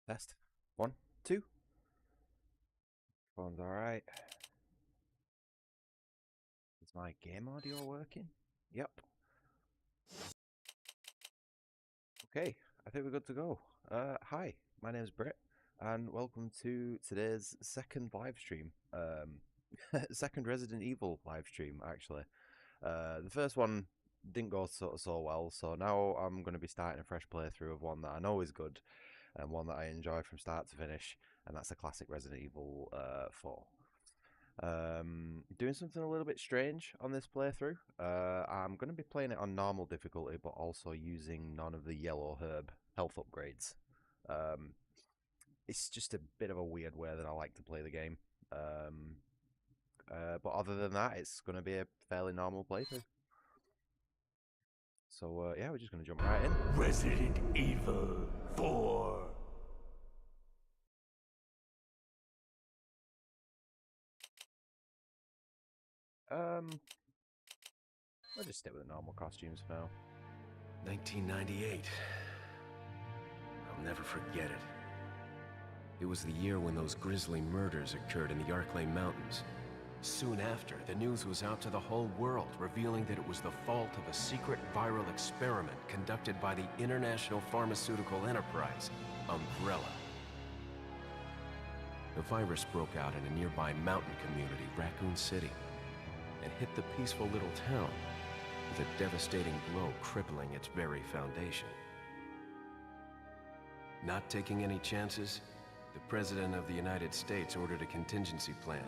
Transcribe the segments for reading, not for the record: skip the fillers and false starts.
Test. 1, 2. Phone's alright. Is my game audio working? Yep. Okay, I think we're good to go. Hi, my name's Brit, and welcome to today's second live stream. Second Resident Evil live stream, actually. The first one didn't go so well, so now I'm going to be starting a fresh playthrough of one that I know is good, and one that I enjoy from start to finish, and that's a classic Resident Evil 4. Doing something a little bit strange on this playthrough. I'm going to be playing it on normal difficulty, but also using none of the yellow herb health upgrades. It's just a bit of a weird way that I like to play the game. But other than that, it's going to be a fairly normal playthrough. So yeah, we're just going to jump right in. Resident Evil 4. I'll just stick with the normal costumes for now. 1998. I'll never forget it. It was the year when those grisly murders occurred in the Arklay Mountains. Soon after, the news was out to the whole world, revealing that it was the fault of a secret viral experiment conducted by the international pharmaceutical enterprise, Umbrella. The virus broke out in a nearby mountain community, Raccoon City, and hit the peaceful little town with a devastating blow crippling its very foundation. Not taking any chances, the President of the United States ordered a contingency plan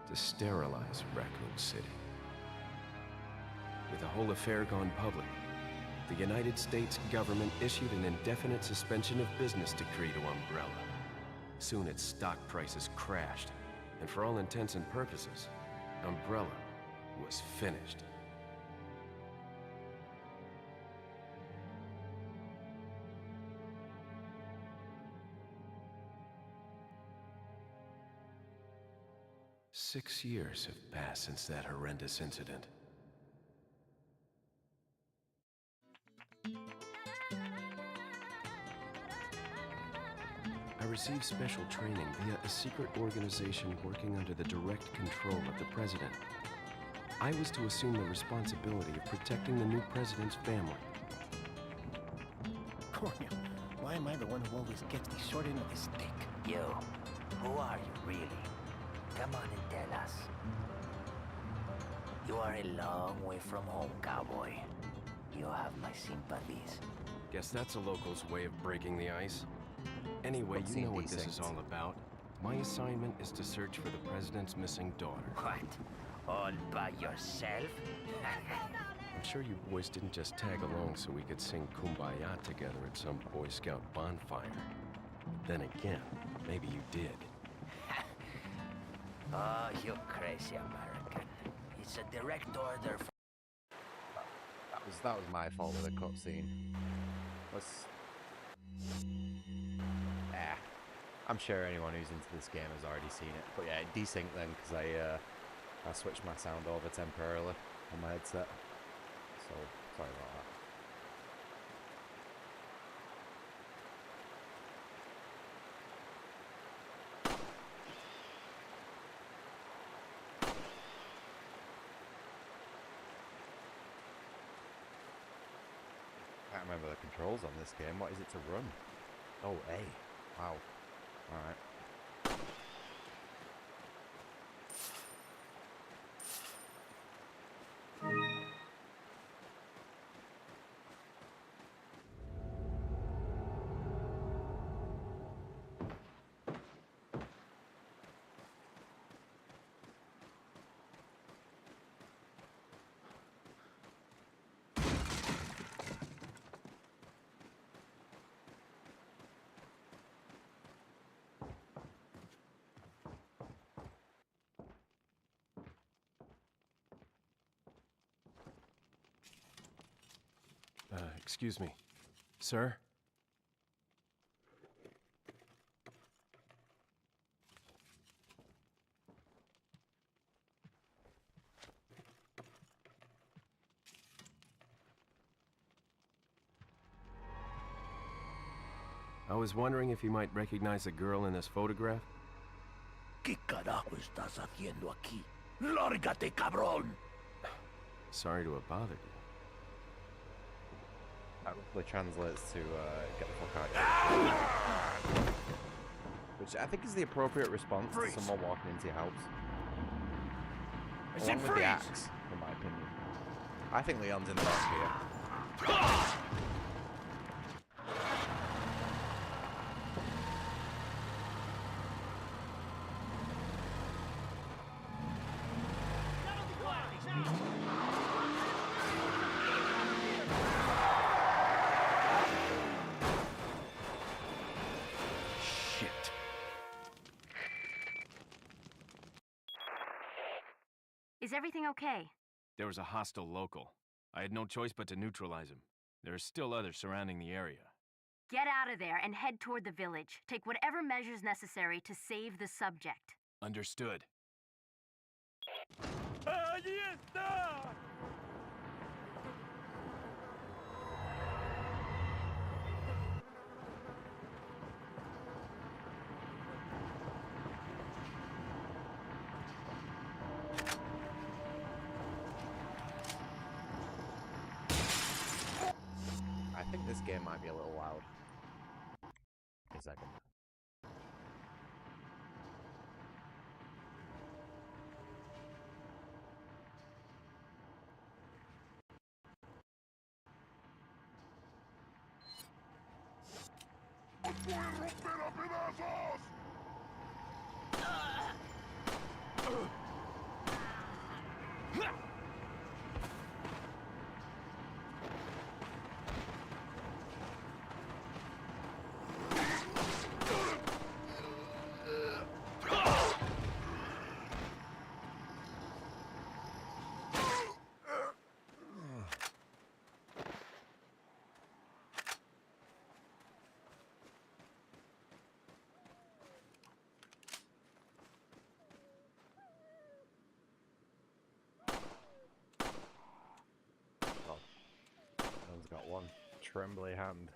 to sterilize Raccoon City. With the whole affair gone public, the United States government issued an indefinite suspension of business decree to Umbrella. Soon its stock prices crashed, and for all intents and purposes, Umbrella was finished. Six years have passed since that horrendous incident. I received special training via a secret organization working under the direct control of the president. I was to assume the responsibility of protecting the new president's family. Coño, why am I the one who always gets the short end of the stick? You, who are you really? Come on and tell us. You are a long way from home, cowboy. You have my sympathies. Guess that's a local's way of breaking the ice. Anyway, you know what this is all about. My assignment is to search for the president's missing daughter. What? All by yourself? I'm sure you boys didn't just tag along so we could sing Kumbaya together at some Boy Scout bonfire. Then again, maybe you did. Oh, you crazy American. It's a direct order from... That was my fault with the cutscene. I'm sure anyone who's into this game has already seen it. But yeah, it desynced then because I switched my sound over temporarily on my headset. So sorry about that. I can't remember the controls on this game. What is it to run? Oh, A. Wow. Alright. Excuse me. Sir? I was wondering if you might recognize the girl in this photograph? ¿Qué carajo estás haciendo aquí? ¡Lárgate, cabrón! Sorry to have bothered you. That roughly translates to get the fuck out. Which I think is the appropriate response to someone walking into your house. Along with the axe, in my opinion. I think Leon's in the wrong here. Is everything okay? There was a hostile local. I had no choice but to neutralize him. There are still others surrounding the area. Get out of there and head toward the village. Take whatever measures necessary to save the subject. Understood. ¡Allí está! I think this game might be a little loud. A second. One's got one trembly hand.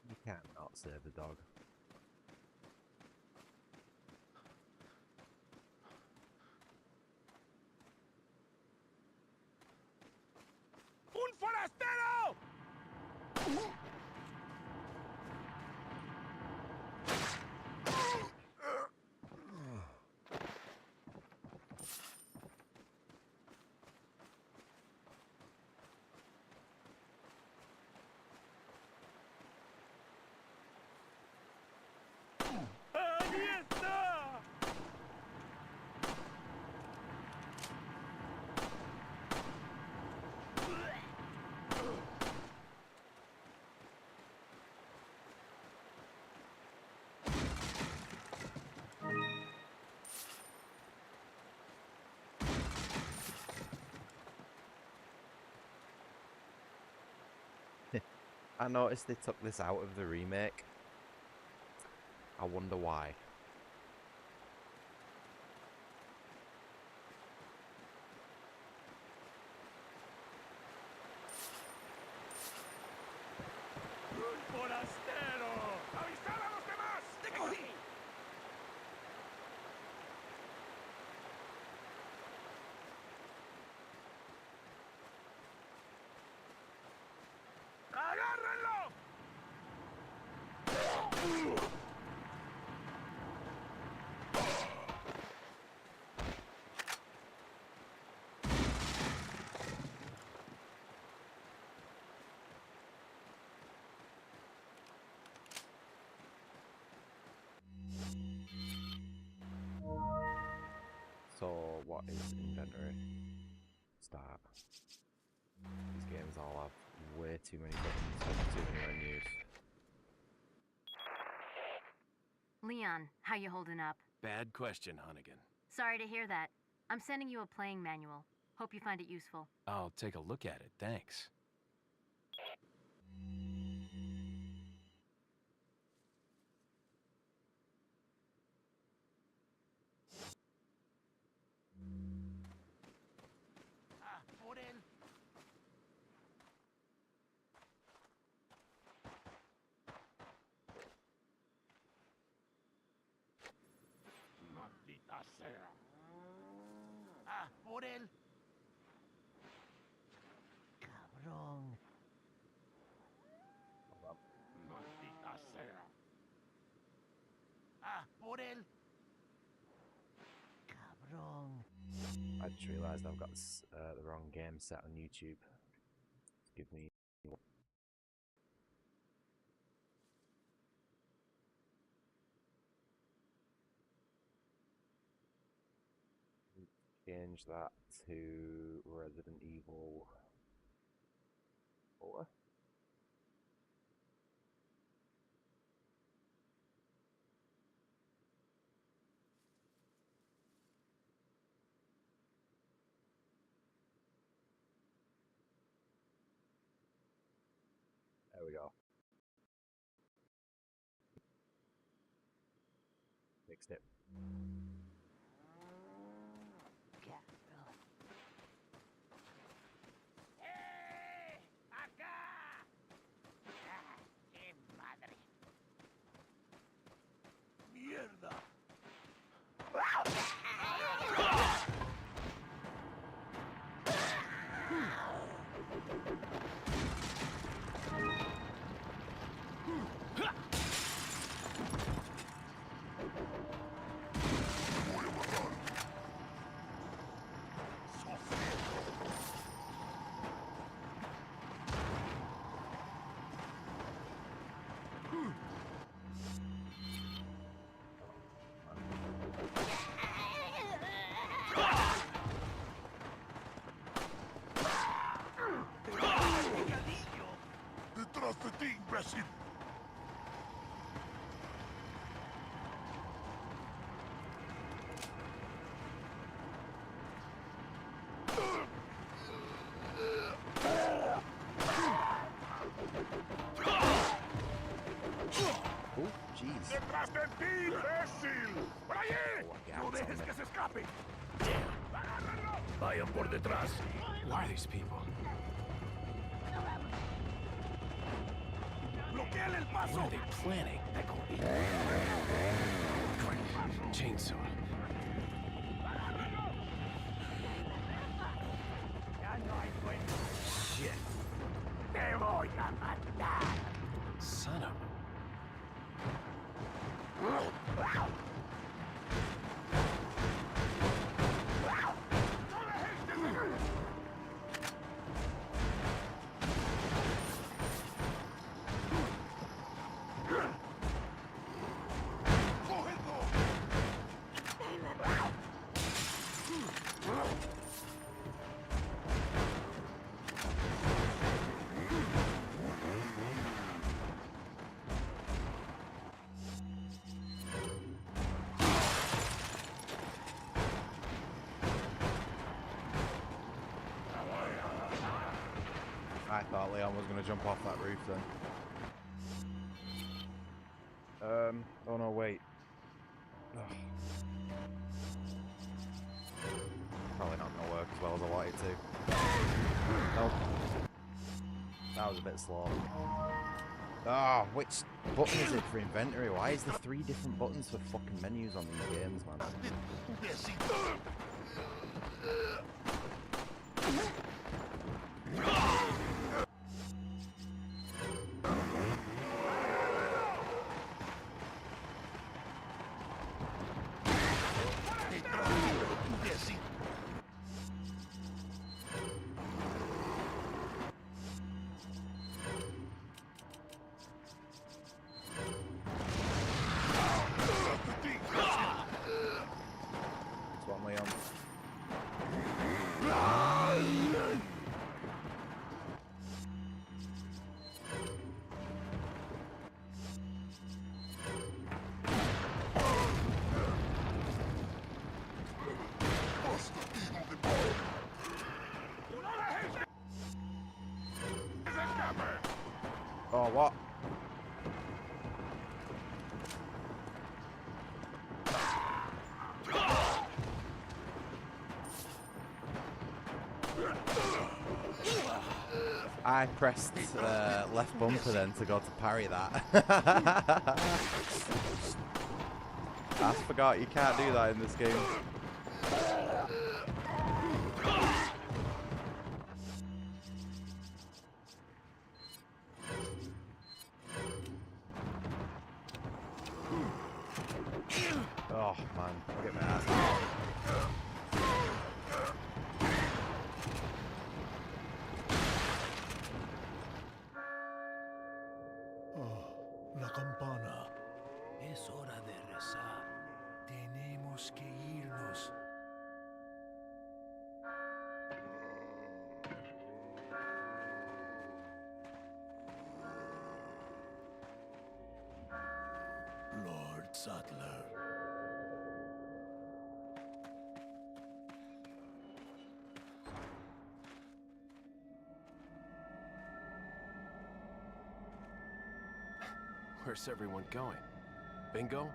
You can't not save the dog. ¡Un forastero! ¡Allí está! I noticed they took this out of the remake. I wonder why. ¡Un forastero! ¡Avisad a los demás! ¡Agárrenlo! What is inventory? Start. These games all have way too many buttons and too many menus. Leon, how you holding up? Bad question, Hunnigan. Sorry to hear that. I'm sending you a playing manual. Hope you find it useful. I'll take a look at it, thanks. Por él. Maldita sea. Por él. Cabrón. Maldita sea. Por él. Cabrón. I just realised I've got the wrong game set on YouTube. Give me. Change that to Resident Evil 4. There we go. Fixed it. Mierda. Detrás de ti, imbécil. Oh, jeez. ¡Detrás de ti, imbécil! ¡Por allí! ¡No dejes que se escape! ¡Agárralo! Vayan por detrás. Who are these people? ¡Bloqueale el paso! What are they planning? Chainsaw. Shit. ¡Te voy a matar! Son of a... I thought Leon was going to jump off that roof then. Oh no, wait. Ugh. Probably not going to work as well as I wanted to. Nope. That was a bit slow. Ah, which button is it for inventory? Why is there 3 different buttons for fucking menus on these games, man? Leon. what? I pressed left bumper then to go to parry that. I forgot you can't do that in this game. Oh man, get my ass out. Oh, la campana. Es hora de rezar. Tenemos que irnos. Lord Sattler. Where's everyone going? Bingo?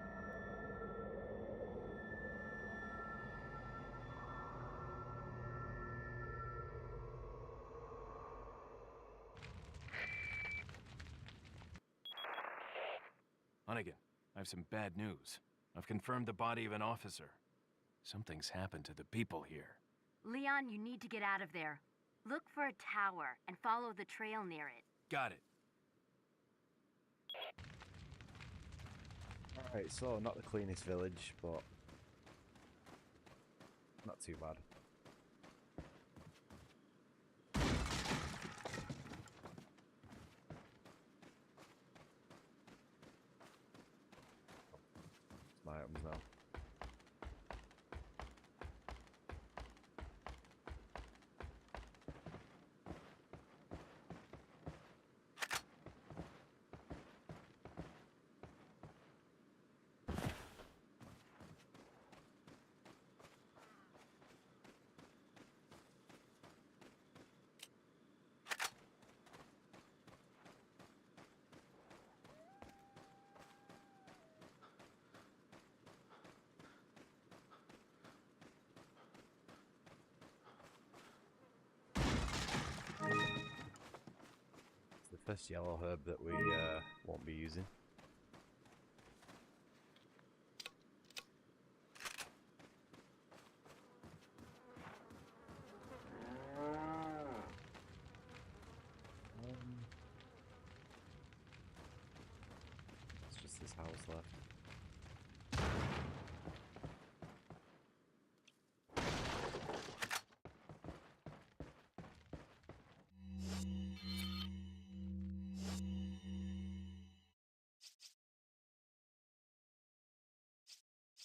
Hunnigan, I have some bad news. I've confirmed the body of an officer. Something's happened to the people here. Leon, you need to get out of there. Look for a tower and follow the trail near it. Got it. Alright, so not the cleanest village, but not too bad. My items now. It's the first yellow herb that we won't be using. It's just this house left.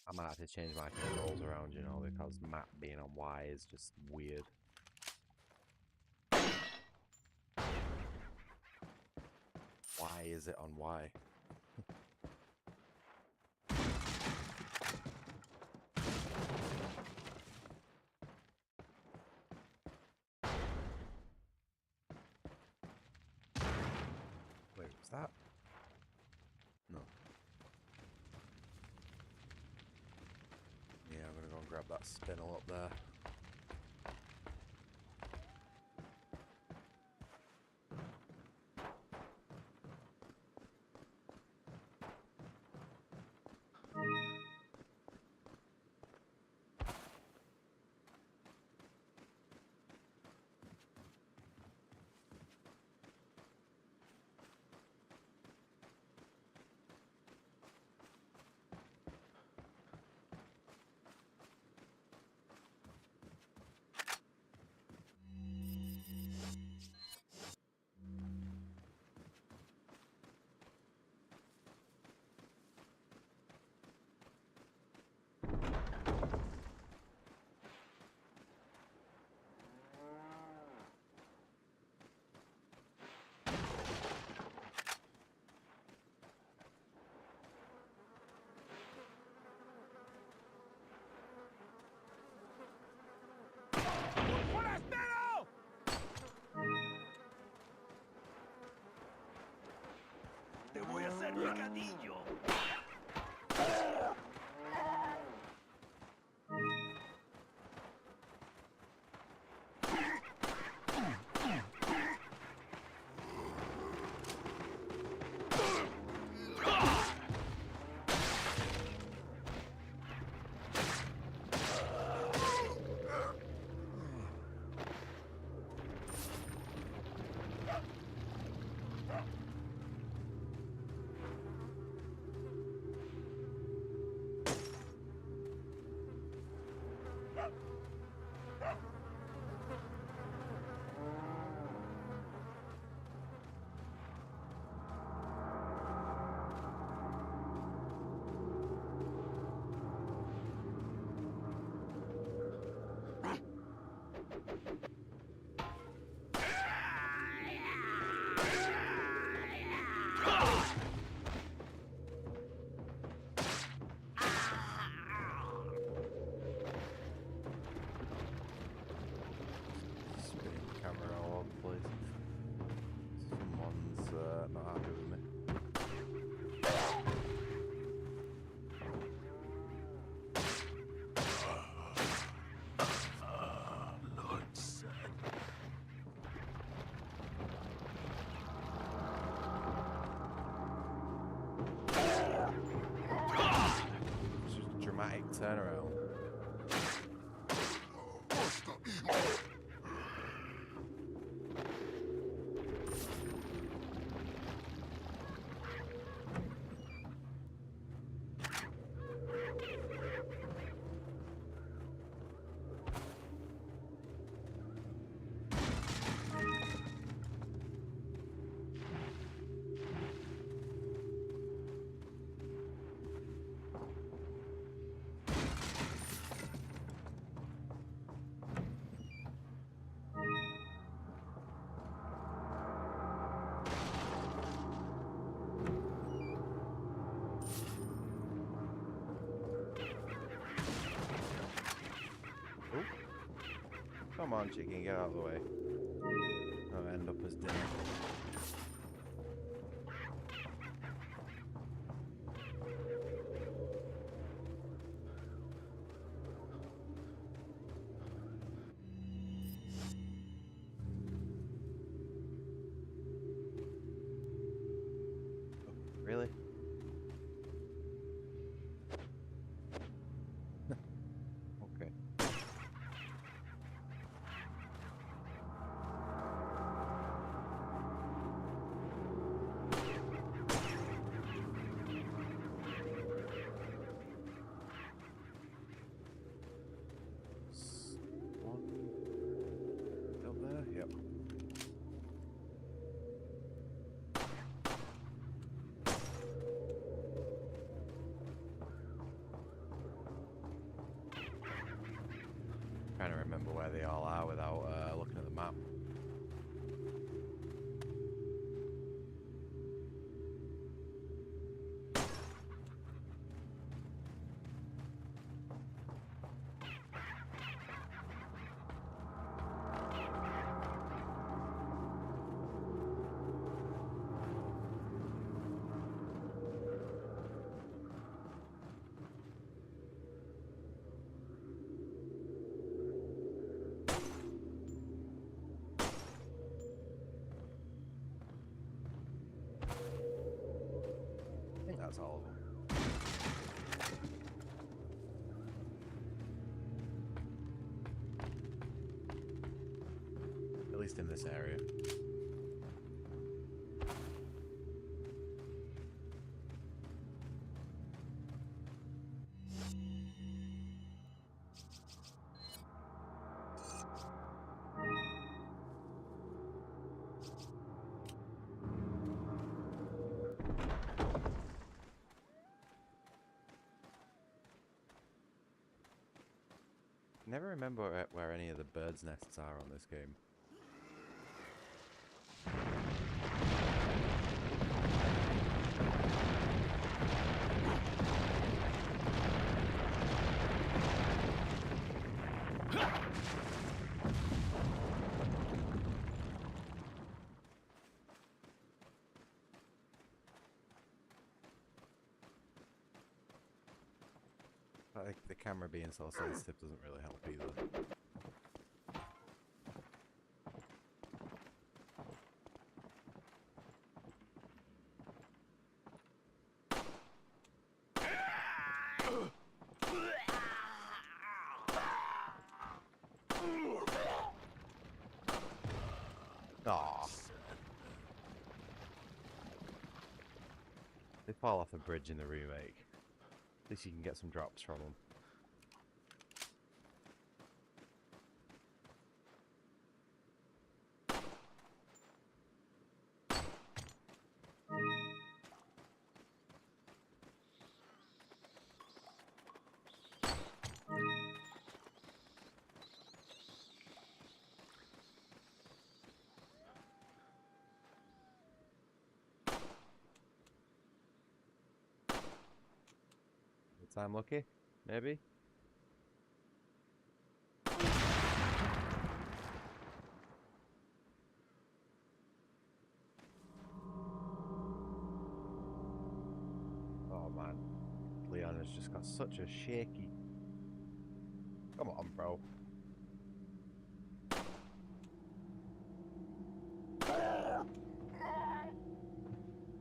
I might have to change my controls around, you know, because map being on Y is just weird. Why is it on Y? Wait, was that? No. Yeah, I'm gonna go and grab that spinel up there. picadillo. Spinning the camera all over the place. Someone's not happy with me. Lord, son. It's just a dramatic turnaround. Come on, chicken, get out of the way. I'll end up as dinner. Really? Okay. One up there? Yep. Trying to remember where they all are without looking at the map. I think that's all of them. At least in this area. Never remember where any of the birds' nests are on this game. like the camera being so sensitive doesn't really help either. Aw. They fall off the bridge in the remake. At least you can get some drops from them. I'm lucky, maybe. Oh man, Leon has just got such a shaky. Come on, bro.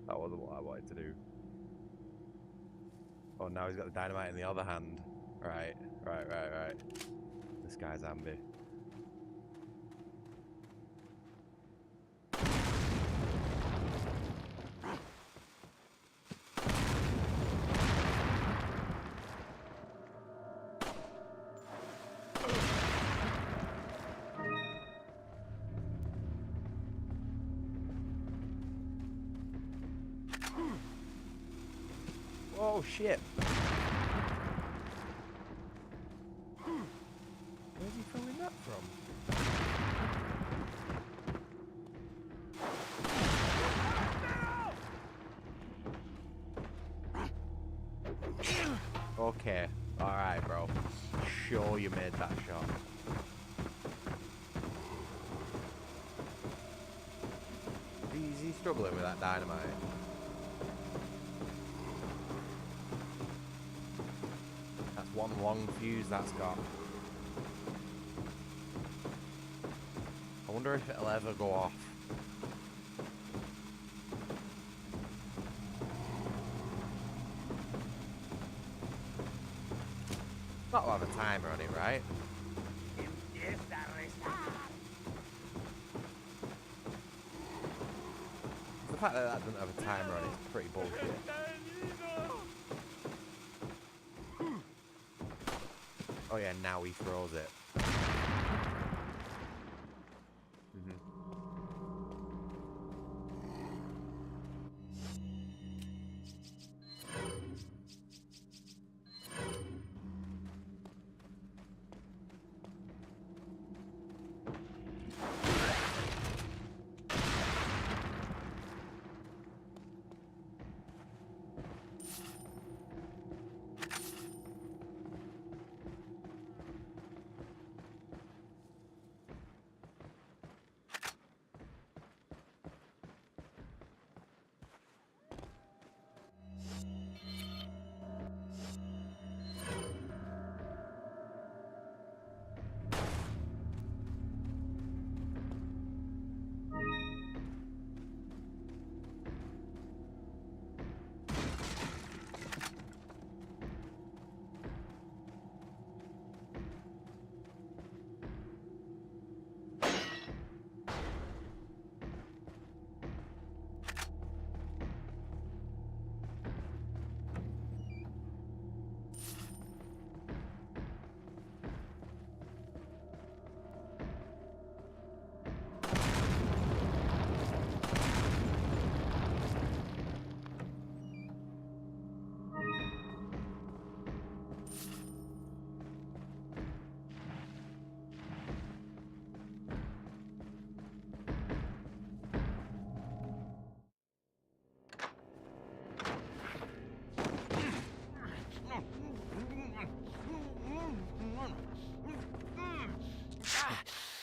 That wasn't what I wanted to do. Oh, now he's got the dynamite in the other hand. Right. This guy's ambi. Oh shit! Where's he throwing that from? Okay, alright, bro. Sure you made that shot. He's struggling with that dynamite. That's one long fuse that's got. I wonder if it'll ever go off. Not have a timer on it, right? The fact that doesn't have a timer on it is pretty bullshit. Oh yeah, now he throws it.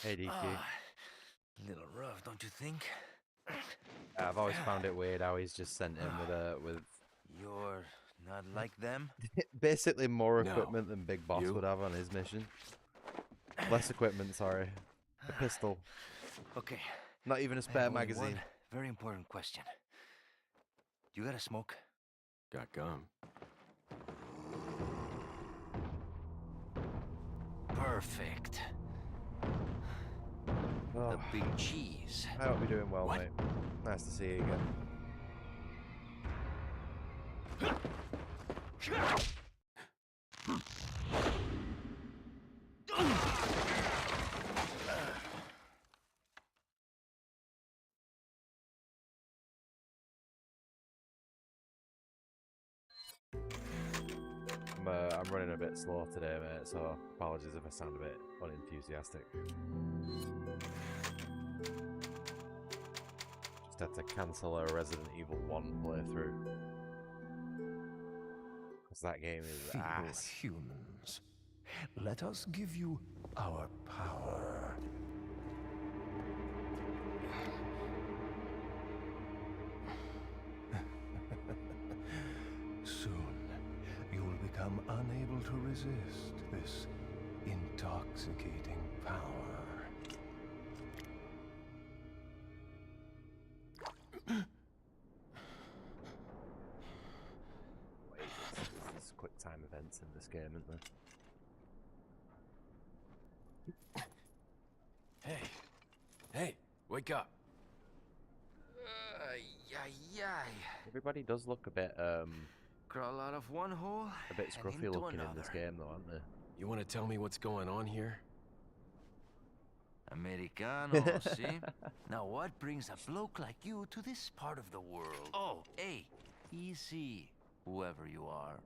Hey DQ. Little rough, don't you think? I've always found it weird how he's just sent him with You're Not like them? Basically more No. equipment than Big Boss You? would have on his mission. Less equipment, sorry. A pistol. Okay. Not even a I spare have only magazine. one very important question. You got a smoke? Got gum. Perfect. Oh, The big cheese. I hope you're doing well, What? mate. Nice to see you again. I'm running a bit slow today, mate, so apologies if I sound a bit unenthusiastic. Just had to cancel a Resident Evil 1 playthrough. Because that game is ass. Humans. Let us give you our power. Soon, you will become unable to resist this intoxicating power. Wait, there's quick time events in this game, isn't there? Hey. Hey, wake up. Everybody does look a bit Crawl out of one hole scruffy and into looking in another. this game though, aren't they? You want to tell me what's going on here? Americano, see? Now what brings a bloke like you to this part of the world? Oh, hey, easy, whoever you are.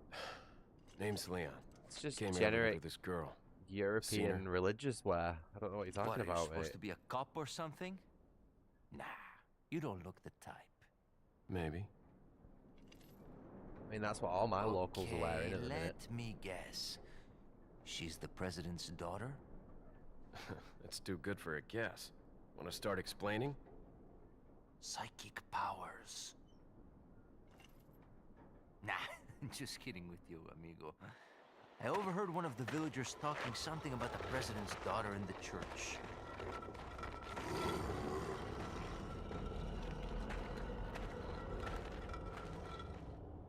Name's Leon. It's just Came here looking generic for this girl. European her? religious wear. I don't know what you're talking What, are you about, supposed mate. to be a cop or something? Nah, you don't look the type. Maybe. I mean, that's what all my locals are wearing at the minute. Let me guess. She's the president's daughter? That's too good for a guess. Want to start explaining? Psychic powers. Nah, just kidding with you, amigo. I overheard one of the villagers talking something about the president's daughter in the church.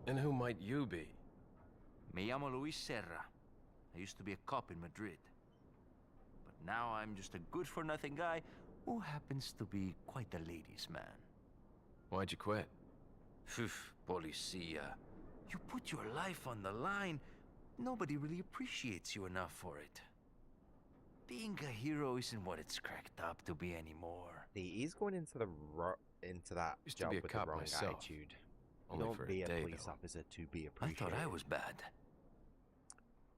And who might you be? Me llamo Luis Serra. I used to be a cop in Madrid. But now I'm just a good-for-nothing guy who happens to be quite a ladies' man. Why'd you quit? Phew, policia. You put your life on the line. Nobody really appreciates you enough for it. Being a hero isn't what it's cracked up to be anymore. He's going into that Used to job be a with cop the wrong myself. attitude. Only Don't for a be a day, police though. officer to be I appreciated. thought I was bad.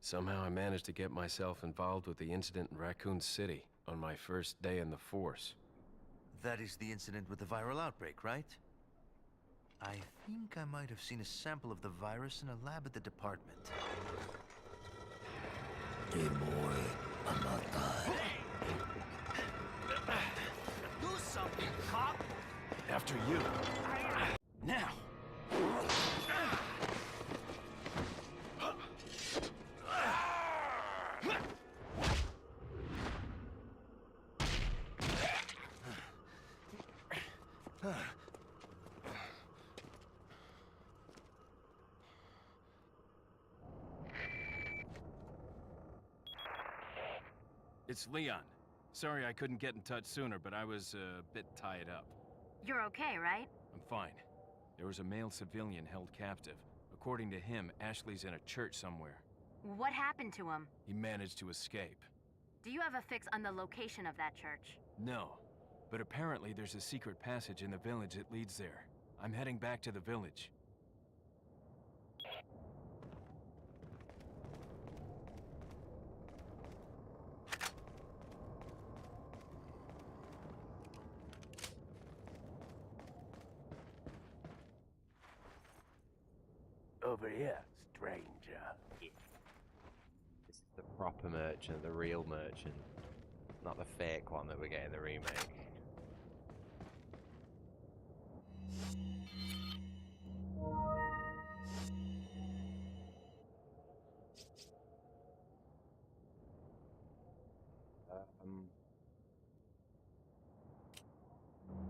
Somehow I managed to get myself involved with the incident in Raccoon City on my first day in the force. That is the incident with the viral outbreak, right? I think I might have seen a sample of the virus in a lab at the department. Do something, cop! After you. Now! It's Leon. Sorry I couldn't get in touch sooner, but I was a bit tied up. You're okay, right? I'm fine. There was a male civilian held captive. According to him, Ashley's in a church somewhere. What happened to him? He managed to escape. Do you have a fix on the location of that church? No, but apparently there's a secret passage in the village that leads there. I'm heading back to the village. Over here, stranger. This is the proper merchant, the real merchant. Not the fake one that we're getting the remake.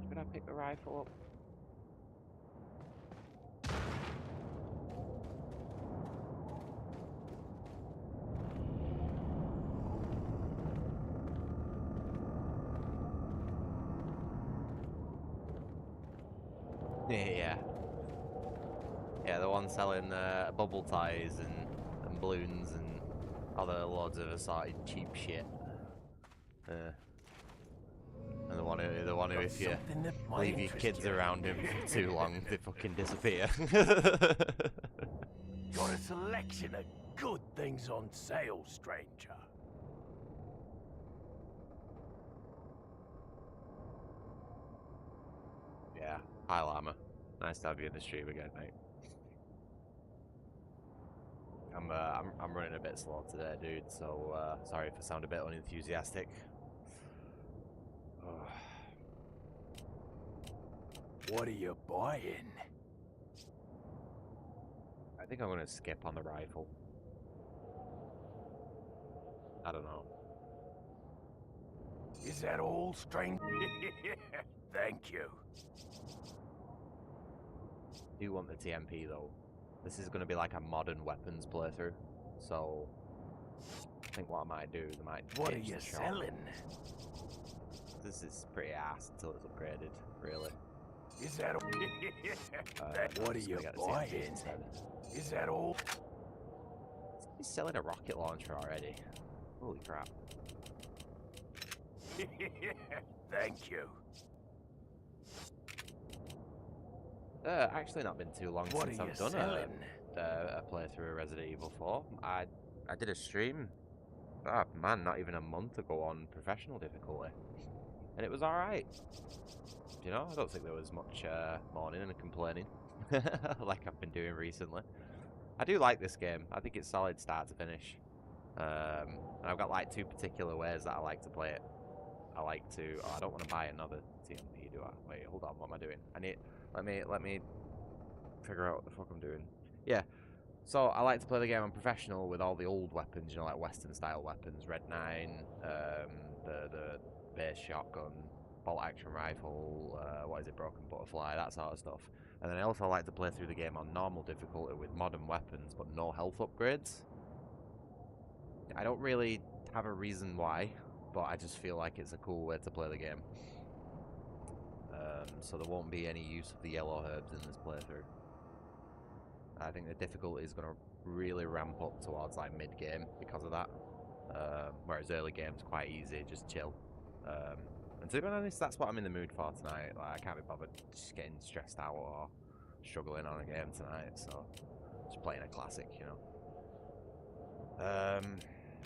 Should I pick the rifle up? Yeah. Yeah, the one selling bubble ties and balloons and other loads of assorted cheap shit. And the one who if you leave your kids around him for too long, they fucking disappear. Got a selection of good things on sale, stranger. Yeah, hi Llama. Nice to have you in the stream again, mate. I'm running a bit slow today, dude. So sorry if I sound a bit unenthusiastic. What are you buying? I think I'm gonna skip on the rifle. I don't know. Is that all, stranger? Thank you. I do want the TMP though. This is gonna be like a modern weapons playthrough. So I think what I might do is I might. What are you selling? This is pretty ass until it's upgraded, really. Is that all? What are you buying? Is that all? He's selling a rocket launcher already. Holy crap. Thank you. Actually not been too long since I've done a playthrough of Resident Evil 4. I did a stream, man, not even a month ago on professional difficulty. And it was alright. You know, I don't think there was much mourning and complaining like I've been doing recently. I do like this game. I think it's solid start to finish. And I've got like two particular ways that I like to play it. I like to... Oh, I don't want to buy another TMP, do I? Wait, hold on, what am I doing? I need... Let me figure out what the fuck I'm doing. Yeah. So I like to play the game on professional with all the old weapons, you know, like Western style weapons, Red 9, the base shotgun, bolt action rifle, what is it, broken butterfly, that sort of stuff. And then I also like to play through the game on normal difficulty with modern weapons, but no health upgrades. I don't really have a reason why, but I just feel like it's a cool way to play the game. So there won't be any use of the yellow herbs in this playthrough. I think the difficulty is going to really ramp up towards like mid-game because of that. Whereas early game's quite easy, just chill. And to be honest, that's what I'm in the mood for tonight. Like, I can't be bothered just getting stressed out or struggling on a game tonight, so just playing a classic, you know.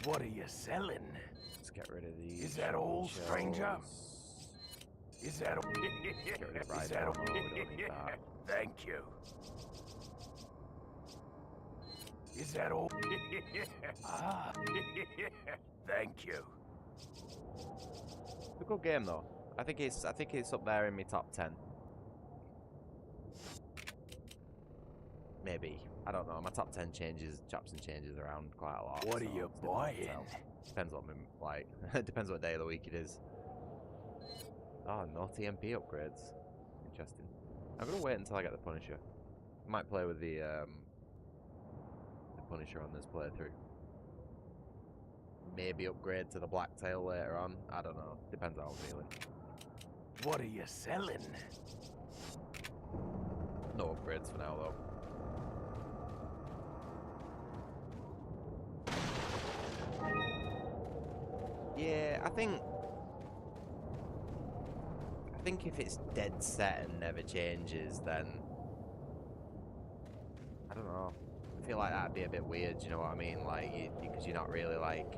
What are you selling? Let's get rid of these. Is that all, stranger? Is that all? Get rid of rifle. No, we don't need that. Thank you. Is that all? Ah, thank you. It's a good game though. I think it's up there in my top 10. Maybe. I don't know. My top 10 chops and changes around quite a lot. What are you buying? Depends what I'm like. It depends what day of the week it is. Oh, no TMP upgrades. Interesting. I'm gonna wait until I get the Punisher. I might play with the Punisher on this playthrough. Maybe upgrade to the Blacktail later on. I don't know. Depends how I'm feeling. What are you selling? No upgrades for now though. Yeah, I think if it's dead set and never changes, then I don't know. I feel like that'd be a bit weird. You know what I mean? Like, because you're not really like.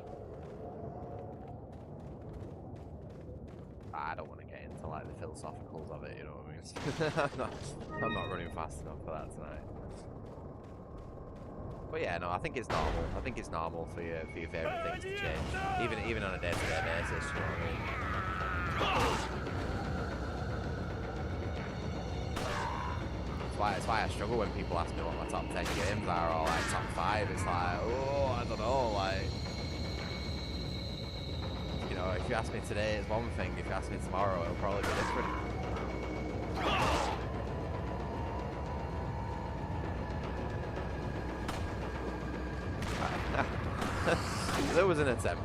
I don't want to get into like the philosophicals of it. You know what I mean? I'm not running fast enough for that tonight. But yeah, no, I think it's normal. I think it's normal for your favourite things to change, even on a day-to-day basis. You know what I mean? It's why I struggle when people ask me what my top 10 games are or like top 5. It's like, oh, I don't know, like, you know, if you ask me today, it's one thing. If you ask me tomorrow, it'll probably be different. There was an attempt.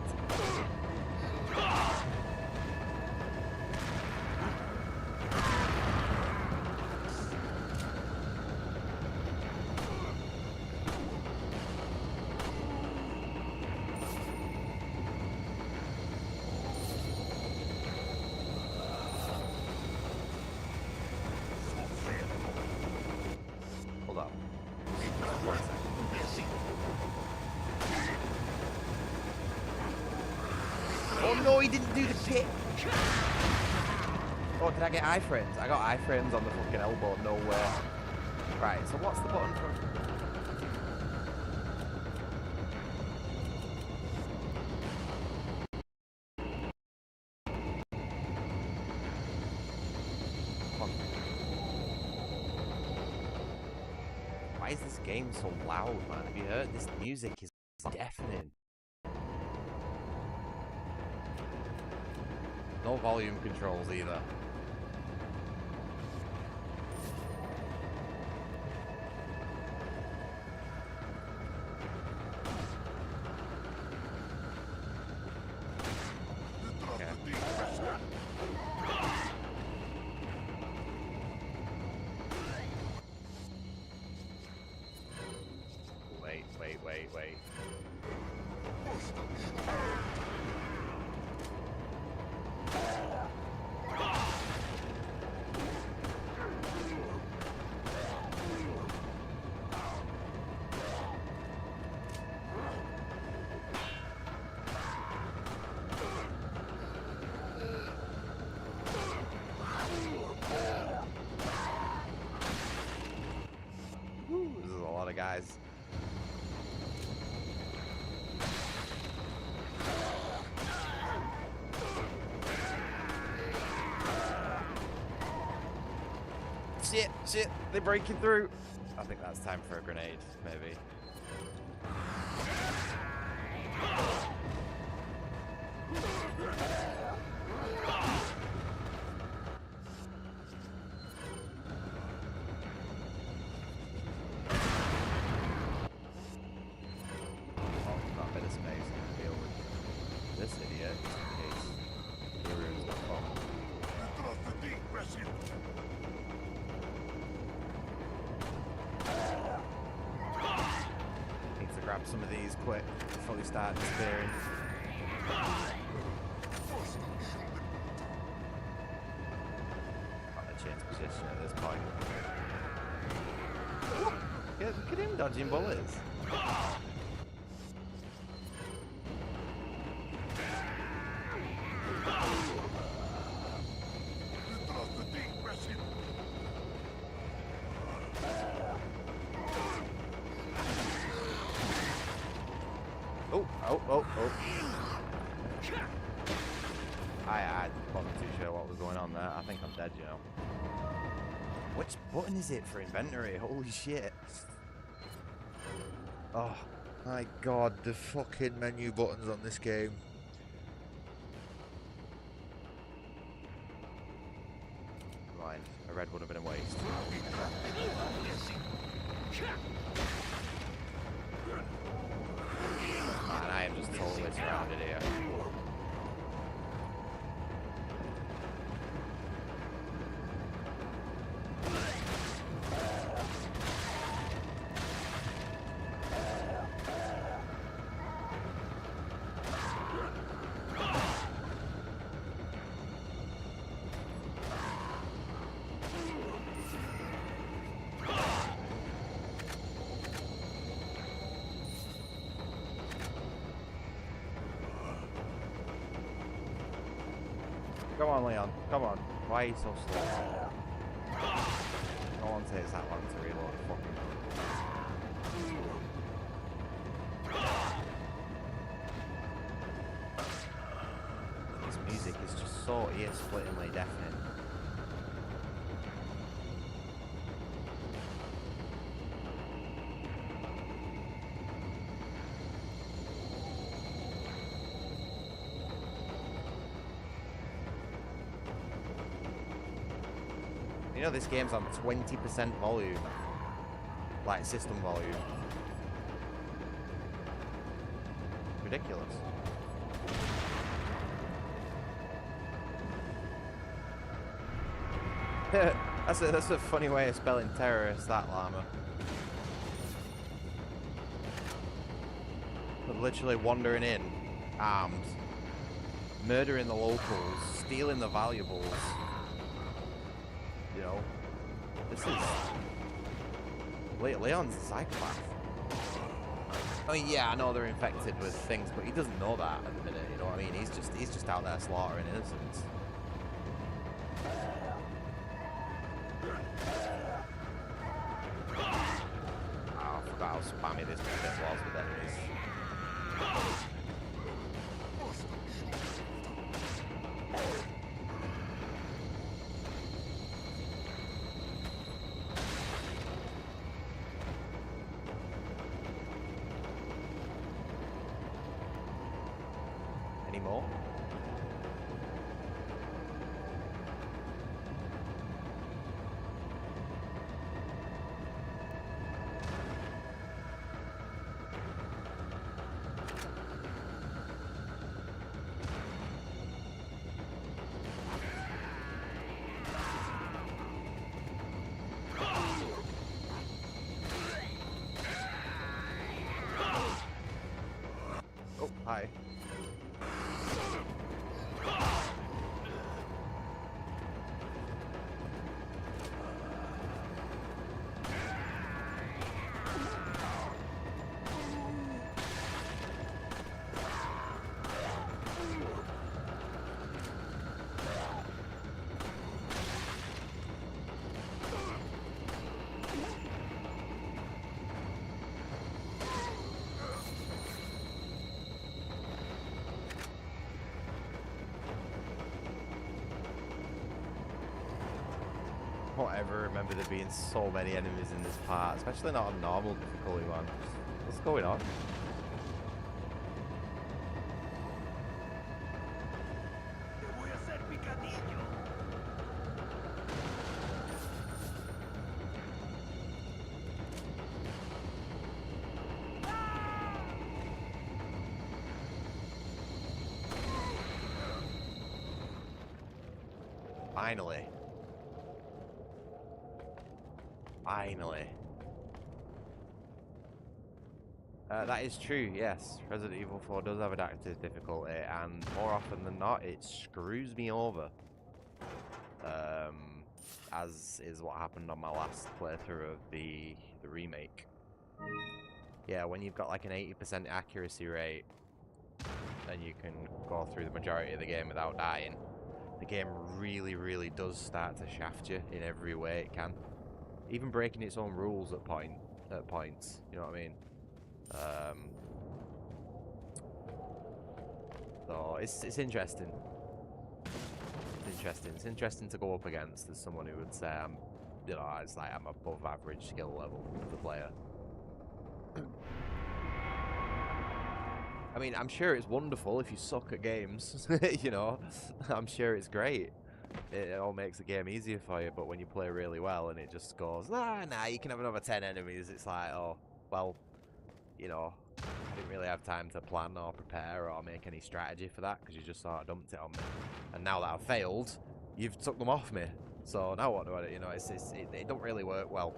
Hold up. 1 second. Oh no, he didn't do the pit. Oh, did I get iframes? I got iframes on the fucking elbow, no way. Right, so what's the button for... Why is this game so loud, man? Have you heard? This music is deafening. No volume controls either. Wait. This is a lot of guys. Shit, they're breaking through. I think that's time for a grenade, maybe. Got a bit of space to deal with this idiot, just in case he ruins the phone. Need to grab some of these quick before they start disappearing. Got to change position at this point. Yeah, look at him dodging bullets. Oh. I wasn't too sure what was going on there. I think I'm dead, you know. Which button is it for inventory? Holy shit. Oh my god, the fucking menu buttons on this game. Fine, a red would have been a waste. Man, I am just totally surrounded here. Come on, Leon. Come on. Why are you so slow? No one takes that long to reload a fucking gun. This music is just so ear-splittingly deafening. You know this game's on 20% volume. Like system volume. Ridiculous. That's a funny way of spelling terrorist, that llama. They're literally wandering in, armed, murdering the locals, stealing the valuables. You know, this is... Leon's a psychopath. I mean, yeah, I know they're infected with things, but he doesn't know that at the minute, you know what I mean? He's just out there slaughtering innocents. Oh, I forgot how spammy this bit was with enemies. Any more? Oh, hi. I don't ever remember there being so many enemies in this part, especially not on normal difficulty one. What's going on? Finally. Finally. That is true, yes. Resident Evil 4 does have adaptive difficulty, and more often than not, it screws me over. As is what happened on my last playthrough of the remake. Yeah, when you've got like an 80% accuracy rate, and you can go through the majority of the game without dying, the game really, really does start to shaft you in every way it can. Even breaking its own rules at points, you know what I mean? So it's interesting. It's interesting. It's interesting to go up against as someone who would say I'm above average skill level as a player. I mean, I'm sure it's wonderful if you suck at games, you know. I'm sure it's great. It all makes the game easier for you, but when you play really well and it just goes, nah, you can have another 10 enemies, it's like, oh, well, you know, I didn't really have time to plan or prepare or make any strategy for that because you just sort of dumped it on me. And now that I've failed, you've took them off me. So now what do I do? You know, it don't really work well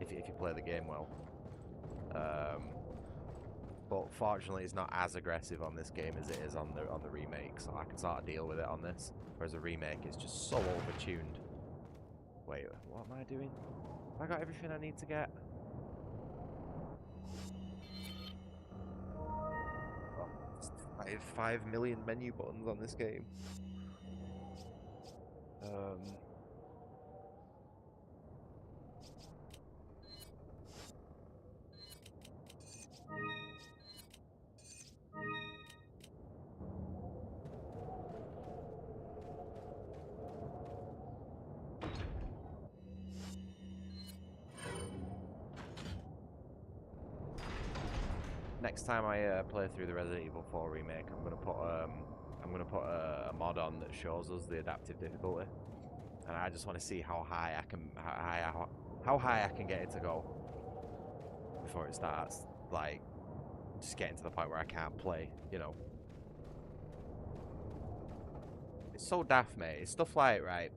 if you play the game well. But fortunately, it's not as aggressive on this game as it is on the remake, so I can sort of deal with it on this. Whereas the remake is just so overtuned. Wait, what am I doing? Have I got everything I need to get? Oh, 5 million menu buttons on this game. Next time I play through the Resident Evil 4 remake, I'm gonna put a mod on that shows us the adaptive difficulty. and I just want to see how high I can how high I can get it to go before it starts like just getting to the point where I can't play, you know. It's so daft, mate. It's stuff like, right,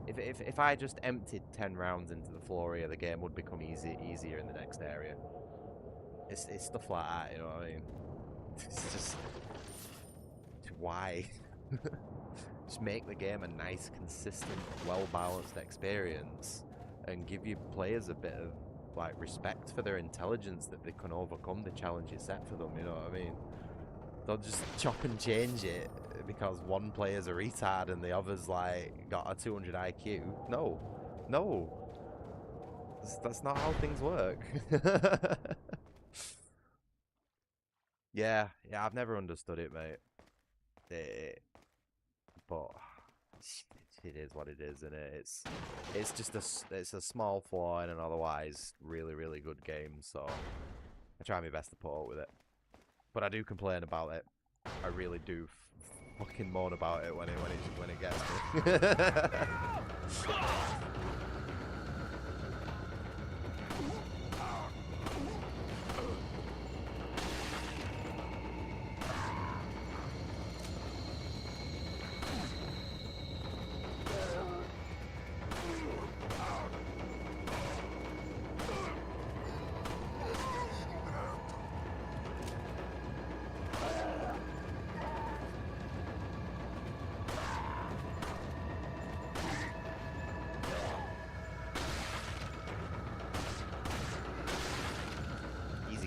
if I just emptied 10 rounds into the floor here, the game would become easier in the next area. It's stuff like that, you know what I mean? It's just why? Just make the game a nice, consistent, well-balanced experience and give your players a bit of like respect for their intelligence that they can overcome the challenge you set for them, you know what I mean? Don't just chop and change it because one player's a retard and the other's like got a 200 IQ. No. No. That's not how things work. Yeah, I've never understood it, mate. But it is what it is, isn't it? It's just it's a small flaw in an otherwise really, really good game, so I try my best to put up with it. But I do complain about it. I really do fucking moan about it when it gets me.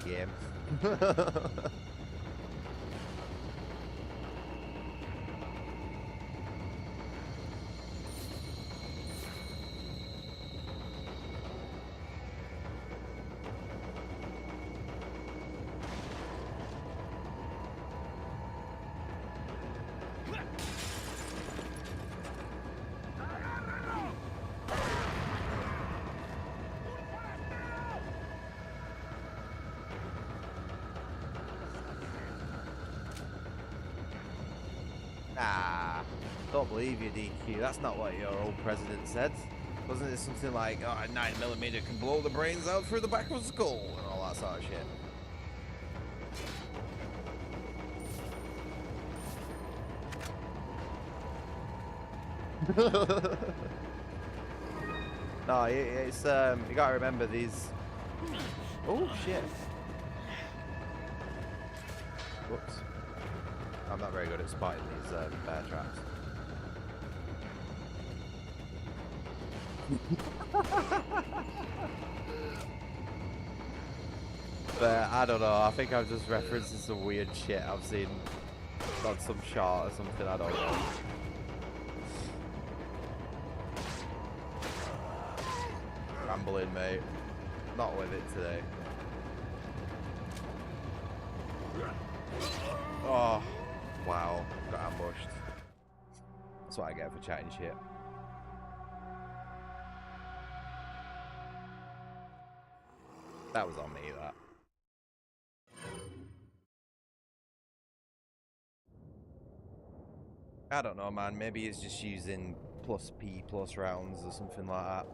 Game. Nah, don't believe you, DQ. That's not what your old president said. Wasn't it something like, oh, a 9mm can blow the brains out through the back of the skull and all that sort of shit? No, it's you gotta remember these. Oh shit! Whoops. I'm not very good at spotting these bear traps. But I don't know, I think I'm just referencing some weird shit I've seen on some shot or something, I don't know. Rambling, mate. Not with it today. Oh, wow. Got ambushed. That's what I get for chatting shit. That was on me, that. I don't know, man. Maybe he's just using +P+ rounds or something like that.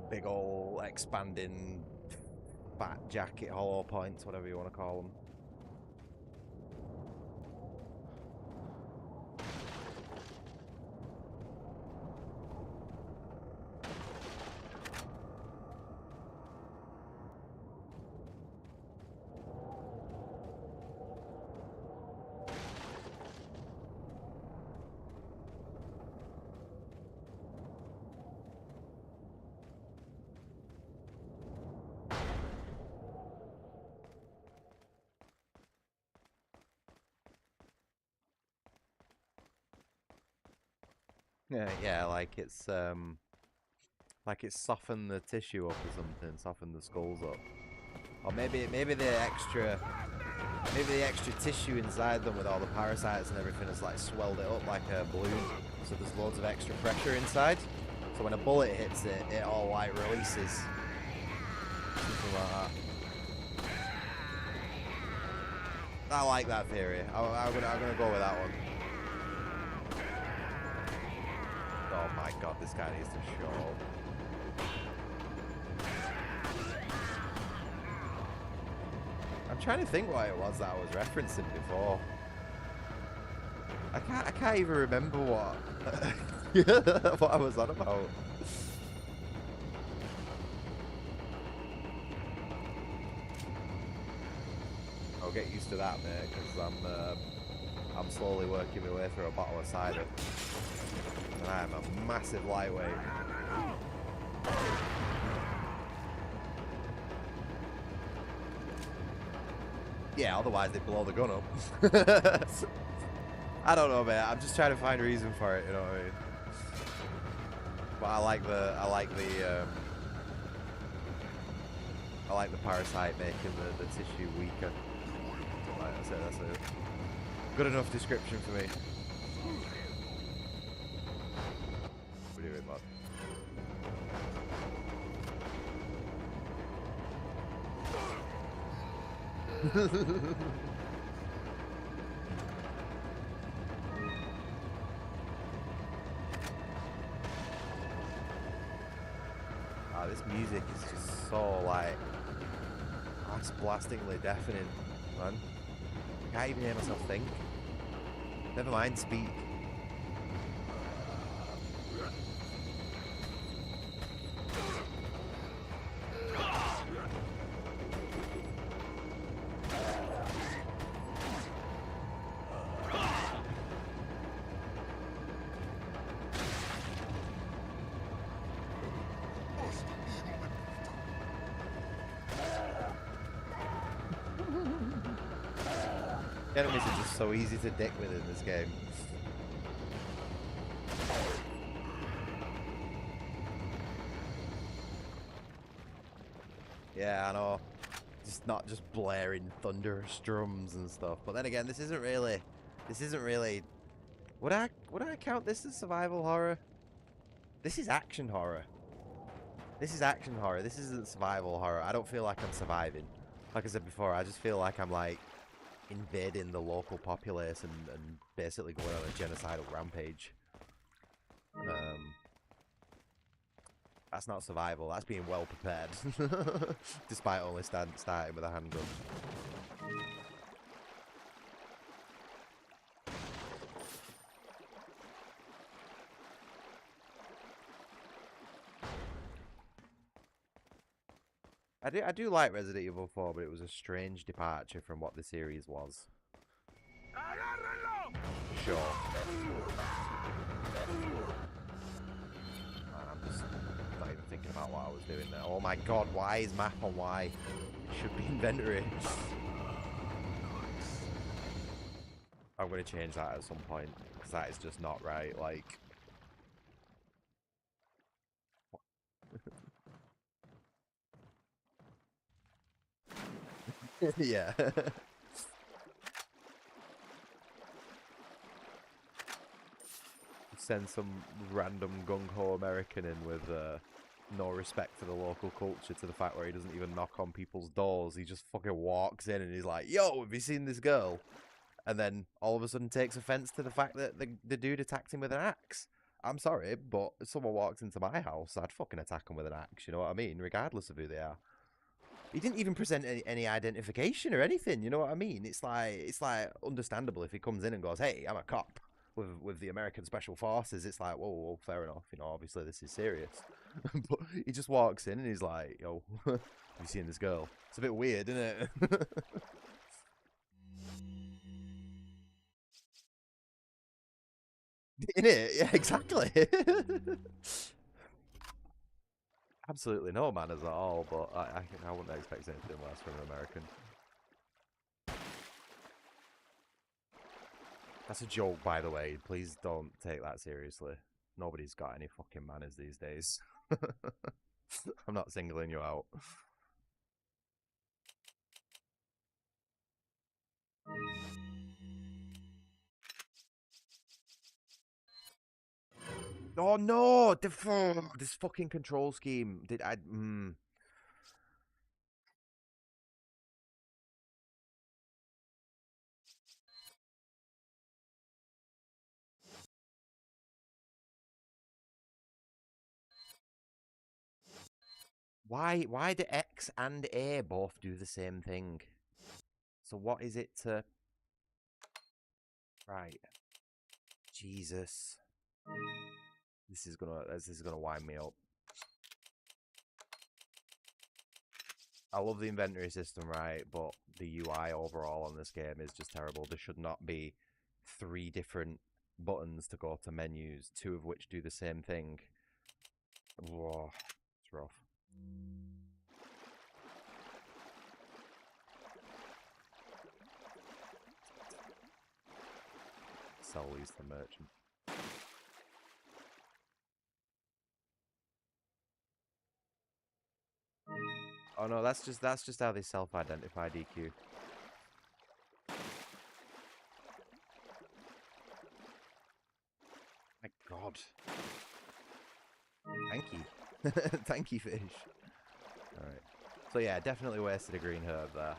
Big ol' expanding fat jacket hollow points, whatever you want to call them. Yeah, like it's softened the tissue up or something, softened the skulls up. Or maybe the extra tissue inside them with all the parasites and everything has like swelled it up like a balloon. So there's loads of extra pressure inside. So when a bullet hits it, it all like releases. Something like that. I like that theory. I'm gonna go with that one. Oh my god, this guy needs to show up. I'm trying to think what it was that I was referencing before. I can't even remember what what I was on about. I'll get used to that, mate, because I'm slowly working my way through a bottle of cider. And I am a massive lightweight. Yeah, otherwise they blow the gun up. I don't know, man. I'm just trying to find a reason for it. You know what I mean? But I like the parasite making the tissue weaker. Right, that's a good enough description for me. What are you doing, bud? This music is just so like ass-blastingly deafening, man. I can't even hear myself think. Never mind speak. Enemies are just so easy to dick with in this game. Yeah, I know. Just not just blaring thunderous drums and stuff. But then again, this isn't really. Would I count this as survival horror? This is action horror. This is action horror. This isn't survival horror. I don't feel like I'm surviving. Like I said before, I just feel like I'm like invading the local populace and basically going on a genocidal rampage. That's not survival, that's being well prepared. Despite only starting with a handgun. I do like Resident Evil 4, but it was a strange departure from what the series was. Sure. I'm just not even thinking about what I was doing there. Oh my god, why is map on Y? It should be inventory. I'm going to change that at some point, because that is just not right, like... Yeah. Send some random gung-ho American in with no respect for the local culture, to the fact where he doesn't even knock on people's doors. He just fucking walks in and he's like, yo, have you seen this girl? And then all of a sudden takes offense to the fact that the dude attacked him with an axe. I'm sorry, but if someone walked into my house, I'd fucking attack them with an axe, you know what I mean? Regardless of who they are. He didn't even present any identification or anything, you know what I mean? It's like understandable if he comes in and goes, hey, I'm a cop with the American Special Forces. It's like, whoa, fair enough, you know, obviously this is serious. But he just walks in and he's like, yo, have you seen this girl? It's a bit weird, isn't it? In it? Yeah, exactly. Absolutely no manners at all, but I wouldn't expect anything less from an American. That's a joke, by the way. Please don't take that seriously. Nobody's got any fucking manners these days. I'm not singling you out. Oh no! This fucking control scheme. Did I? Why do X and A both do the same thing? So what is it to... Right. Jesus. This is gonna wind me up. I love the inventory system, right? But the UI overall on this game is just terrible. There should not be 3 different buttons to go to menus, 2 of which do the same thing. Whoa, it's rough. Sell these to the merchant. Oh no, that's just how they self-identify DQ. My God. Thank you. Thank you, fish. Alright. So yeah, definitely wasted a green herb there.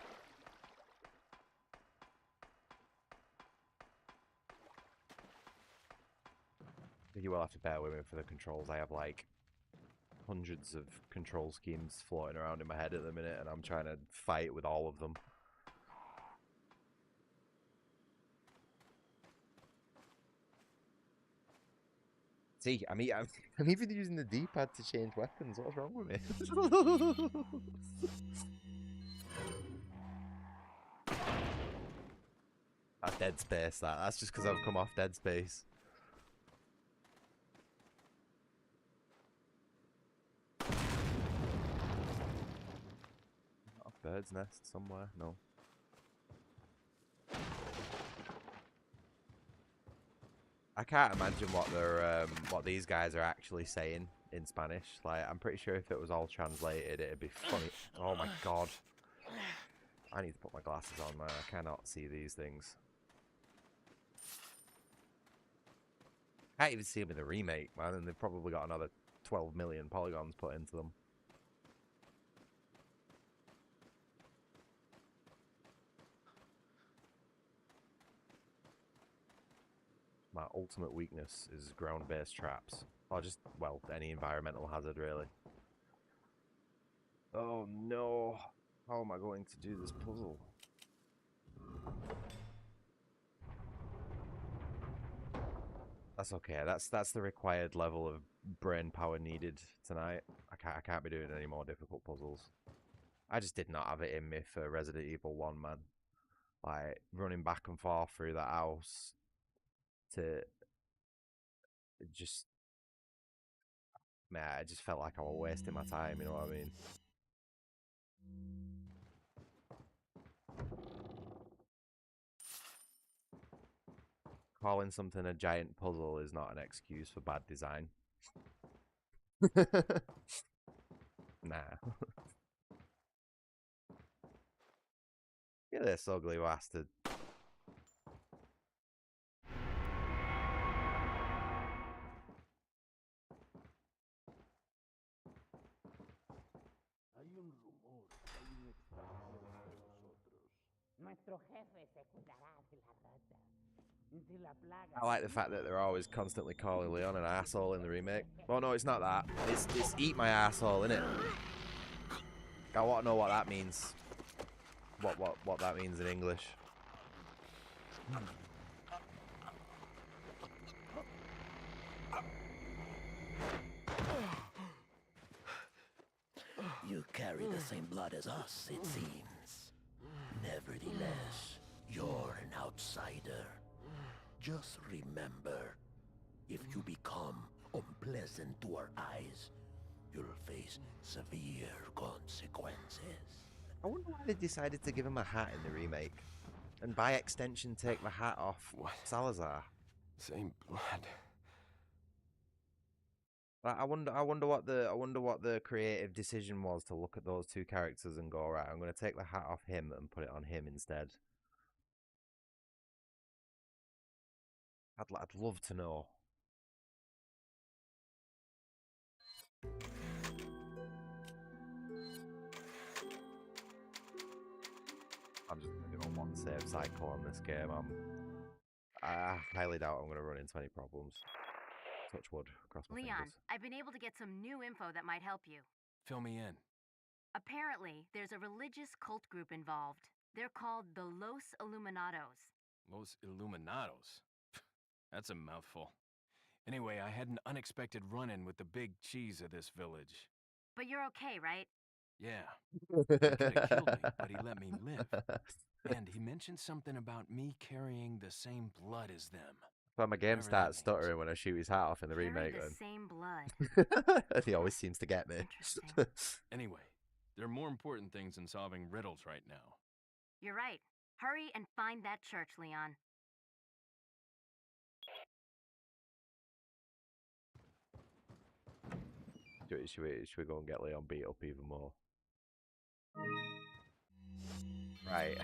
You will have to bear with me for the controls. I have like hundreds of control schemes floating around in my head at the minute, and I'm trying to fight with all of them. See, I'm even using the D-pad to change weapons. What's wrong with me? That's Dead Space, that's just because I've come off Dead Space. A bird's nest somewhere? No. I can't imagine what these guys are actually saying in Spanish. Like, I'm pretty sure if it was all translated, it'd be funny. Oh my God. I need to put my glasses on, man. I cannot see these things. I can't even see them in the remake, man, and they've probably got another 12 million polygons put into them. My ultimate weakness is ground-based traps. Or just, well, any environmental hazard, really. Oh no! How am I going to do this puzzle? That's okay. That's the required level of brain power needed tonight. I can't be doing any more difficult puzzles. I just did not have it in me for Resident Evil 1, man. Like, running back and forth through that house to just... Man, I just felt like I was wasting my time, you know what I mean? Calling something a giant puzzle is not an excuse for bad design. Nah. Get this ugly bastard. I like the fact that they're always constantly calling Leon an asshole in the remake. Well, no, it's not that. It's eat my asshole, innit? I want to know what that means. What that means in English. You carry the same blood as us, it seems. Nevertheless, you're an outsider. Just remember, if you become unpleasant to our eyes, you'll face severe consequences. I wonder why they decided to give him a hat in the remake, and by extension take the hat off Salazar. Same blood. I wonder what the creative decision was to look at those two characters and go, right, I'm going to take the hat off him and put it on him instead. I'd love to know. I'm just going to do a one save cycle on this game. I highly doubt I'm going to run into any problems. Touch wood, cross my Leon, fingers. I've been able to get some new info that might help you. Fill me in. Apparently, there's a religious cult group involved. They're called the Los Illuminados. Los Illuminados. That's a mouthful. Anyway, I had an unexpected run-in with the big cheese of this village. But you're okay, right? Yeah, he could have killed me, but he let me live. And he mentioned something about me carrying the same blood as them. Well, my game Whatever that starts means. stuttering when I shoot his hat off in the Carry remake. the same blood. He always seems to get me. Interesting. Anyway, there are more important things than solving riddles right now. You're right. Hurry and find that church, Leon. Should we go and get Leon beat up even more? Right.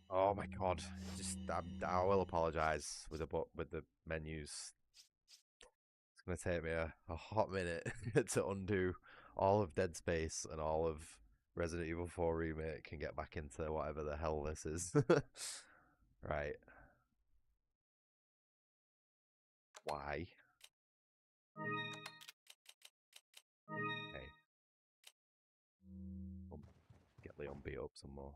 Oh my god. Just I will apologise with the menus. It's gonna take me a hot minute to undo all of Dead Space and all of Resident Evil 4 Remake and get back into whatever the hell this is. Right. Why? Okay. Get Leon beat up some more.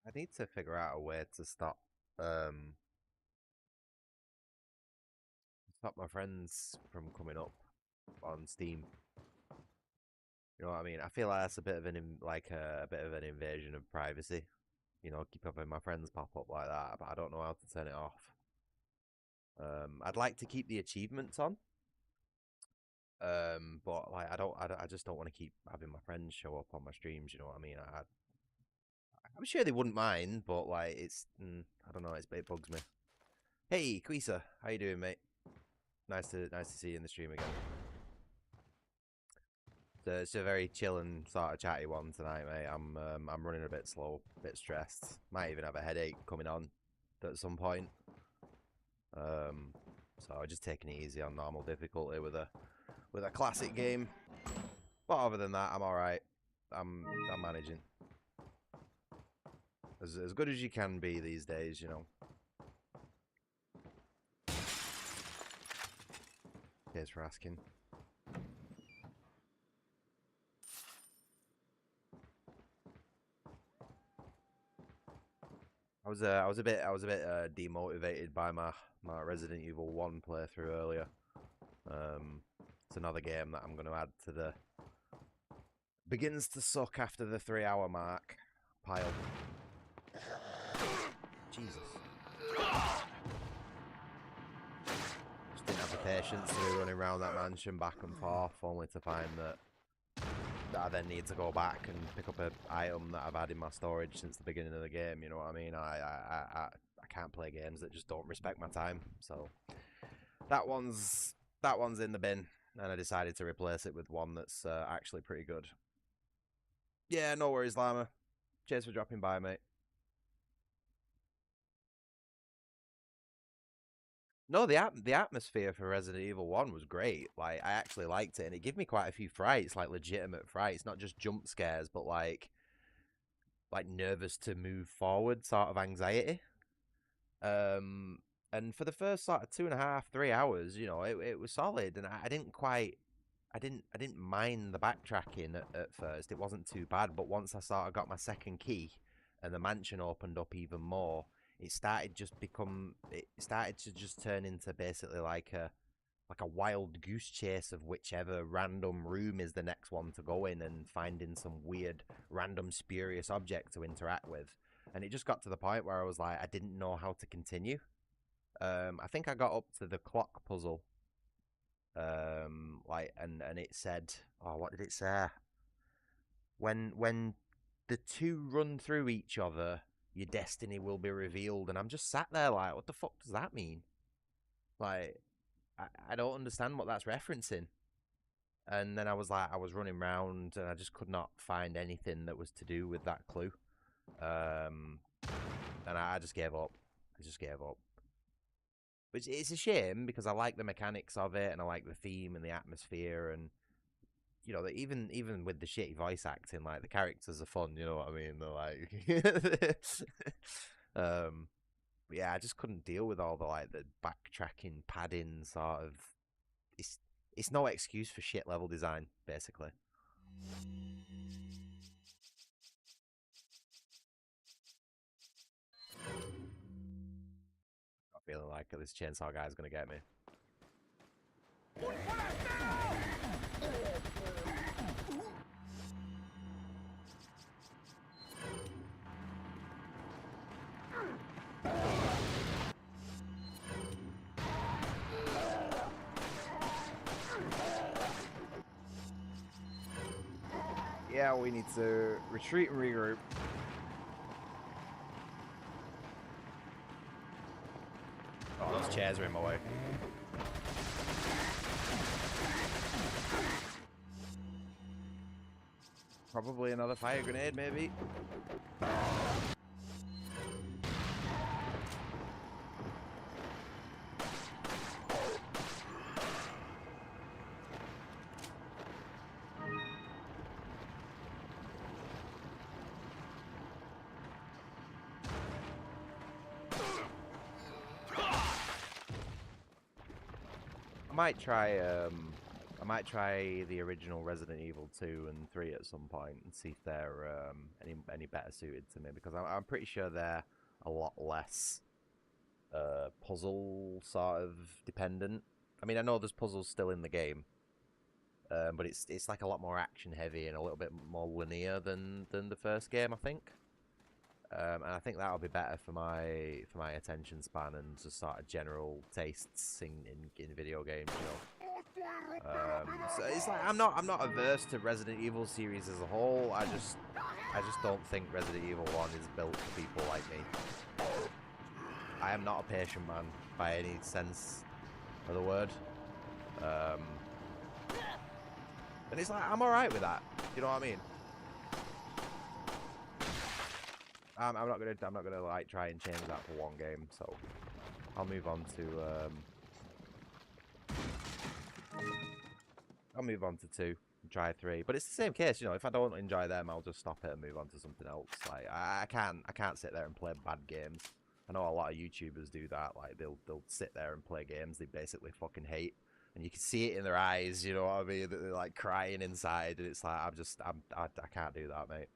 I need to figure out a way to stop my friends from coming up on Steam. You know what I mean? I feel like that's a bit of an a bit of an invasion of privacy. You know, keep having my friends pop up like that, but I don't know how to turn it off. I'd like to keep the achievements on. But like I just don't want to keep having my friends show up on my streams. You know what I mean? I'm sure they wouldn't mind, but like I don't know. It bugs me. Hey, Quisa, how you doing, mate? Nice to see you in the stream again. So it's a very chill and sort of chatty one tonight, mate. I'm running a bit slow, a bit stressed. Might even have a headache coming on at some point. So I'm just taking it easy on normal difficulty with a classic game. But other than that, I'm all right. I'm managing as good as you can be these days, you know. Cheers for asking. I was a bit demotivated by my Resident Evil 1 playthrough earlier. It's another game that I'm going to add to the begins to suck after the 3-hour mark pile. Jesus. Just didn't have the patience to be running around that mansion back and forth, only to find that I then need to go back and pick up an item that I've had in my storage since the beginning of the game. You know what I mean? I can't play games that just don't respect my time. So that one's in the bin, and I decided to replace it with one that's actually pretty good. Yeah, no worries, Llama. Cheers for dropping by, mate. No, the atmosphere for Resident Evil 1 was great. Like, I actually liked it, and it gave me quite a few frights, like legitimate frights, not just jump scares, but like nervous to move forward sort of anxiety. And for the first sort of 2.5, 3 hours, you know, it was solid, and I didn't mind the backtracking at first. It wasn't too bad, but once I sort of got my second key, and the mansion opened up even more, it started to just turn into basically like a wild goose chase of whichever random room is the next one to go in, and finding some weird random spurious object to interact with. And it just got to the point where I was like, I didn't know how to continue. I think I got up to the clock puzzle. And it said, oh, what did it say? when the two run through each other, your destiny will be revealed. And I'm just sat there like, what the fuck does that mean? Like, I don't understand what that's referencing. And then I was running around and I just could not find anything that was to do with that clue. And I just gave up. Which it's a shame because I like the mechanics of it and I like the theme and the atmosphere and you know, even with the shitty voice acting, like the characters are fun. You know what I mean? They're like, but yeah, I just couldn't deal with all the like the backtracking, padding sort of. It's no excuse for shit level design, basically. I'm feeling like this chainsaw guy's gonna get me. Yeah, we need to retreat and regroup. Oh, those chairs are in my way. Probably another fire grenade, maybe. I might try the original Resident Evil 2 and 3 at some point and see if they're any better suited to me because I'm pretty sure they're a lot less puzzle sort of dependent. I mean, I know there's puzzles still in the game, but it's like a lot more action heavy and a little bit more linear than the first game, I think. And I think that'll be better for my attention span and just sort of general tastes in video games, you know. So it's like I'm not averse to Resident Evil series as a whole. I just don't think Resident Evil 1 is built for people like me. I am not a patient man by any sense of the word. And it's like I'm alright with that. You know what I mean? I'm not gonna like try and change that for one game, so I'll move on to 2 and try 3. But it's the same case, you know. If I don't enjoy them, I'll just stop it and move on to something else. Like I can't sit there and play bad games. I know a lot of YouTubers do that. Like they'll sit there and play games they basically fucking hate, and you can see it in their eyes. You know what I mean? That they're like crying inside, and it's like I can't do that, mate.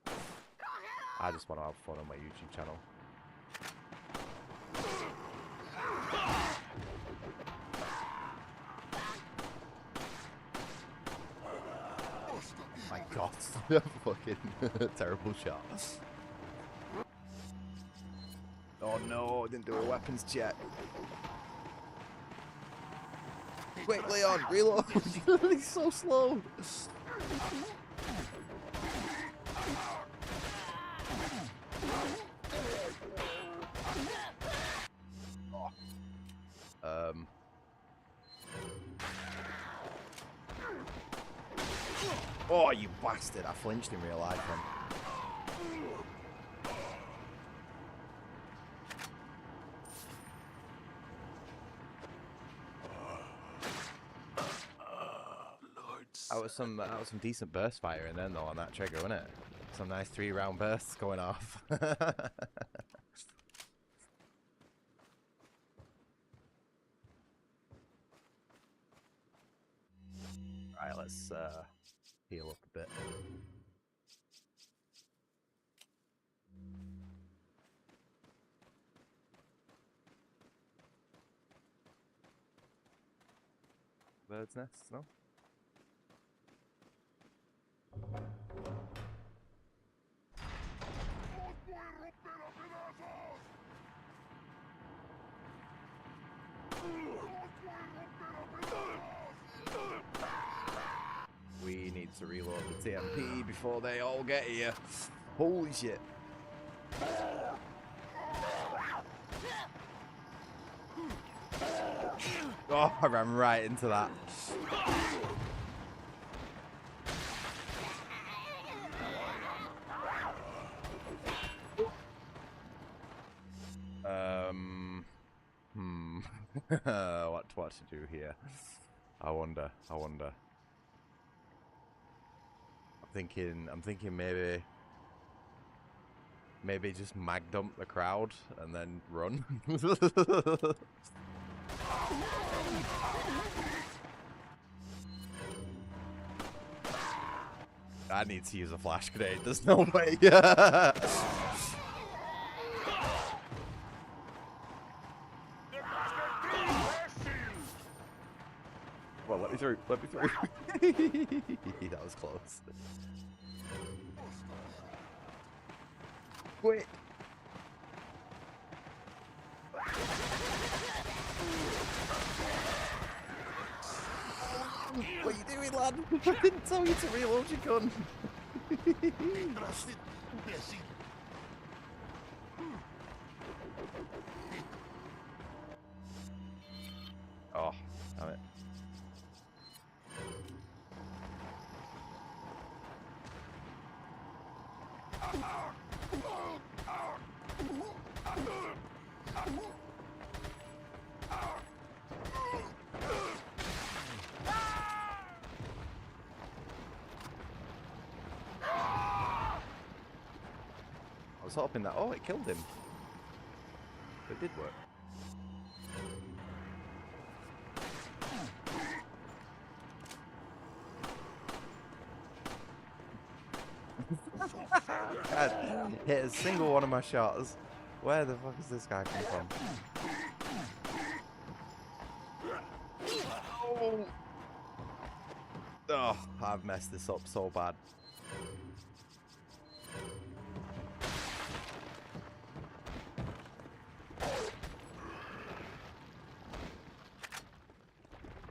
I just want to have fun on my YouTube channel. My God, fucking terrible shot. Oh no, I didn't do a weapons check. Quick, Leon, reload! He's so slow. Oh, you bastard! I flinched in real life, man. That was some decent burst fire in then though on that trigger, wasn't it? Some nice 3-round bursts going off. Alright, let's heal up a bit. Bird's nests, no? We need have to reload the TMP before they all get here. Holy shit. Oh, I ran right into that. What to do here? I wonder. I'm thinking maybe just mag dump the crowd and then run. I need to use a flash grenade. There's no way. Well, let me through. Let me through. That was close. Wait. What are you doing, lad? I didn't tell you to reload your gun. Oh, damn it. I was hoping that, oh, it killed him. It did work. God, hit a single one of my shots. Where the fuck is this guy come from? Oh. Oh, I've messed this up so bad.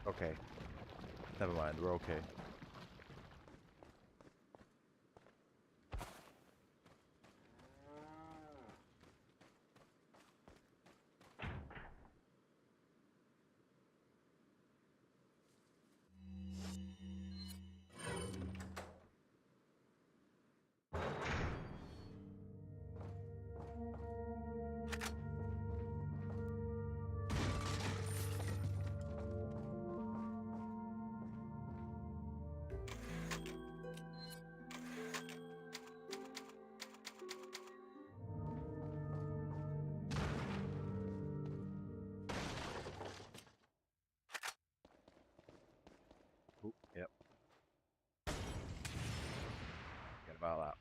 Okay. Never mind, we're okay. Ooh, yep. Forget about that.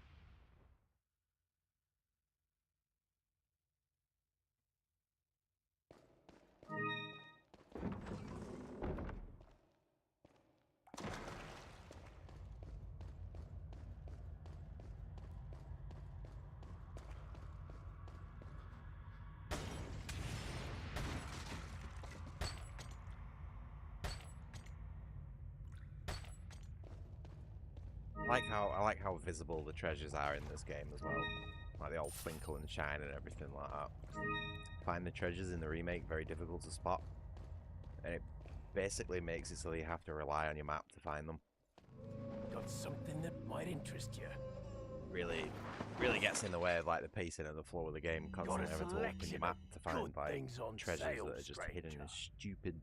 I like how visible the treasures are in this game as well. Like they all twinkle and shine and everything like that. Find the treasures in the remake very difficult to spot. And it basically makes it so you have to rely on your map to find them. Got something that might interest you. Really gets in the way of like the pacing and the flow of the game, constantly having to open your map to find like treasures that are just hidden in stupid,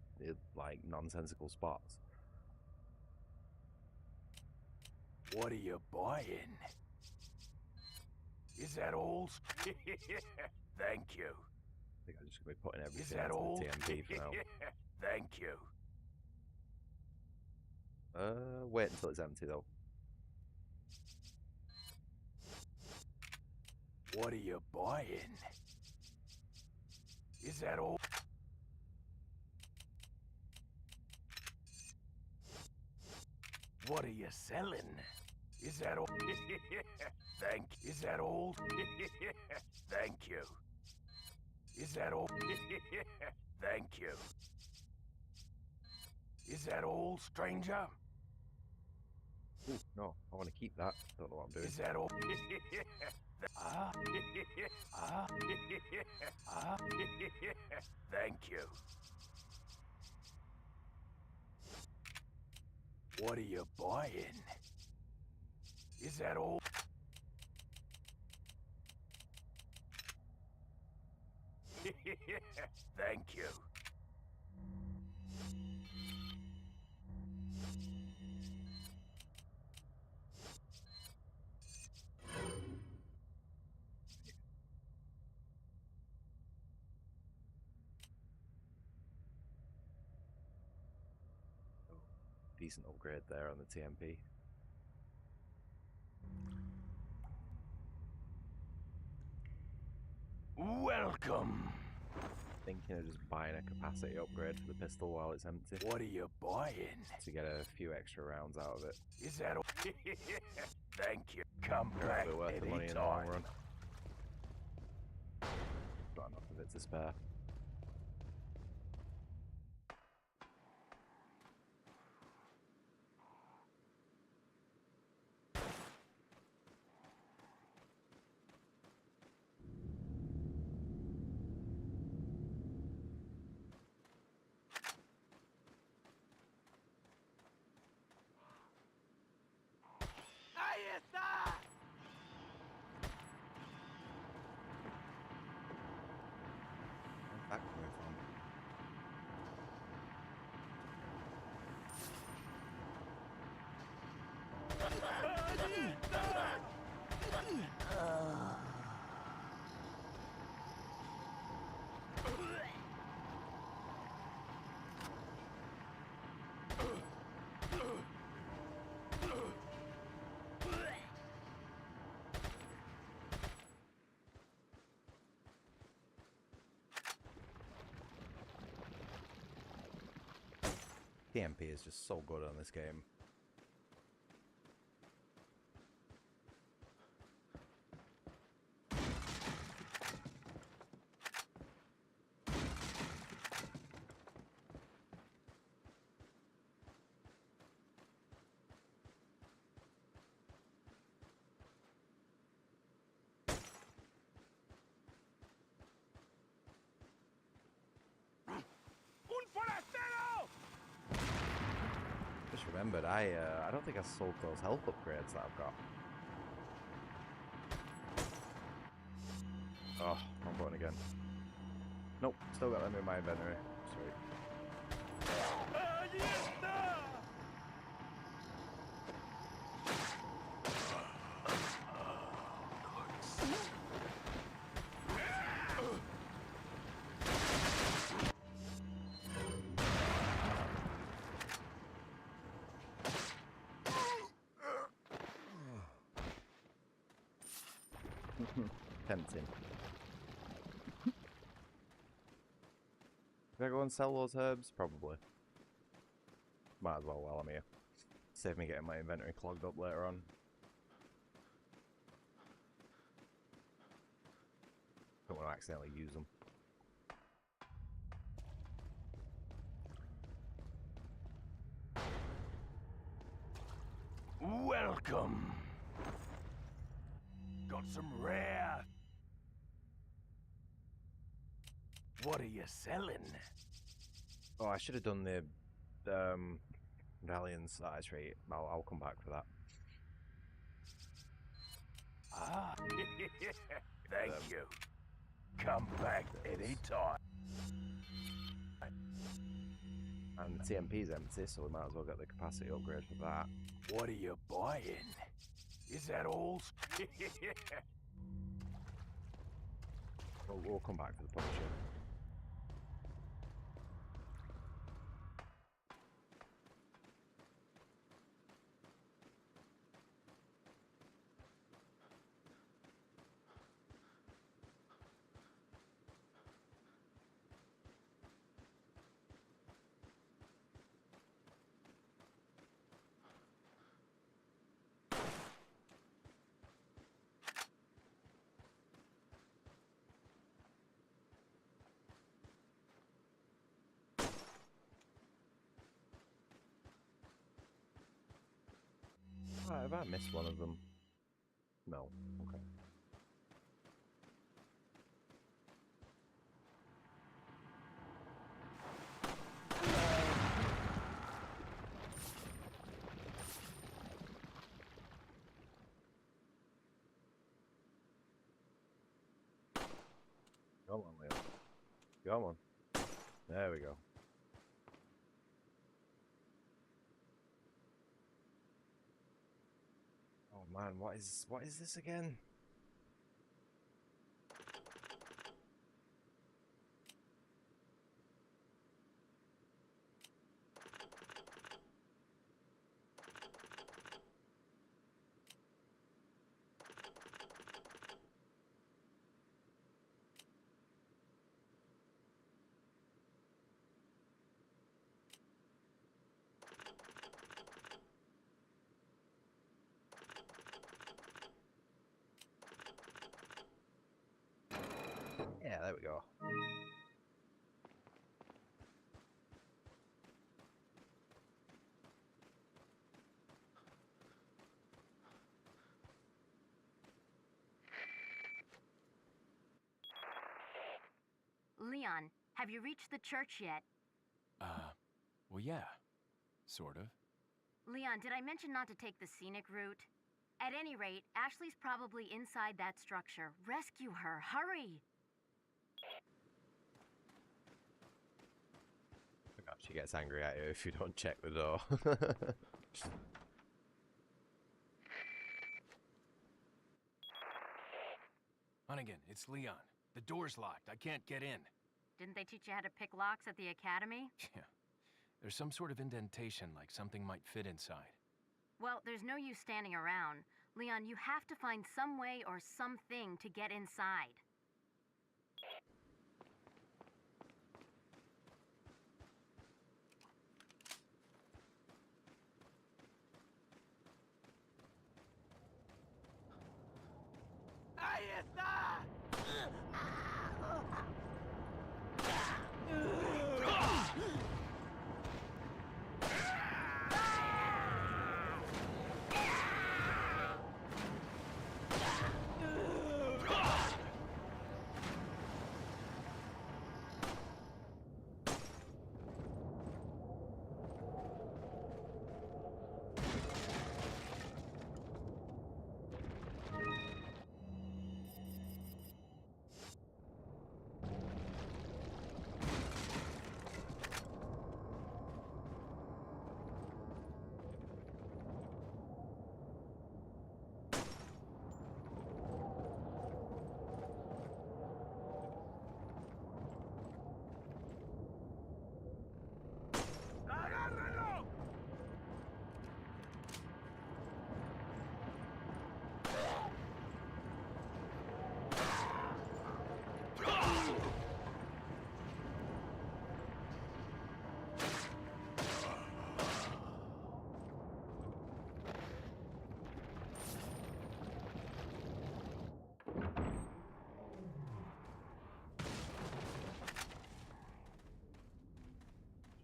like nonsensical spots. What are you buying? Is that all? Thank you. I think I'm just gonna be putting everything that into all? the TMP for now. Thank you. Wait until it's empty though. What are you buying? Is that all? What are you selling? Is that all? Is that all? Thank you. Is that all? Thank you. Is that all, stranger? Ooh, no, I want to keep that. Don't know what I'm doing. Is that all? Thank you. What are you buying? Is that all? Thank you. Oh, decent upgrade there on the TMP. Welcome. Thinking of just buying a capacity upgrade for the pistol while it's empty What are you buying? to get a few extra rounds out of it. Is that all? Thank you. Come It'll back be worth the money in the long anytime. run. Got enough of it to spare. Where's that coming from? TMP is just so good on this game. Un forastero! Just remembered, I don't think I sold those health upgrades that I've got. Oh, wrong button again. Nope, still got them in my inventory. Sweet. Allí está! Tempting. Did I go and sell those herbs? Probably. Might as well while I'm here. Save me getting my inventory clogged up later on. Don't want to accidentally use them. Welcome. Got some rare. What are you selling? Oh, I should have done the medallion size rate. I'll come back for that. Ah, thank you. Come back anytime. And the TMP's empty, so we might as well get the capacity upgrade for that. What are you buying? Is that all? We'll come back for the Punisher. Have I missed one of them? No. Okay. Come on, Leo. Come on. There we go. Oh man, what is this again? Yeah, there we go. Leon, have you reached the church yet? Well, yeah. Sort of. Leon, did I mention not to take the scenic route? At any rate, Ashley's probably inside that structure. Rescue her, hurry! She gets angry at you if you don't check the door. Hunnigan, it's Leon. The door's locked. I can't get in. Didn't they teach you how to pick locks at the academy? Yeah. There's some sort of indentation, like something might fit inside. Well, there's no use standing around. Leon, you have to find some way or something to get inside. ¡Ahí está!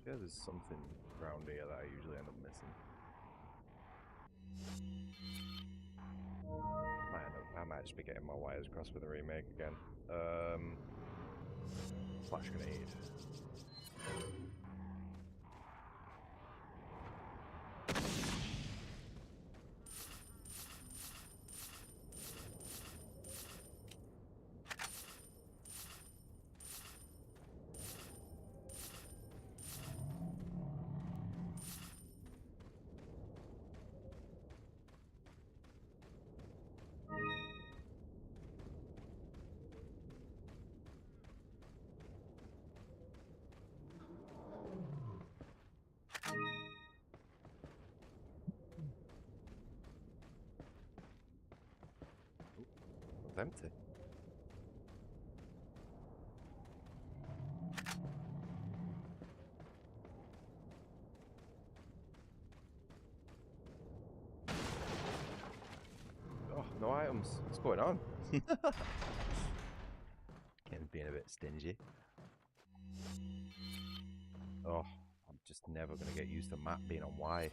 Yeah, there's something around here that I usually end up missing. I might just be getting my wires crossed with the remake again. Flash grenade. It's empty. Oh, no items. What's going on? Ken's being a bit stingy. Oh, I'm just never going to get used to map being on Y.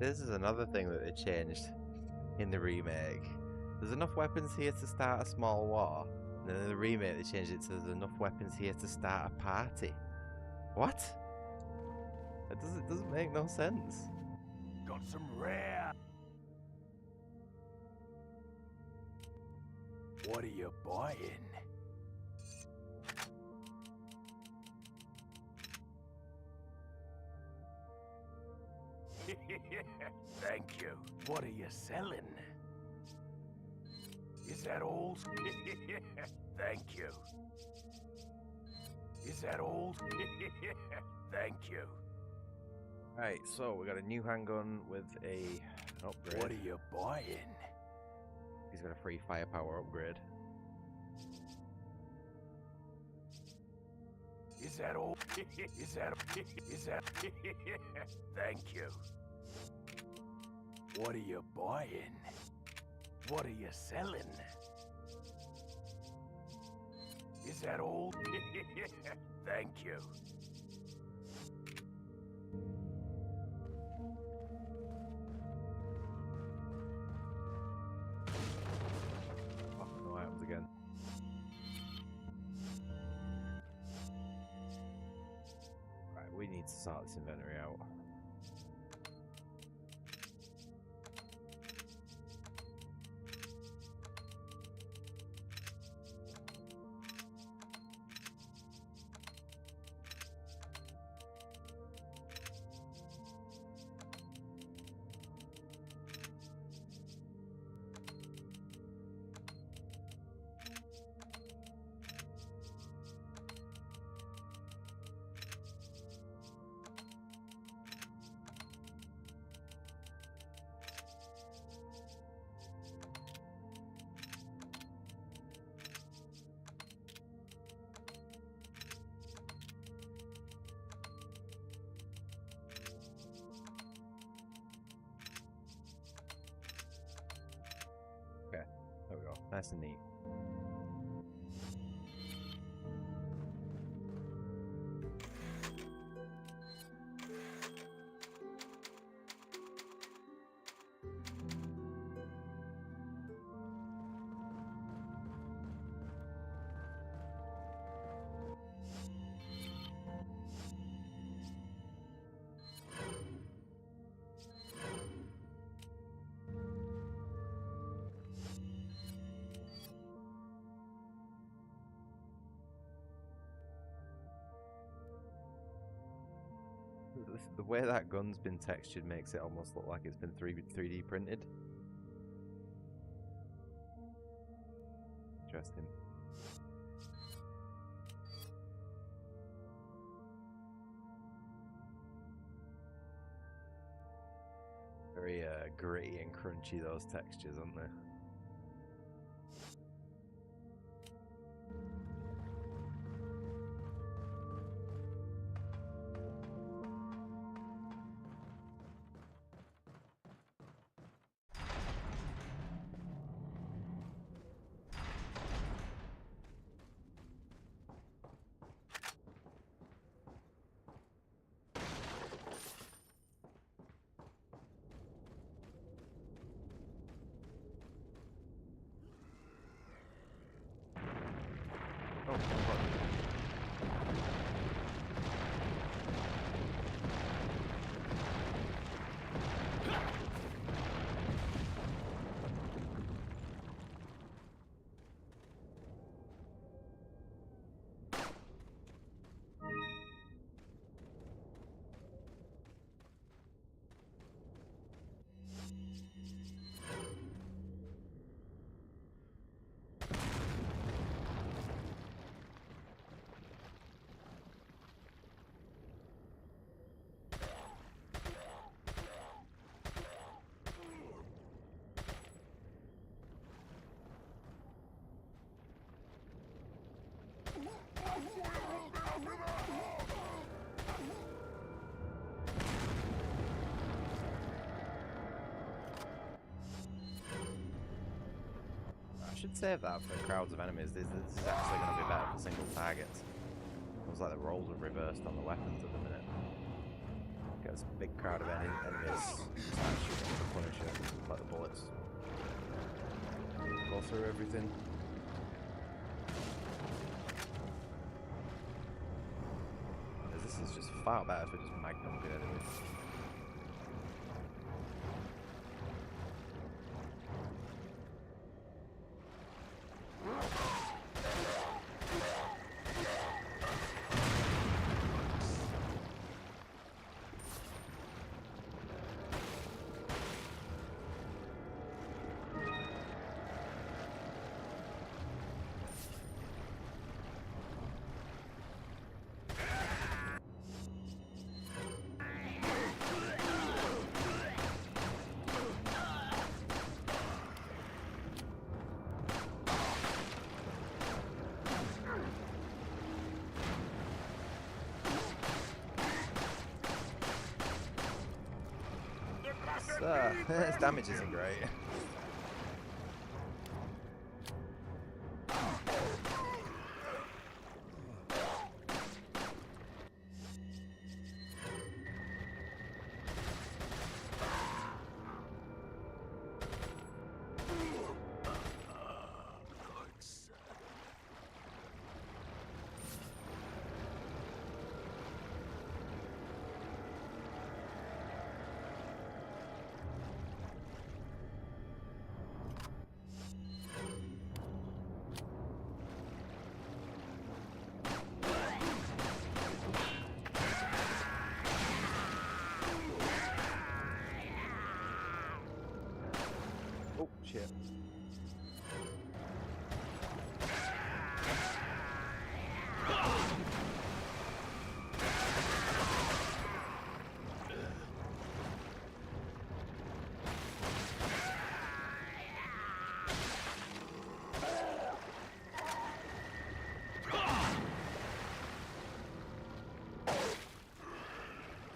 This is another thing that they changed in the remake. There's enough weapons here to start a small war. And then in the remake they changed it to there's enough weapons here to start a party. What? It doesn't make no sense. Got some rare. What are you buying? Thank you. What are you selling? Is that all? Thank you. Is that all? Thank you. Right, so we got a new handgun with a upgrade. What are you buying? He's got a free firepower upgrade. Is that all? Is that? Thank you. What are you buying? What are you selling? Is that all? Thank you. Fuck, no items again. Right, we need to sort this inventory out. Okay, there we go. Nice and neat. The way that gun's been textured makes it almost look like it's been 3D printed. Interesting. Very gritty and crunchy, those textures, aren't they? Oh, fuck. I should save that for crowds of enemies. This is actually going to be better for single targets. Looks like the roles are reversed on the weapons at the minute. Gets a big crowd of enemies. Start shooting the Punisher. Let the bullets go through everything. This is just far better for just mag dumping enemies. His damage isn't great. Oh, shit.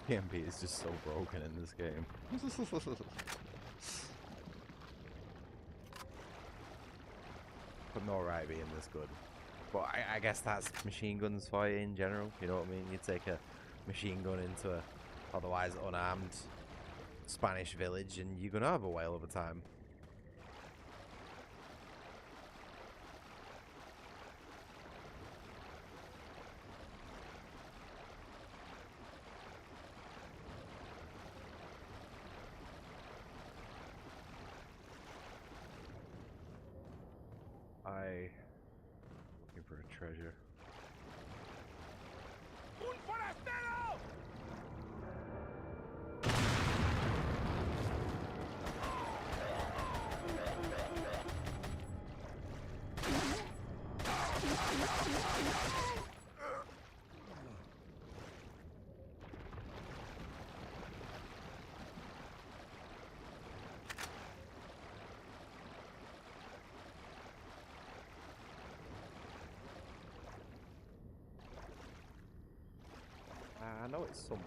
PMP is just so broken in this game. But no right being this good. But I guess that's machine guns for you in general, you know what I mean? You take a machine gun into a otherwise unarmed Spanish village and you're gonna have a whale of a time. Looking for a treasure. ¡Un forastero! I know it's somewhere.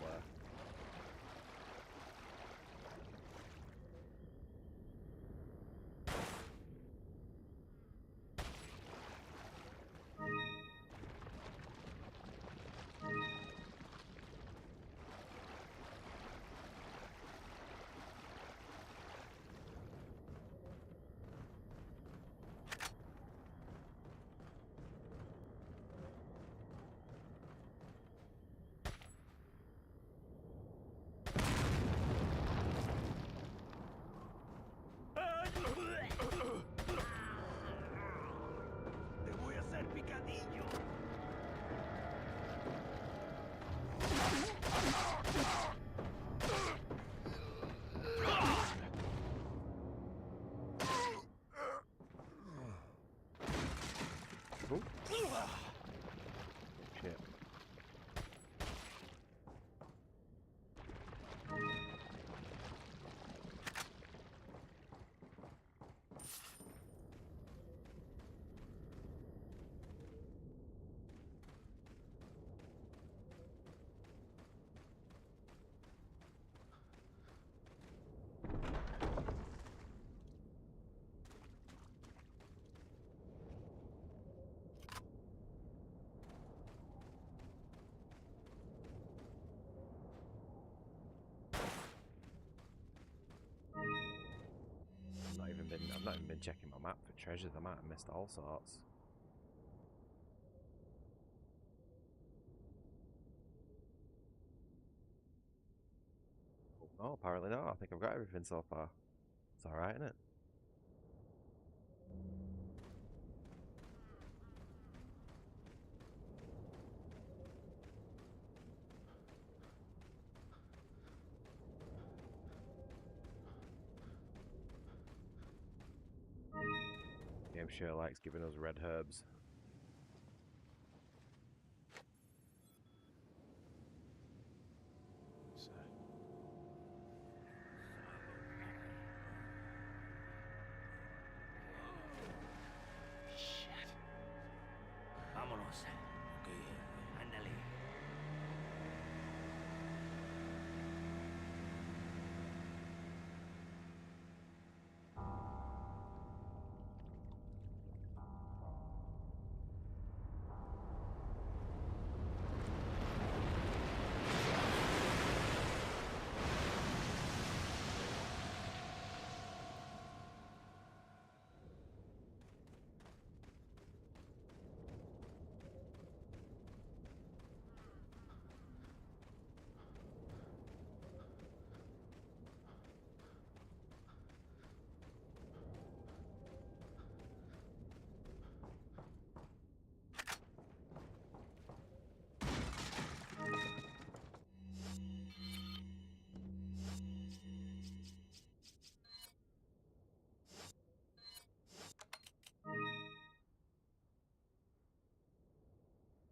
I've not even been checking my map for treasures. I might have missed all sorts. Oh, no, apparently not. I think I've got everything so far. It's alright, isn't it? Game sure likes giving us red herbs. Vámonos. Ándale.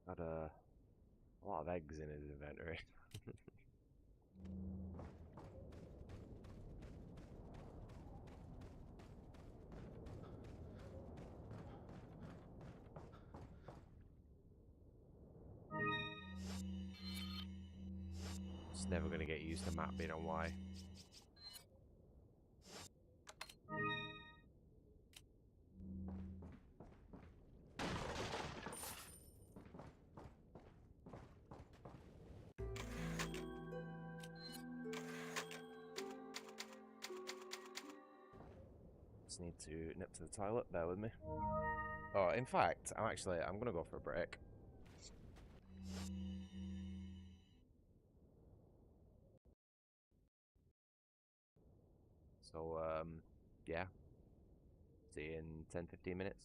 Had a lot of eggs in his inventory. Just never gonna get used to map being on Y. Just need to nip to the toilet, bear with me. Oh, in fact, I'm gonna go for a break. So, yeah. See you in 10-15 minutes.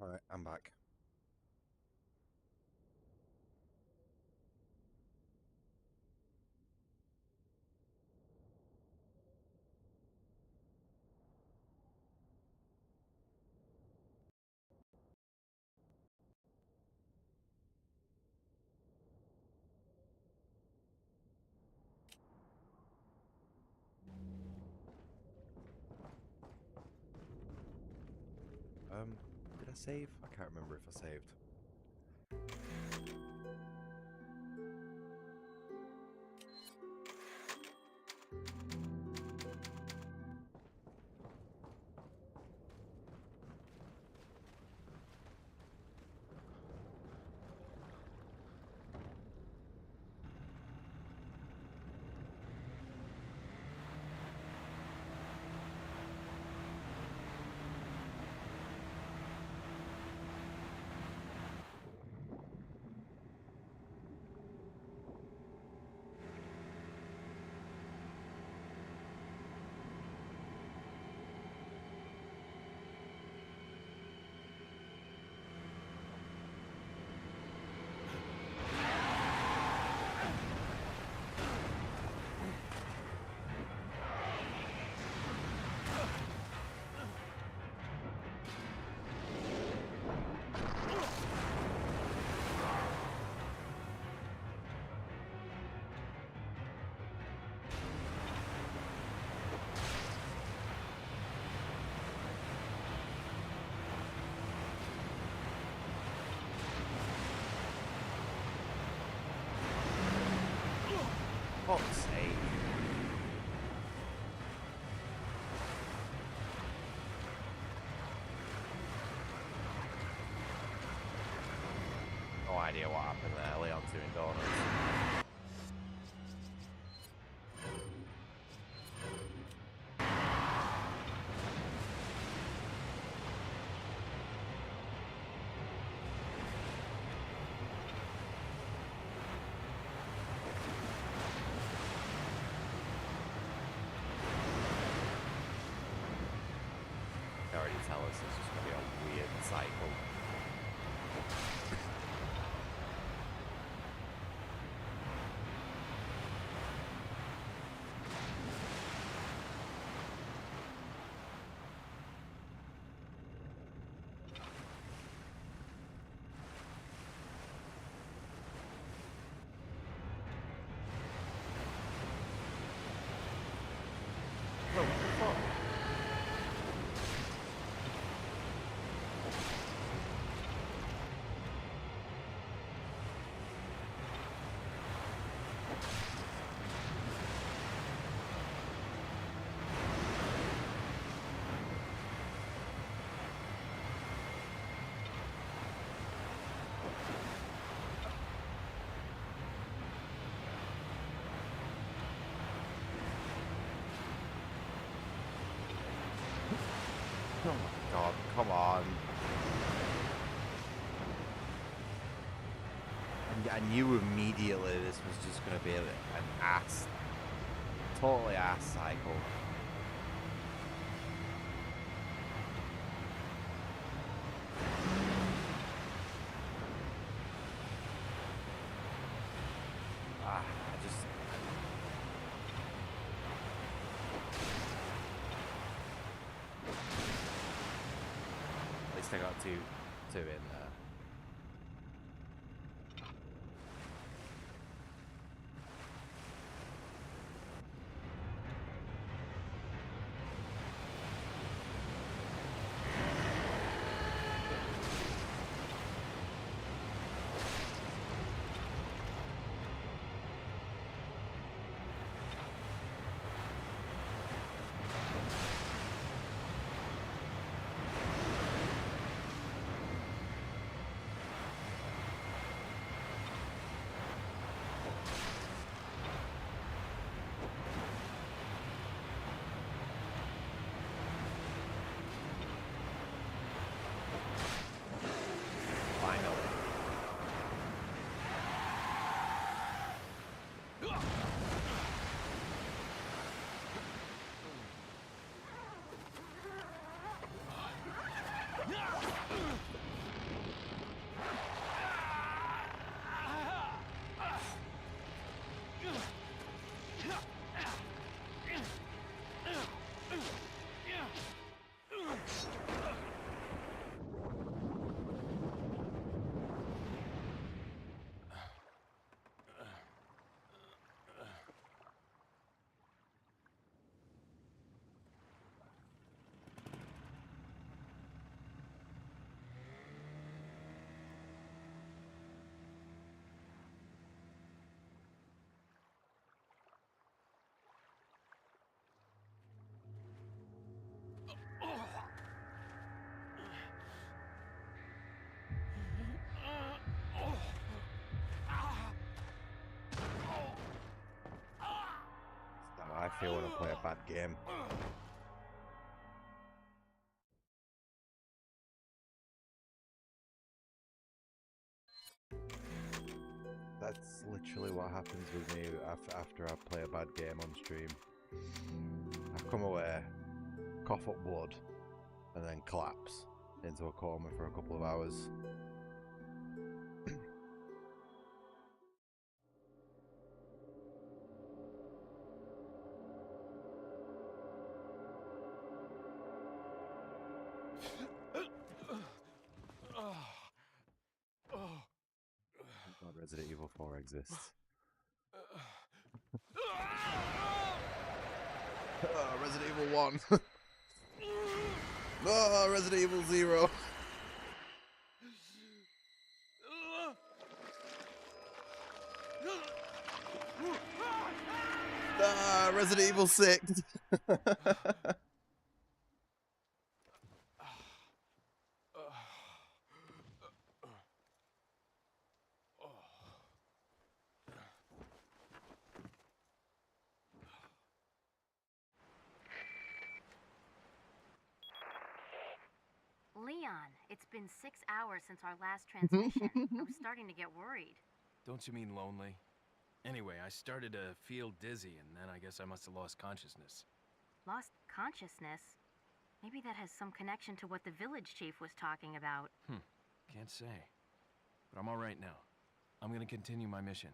Alright, I'm back. Did I save? I can't remember if I saved. Fuck's sake. No idea what happened there. Leon 2 in donuts. They already tell us it's just going to be a weird cycle. Bro, what the fuck? Oh my god, come on. And I knew immediately this was just going to be an ass, totally ass cycle. I just... At least I got two in there. feel when I play a bad game. That's literally what happens with me after I play a bad game on stream. I come away, cough up blood, and then collapse into a coma for a couple of hours. Thank God Resident Evil 4 exists. Resident Evil 1. Resident Evil 0. Resident Evil 6. Leon, it's been 6 hours since our last transmission. I was starting to get worried. Don't you mean lonely? Anyway, I started to feel dizzy, and then I guess I must have lost consciousness. Lost consciousness? Maybe that has some connection to what the village chief was talking about. Can't say. But I'm all right now. I'm gonna continue my mission.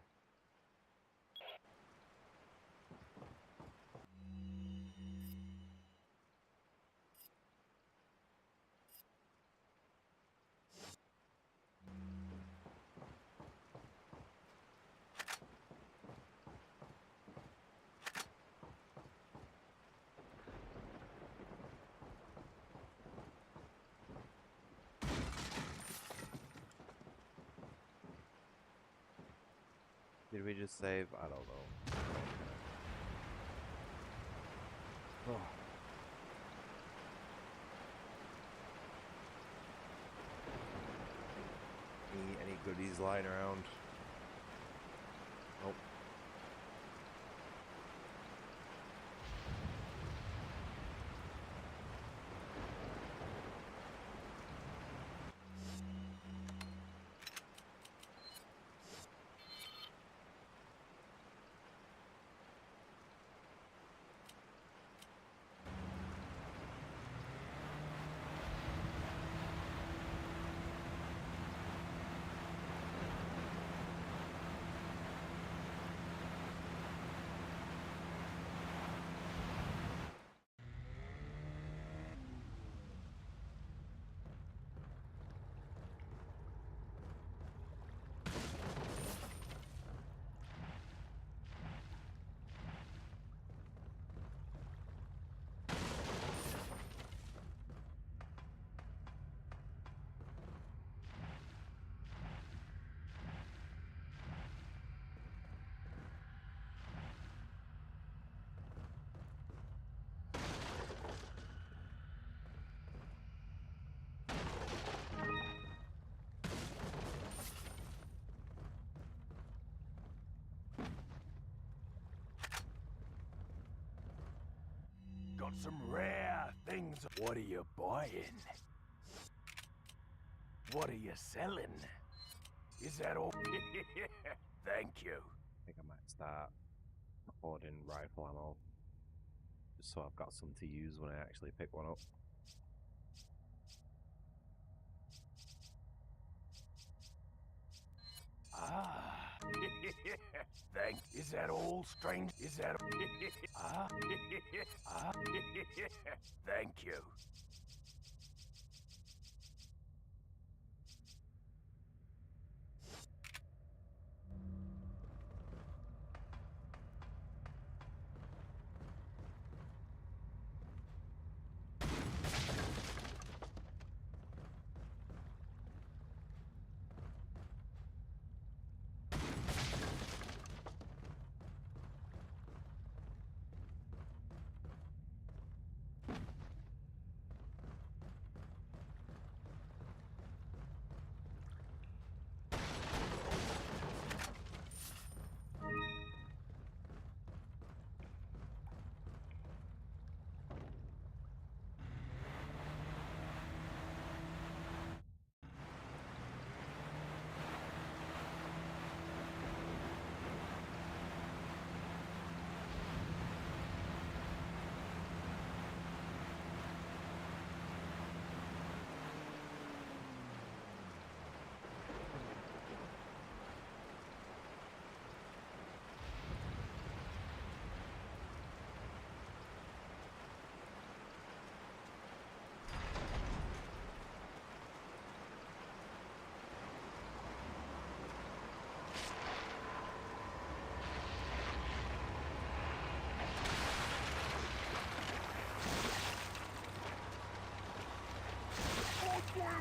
Did we just save? I don't know. Oh. Any goodies lying around? Nope. Got some rare things. What are you buying? What are you selling? Is that all? Thank you. I think I might start hoarding rifle ammo. Just so I've got some to use when I actually pick one up. Ah. Thank. Is that all, strange? Is that? Ah. Ah. Thank you. Pistol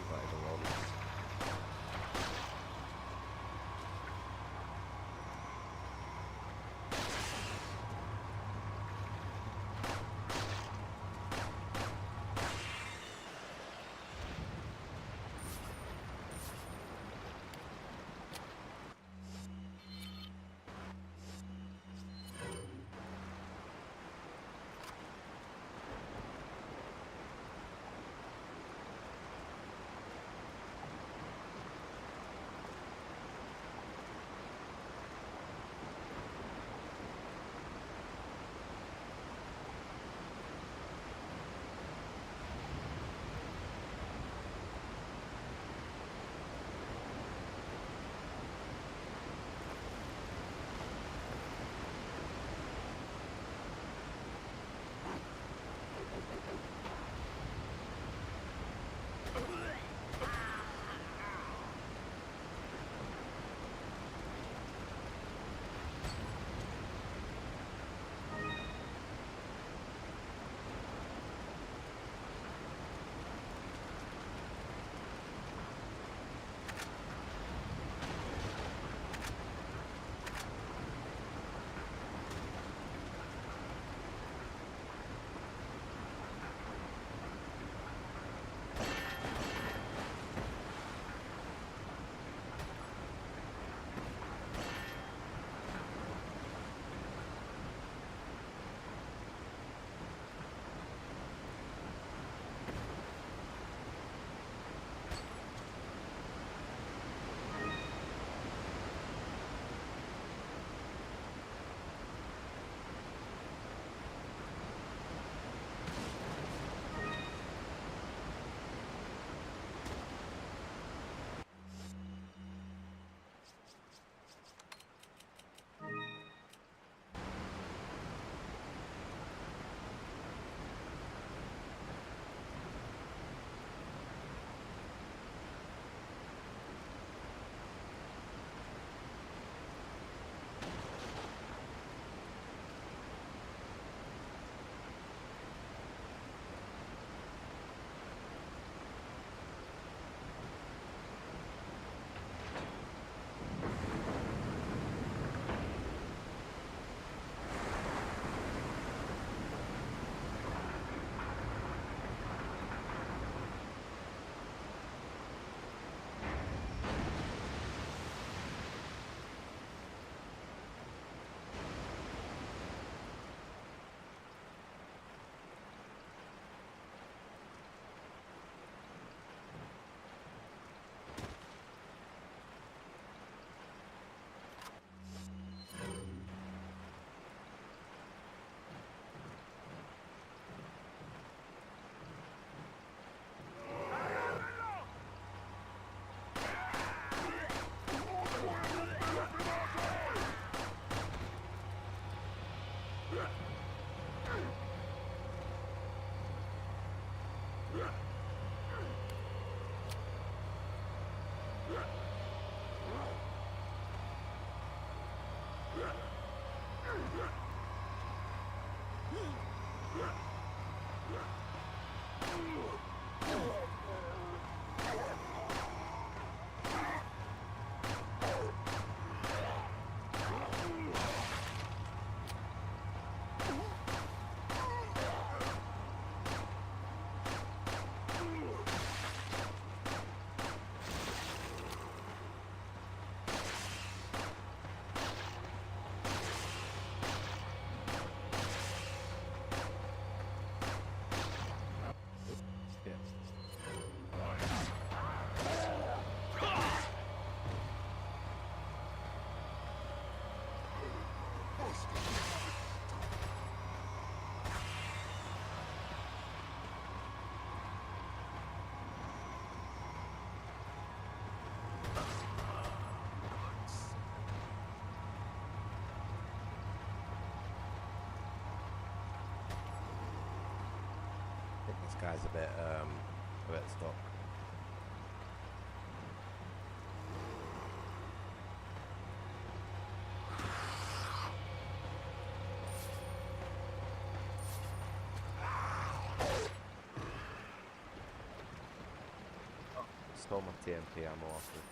fight a lot. This guy's a bit stuck. Stole my TMP ammo off it.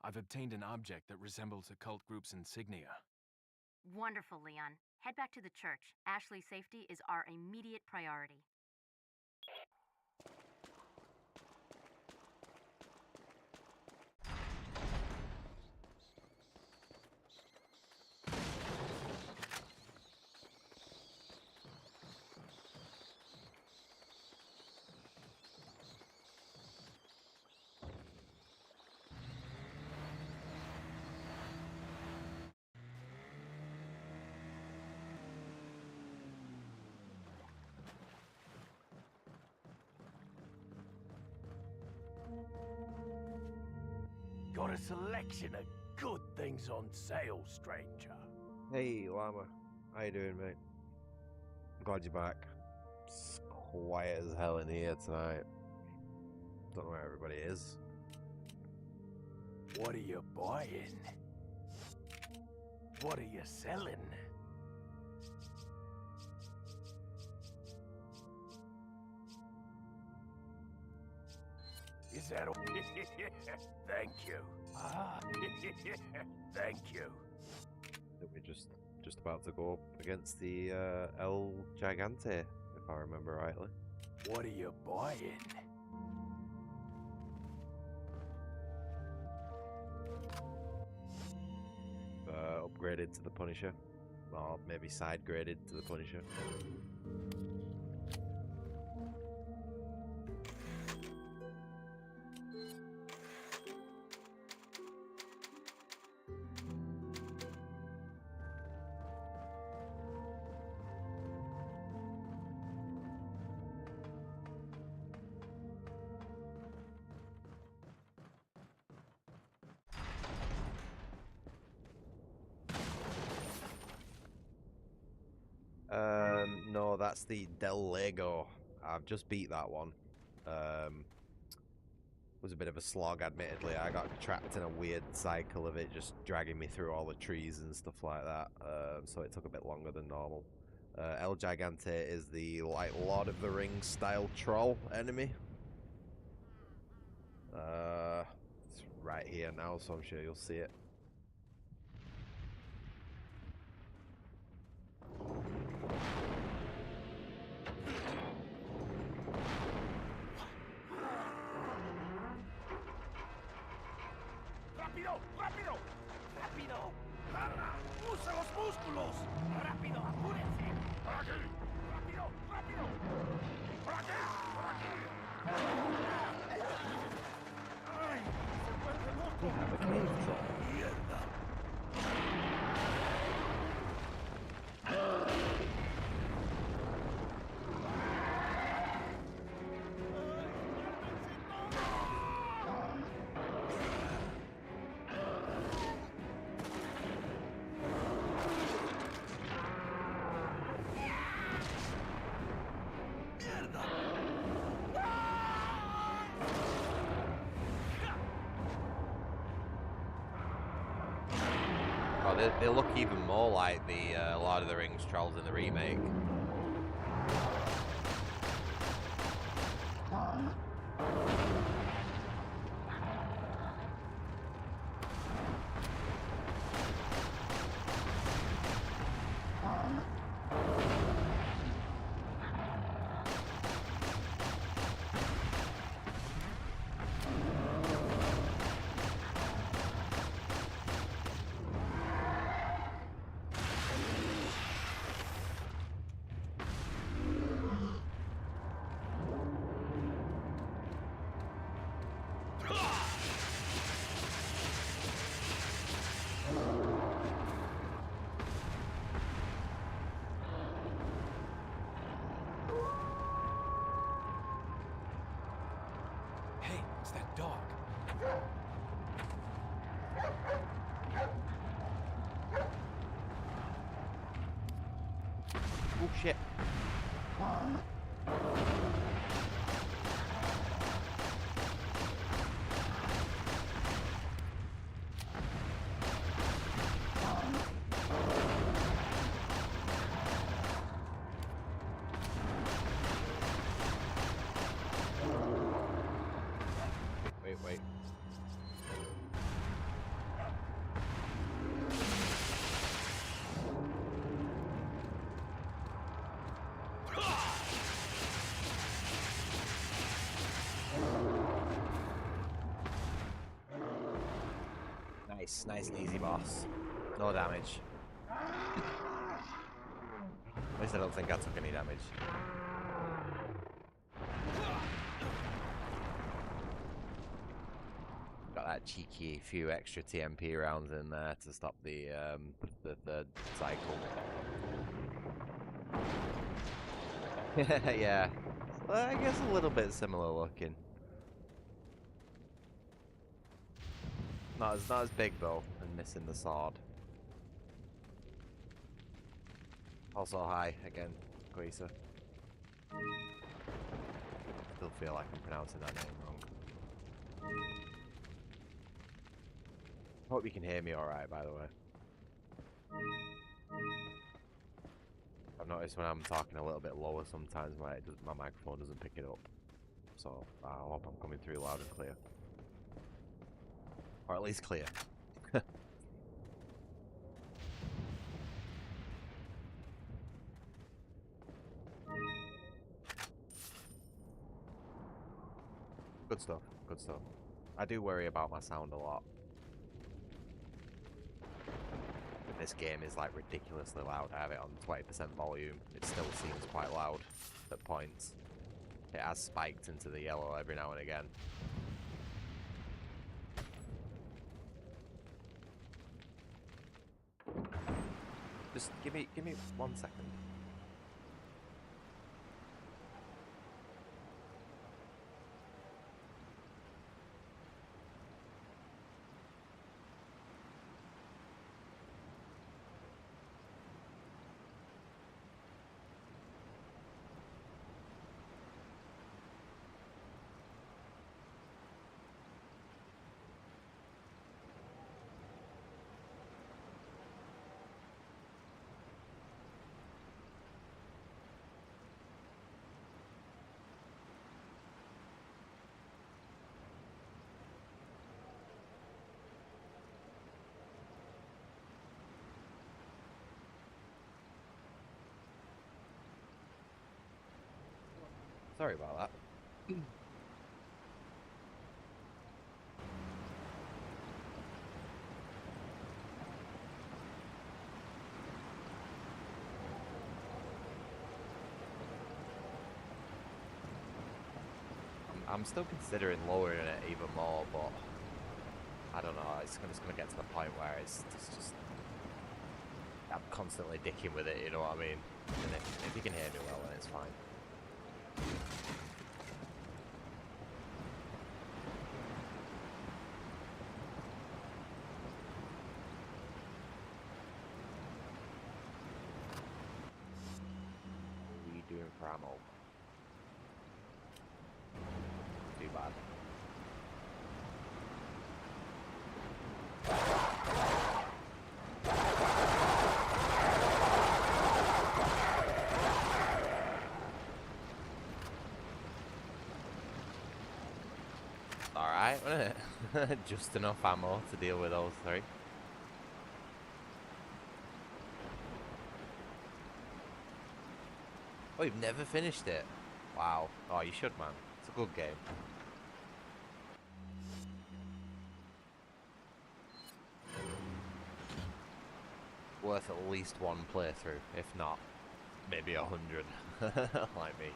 I've obtained an object that resembles a cult group's insignia. Wonderful, Leon. Head back to the church. Ashley's safety is our immediate priority. Got a selection of good things on sale, stranger. Hey, Llama. How you doing, mate? Glad you're back. It's quiet as hell in here tonight. Don't know where everybody is. What are you buying? What are you selling? Is that all? Thank you. Ah, thank you. That we're just about to go up against the El Gigante, if I remember rightly. What are you buying? Upgraded to the Punisher, or maybe side graded to the Punisher. No, that's the Del Lego. I've just beat that one. Was a bit of a slog, admittedly. I got trapped in a weird cycle of it just dragging me through all the trees and stuff like that. So it took a bit longer than normal. El Gigante is the like Lord of the Rings style troll enemy. It's right here now, so I'm sure you'll see it. ¡Rápido! ¡Rápido! ¡Rápido! ¡Carga! ¡Usa los músculos! ¡Rápido! ¡Apúrense! ¡Por aquí! ¡Rápido! ¡Rápido! ¡Por aquí! ¡Por aquí! ¡Ay! ¡Se vuelve loco! ¡Mierda! Oh, they look even more like the Lord of the Rings trolls in the remake. Hey, it's that dog. Oh shit. Wait. Nice and easy, boss. No damage. At least I don't think I took any damage. Got that cheeky few extra TMP rounds in there to stop the cycle. Yeah. Well, I guess a little bit similar looking. Not as big though, and missing the sword. Also, hi again, Quisa. Still feel like I'm pronouncing that name wrong. Hope you can hear me alright, by the way. I've noticed when I'm talking a little bit lower sometimes my microphone doesn't pick it up. So I hope I'm coming through loud and clear. Or at least clear. Good stuff, good stuff. I do worry about my sound a lot. This game is like ridiculously loud. I have it on 20% volume. It still seems quite loud at points. It has spiked into the yellow every now and again. Just give me 1 second. Sorry about that. I'm still considering lowering it even more, but I don't know. It's just gonna get to the point where it's just I'm constantly dicking with it. You know what I mean? And if you can hear me well, then it's fine. What are you doing for ammo? Too bad. Alright, wasn't it? Just enough ammo to deal with those three. Oh, you've never finished it? Wow. Oh, you should, man. It's a good game. Worth at least one playthrough, if not maybe 100, like me.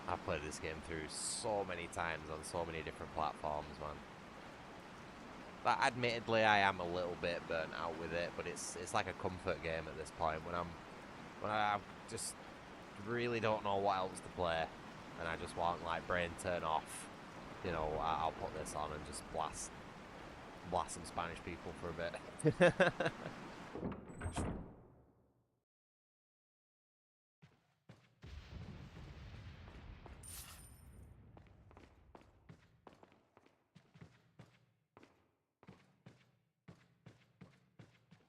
I've played this game through so many times on so many different platforms, man. But admittedly, I am a little bit burnt out with it, but it's like a comfort game at this point when I just really don't know what else to play, and I just want like brain turn off. You know, I'll put this on and just blast some Spanish people for a bit.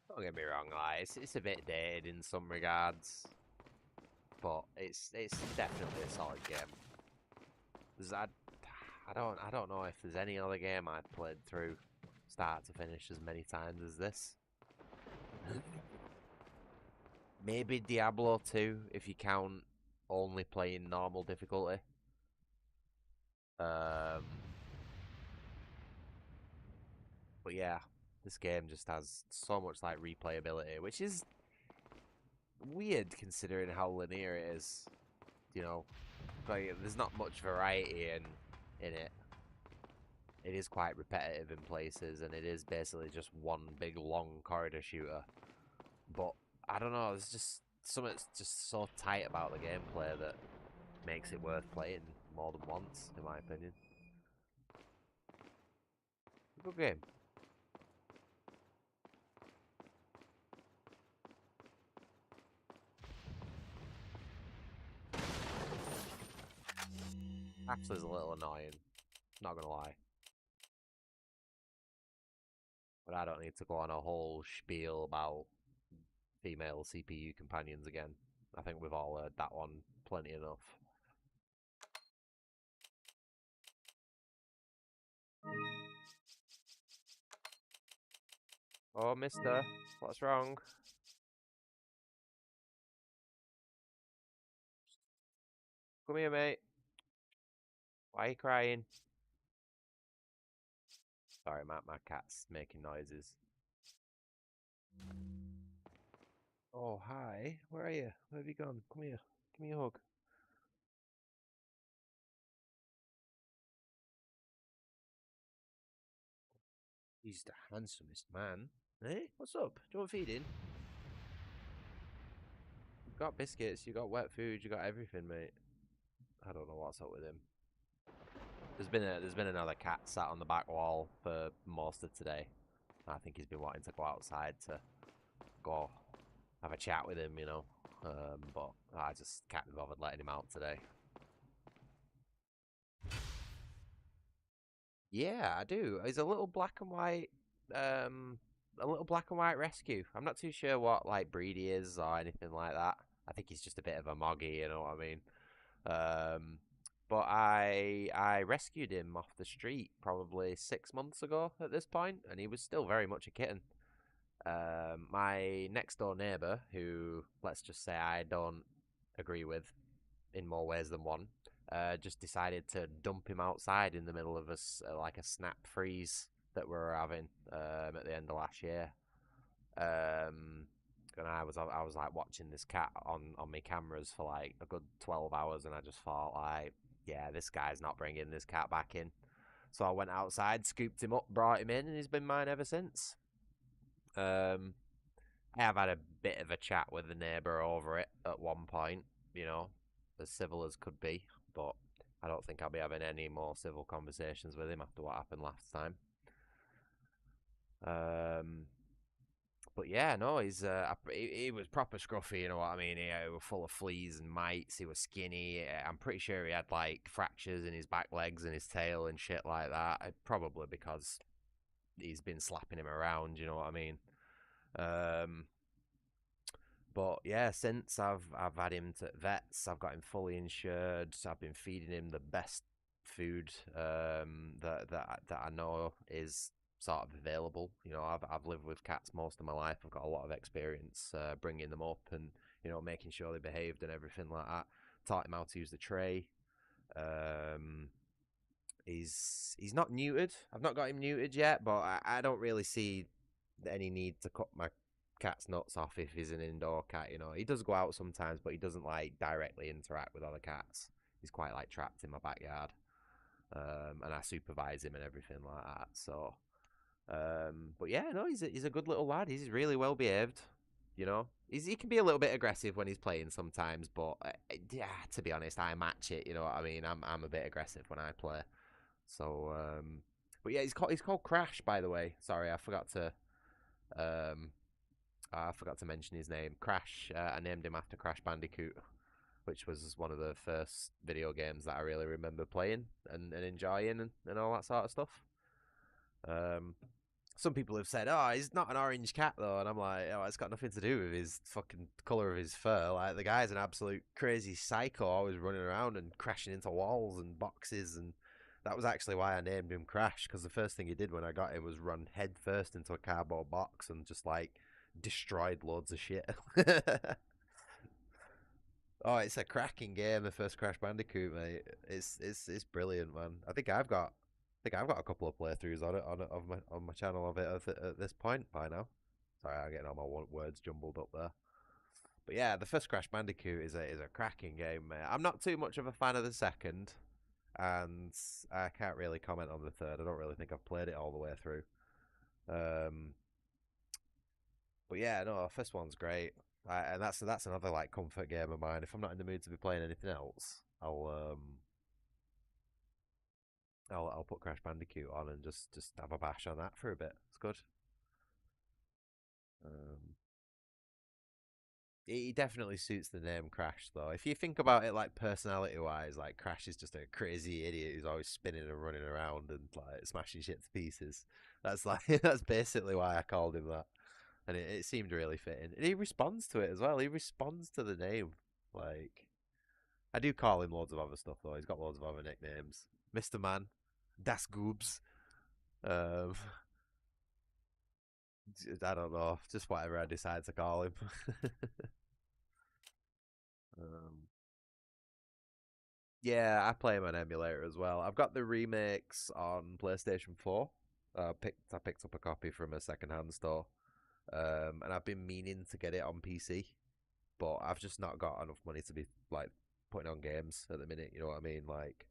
Don't get me wrong, like it's a bit dated in some regards, but it's definitely a solid game. I don't know if there's any other game I've played through start to finish as many times as this. Maybe Diablo 2 if you count only playing normal difficulty. But yeah, this game just has so much like replayability, which is weird considering how linear it is. You know, like there's not much variety in it. It is quite repetitive in places, and it is basically just one big long corridor shooter. But I don't know, there's just something that's just so tight about the gameplay that makes it worth playing more than once, in my opinion. Good game. Actually, is a little annoying. Not gonna lie. But I don't need to go on a whole spiel about female CPU companions again. I think we've all heard that one plenty enough. Oh, mister, what's wrong? Come here, mate. Why are you crying? Sorry, my cat's making noises. Oh, hi. Where are you? Where have you gone? Come here. Give me a hug. He's the handsomest man. Hey, what's up? Do you want feeding? You've got biscuits, you got wet food, you got everything, mate. I don't know what's up with him. There's been another cat sat on the back wall for most of today. I think he's been wanting to go outside to go have a chat with him, you know. But I just can't be bothered letting him out today. Yeah, I do. He's a little black and white, rescue. I'm not too sure what like breed he is or anything like that. I think he's just a bit of a moggy, you know what I mean? But I rescued him off the street probably 6 months ago at this point, and he was still very much a kitten. My next door neighbour, who let's just say I don't agree with in more ways than one, just decided to dump him outside in the middle of like a snap freeze that we were having at the end of last year. And I was like watching this cat on my cameras for like a good 12 hours, and I just thought like, yeah, this guy's not bringing this cat back in. So I went outside, scooped him up, brought him in, and he's been mine ever since. I have had a bit of a chat with the neighbour over it at one point, you know, as civil as could be, but I don't think I'll be having any more civil conversations with him after what happened last time. But yeah, no, he was proper scruffy, you know what I mean? He was full of fleas and mites. He was skinny. I'm pretty sure he had like fractures in his back legs and his tail and shit like that. Probably because he's been slapping him around, you know what I mean? But yeah, since I've had him to vets, I've got him fully insured. I've been feeding him the best food that I know is sort of available. You know, I've lived with cats most of my life. I've got a lot of experience bringing them up and, you know, making sure they behaved and everything like that. Taught him how to use the tray. He's not neutered. I've not got him neutered yet, but I don't really see any need to cut my cat's nuts off if he's an indoor cat. You know, he does go out sometimes, but he doesn't like directly interact with other cats. he's quite like trapped in my backyard, and I supervise him and everything like that. So, but yeah, no, he's a good little lad. He's really well behaved. You know, he can be a little bit aggressive when he's playing sometimes, but yeah, to be honest, I match it. You know what I mean? I'm a bit aggressive when I play. So, but yeah, he's called Crash, by the way. Sorry, um, I forgot to mention his name. Crash. I named him after Crash Bandicoot, which was one of the first video games that I really remember playing and enjoying and all that sort of stuff. Um, some people have said, "Oh, he's not an orange cat though," and I'm like, "Oh, it's got nothing to do with his fucking color of his fur. Like the guy's an absolute crazy psycho, always running around and crashing into walls and boxes, and that was actually why I named him Crash, because the first thing he did when I got him was run head first into a cardboard box and just like destroyed loads of shit." Oh, it's a cracking game, the first Crash Bandicoot, mate. It's brilliant, man. I think I've got a couple of playthroughs on my channel of it at this point by now. Sorry, I'm getting all my words jumbled up there. But yeah, the first Crash Bandicoot is a cracking game, mate. I'm not too much of a fan of the second, and I can't really comment on the third. I don't really think I've played it all the way through. Um, but yeah, no, the first one's great, and that's another like comfort game of mine. If I'm not in the mood to be playing anything else, I'll put Crash Bandicoot on and just have a bash on that for a bit. It's good. Um, he definitely suits the name Crash, though. If you think about it, like personality wise, like Crash is just a crazy idiot who's always spinning and running around and like smashing shit to pieces. That's like that's basically why I called him that, and it seemed really fitting. And he responds to it as well. He responds to the name. Like I do call him loads of other stuff though. He's got loads of other nicknames. Mister Man, Das Goobs. Um, I don't know, just whatever I decide to call him. um, yeah, I play him on emulator as well. I've got the remakes on PlayStation 4. I picked up a copy from a secondhand store, and I've been meaning to get it on PC, but I've just not got enough money to be like putting on games at the minute. You know what I mean? Like,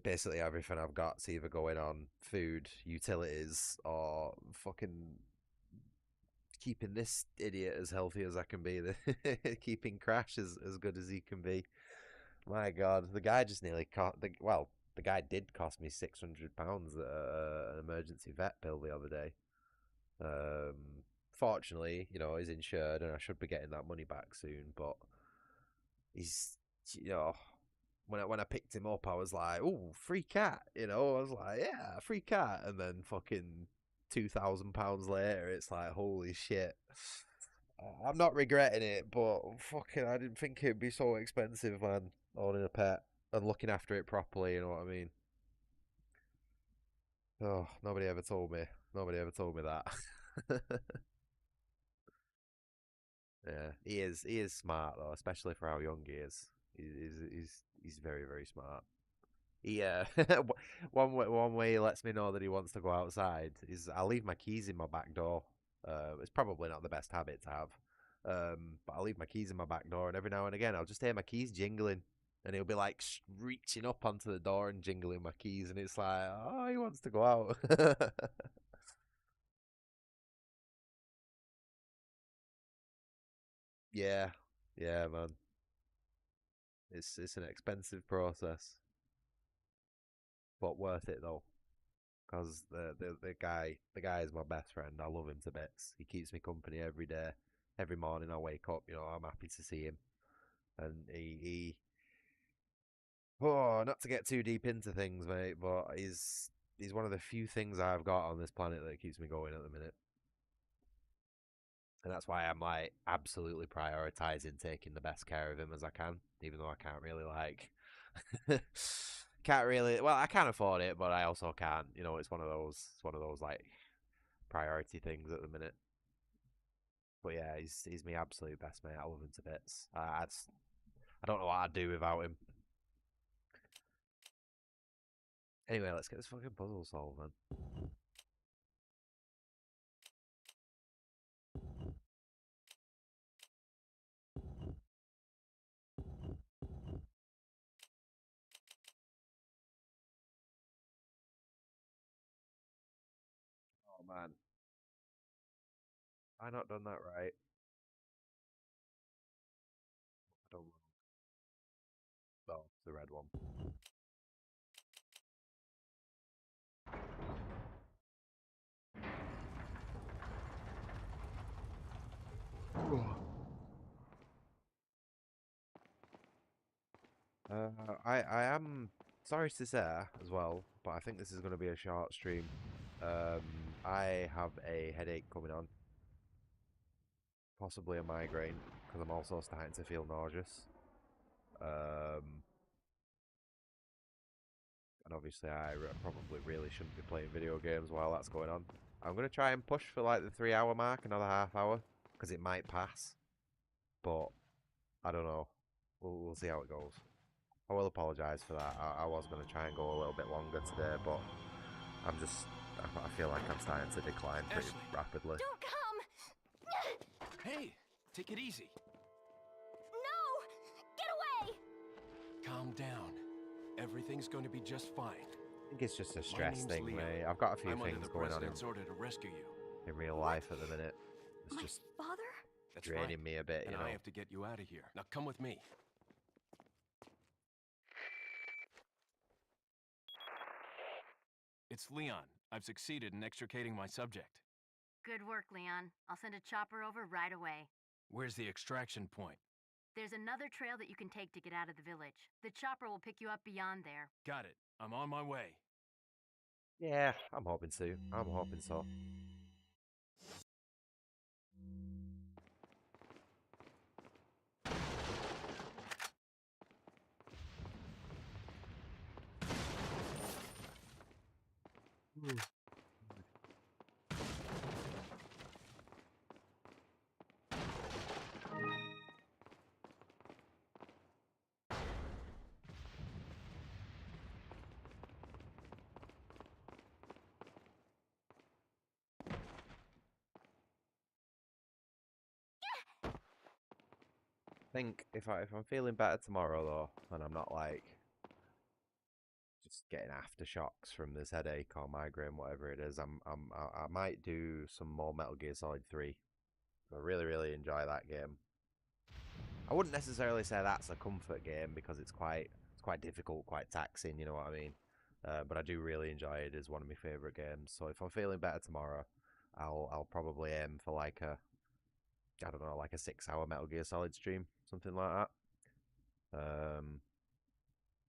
basically everything I've got's either going on food, utilities, or fucking keeping this idiot as healthy as I can be, keeping Crash as good as he can be. My God, the guy just nearly cost. The guy did cost me £600 at an emergency vet bill the other day. Fortunately, he's insured, and I should be getting that money back soon. But he's, you know, when I picked him up, I was like, "Oh, free cat!" I was like, "Yeah, free cat," and then fucking £2,000 later, it's like, holy shit. I'm not regretting it, but fucking, I didn't think it'd be so expensive, man. Owning a pet and looking after it properly. You know what I mean? Oh, nobody ever told me. Nobody ever told me that. Yeah, he is smart though, especially for how young he is. He's very very smart. He one way he lets me know that he wants to go outside is I leave my keys in my back door. It's probably not the best habit to have, but I leave my keys in my back door, and every now and again I'll just hear my keys jingling, and he'll be like reaching up onto the door and jingling my keys, and it's like, oh, he wants to go out. Yeah, yeah, man. It's an expensive process, but worth it though. Because the guy is my best friend. I love him to bits. He keeps me company every day. Every morning I wake up, I'm happy to see him. And he oh, not to get too deep into things, mate, but he's one of the few things I've got on this planet that keeps me going at the minute. And that's why I'm like absolutely prioritizing taking the best care of him as I can, even though I can't really like can't really, well, I can afford it, but I also can't. It's one of those like priority things at the minute. But yeah, he's my absolute best mate. I love him to bits. I don't know what I'd do without him. Anyway, let's get this fucking puzzle solved, man. Oh man. I not done that right. I don't know. Oh, it's the red one. I am sorry to say as well, but I think this is going to be a short stream. I have a headache coming on, possibly a migraine, because I'm also starting to feel nauseous. And obviously probably really shouldn't be playing video games while that's going on. I'm going to try and push for like the 3 hour mark, another half hour, because it might pass. But I don't know. We'll see how it goes. I will apologise for that. I was going to try and go a little bit longer today, but I feel like I'm starting to decline pretty rapidly. Don't come! Hey, take it easy. No! Get away! Calm down. Everything's going to be just fine. I think it's just a My stress name's thing, Leon. mate. I've got a few I'm under things the going on president's order to rescue you. in real life at the minute. It's My just father? That's draining right. me a bit, And you know. I have to get you out of here. Now come with me. It's Leon. I've succeeded in extricating my subject. Good work, Leon. I'll send a chopper over right away. Where's the extraction point? There's another trail that you can take to get out of the village. The chopper will pick you up beyond there. Got it. I'm on my way. Yeah, I'm hoping to. I'm hoping so. I think if I'm feeling better tomorrow though, and I'm not like just getting aftershocks from this headache or migraine, whatever it is, I might do some more Metal Gear Solid 3. I really enjoy that game. I wouldn't necessarily say that's a comfort game because it's quite difficult, quite taxing, you know what I mean. But I do really enjoy it. It's one of my favorite games. So if I'm feeling better tomorrow, I'll probably aim for like a, I don't know, like a 6 hour Metal Gear Solid stream, something like that.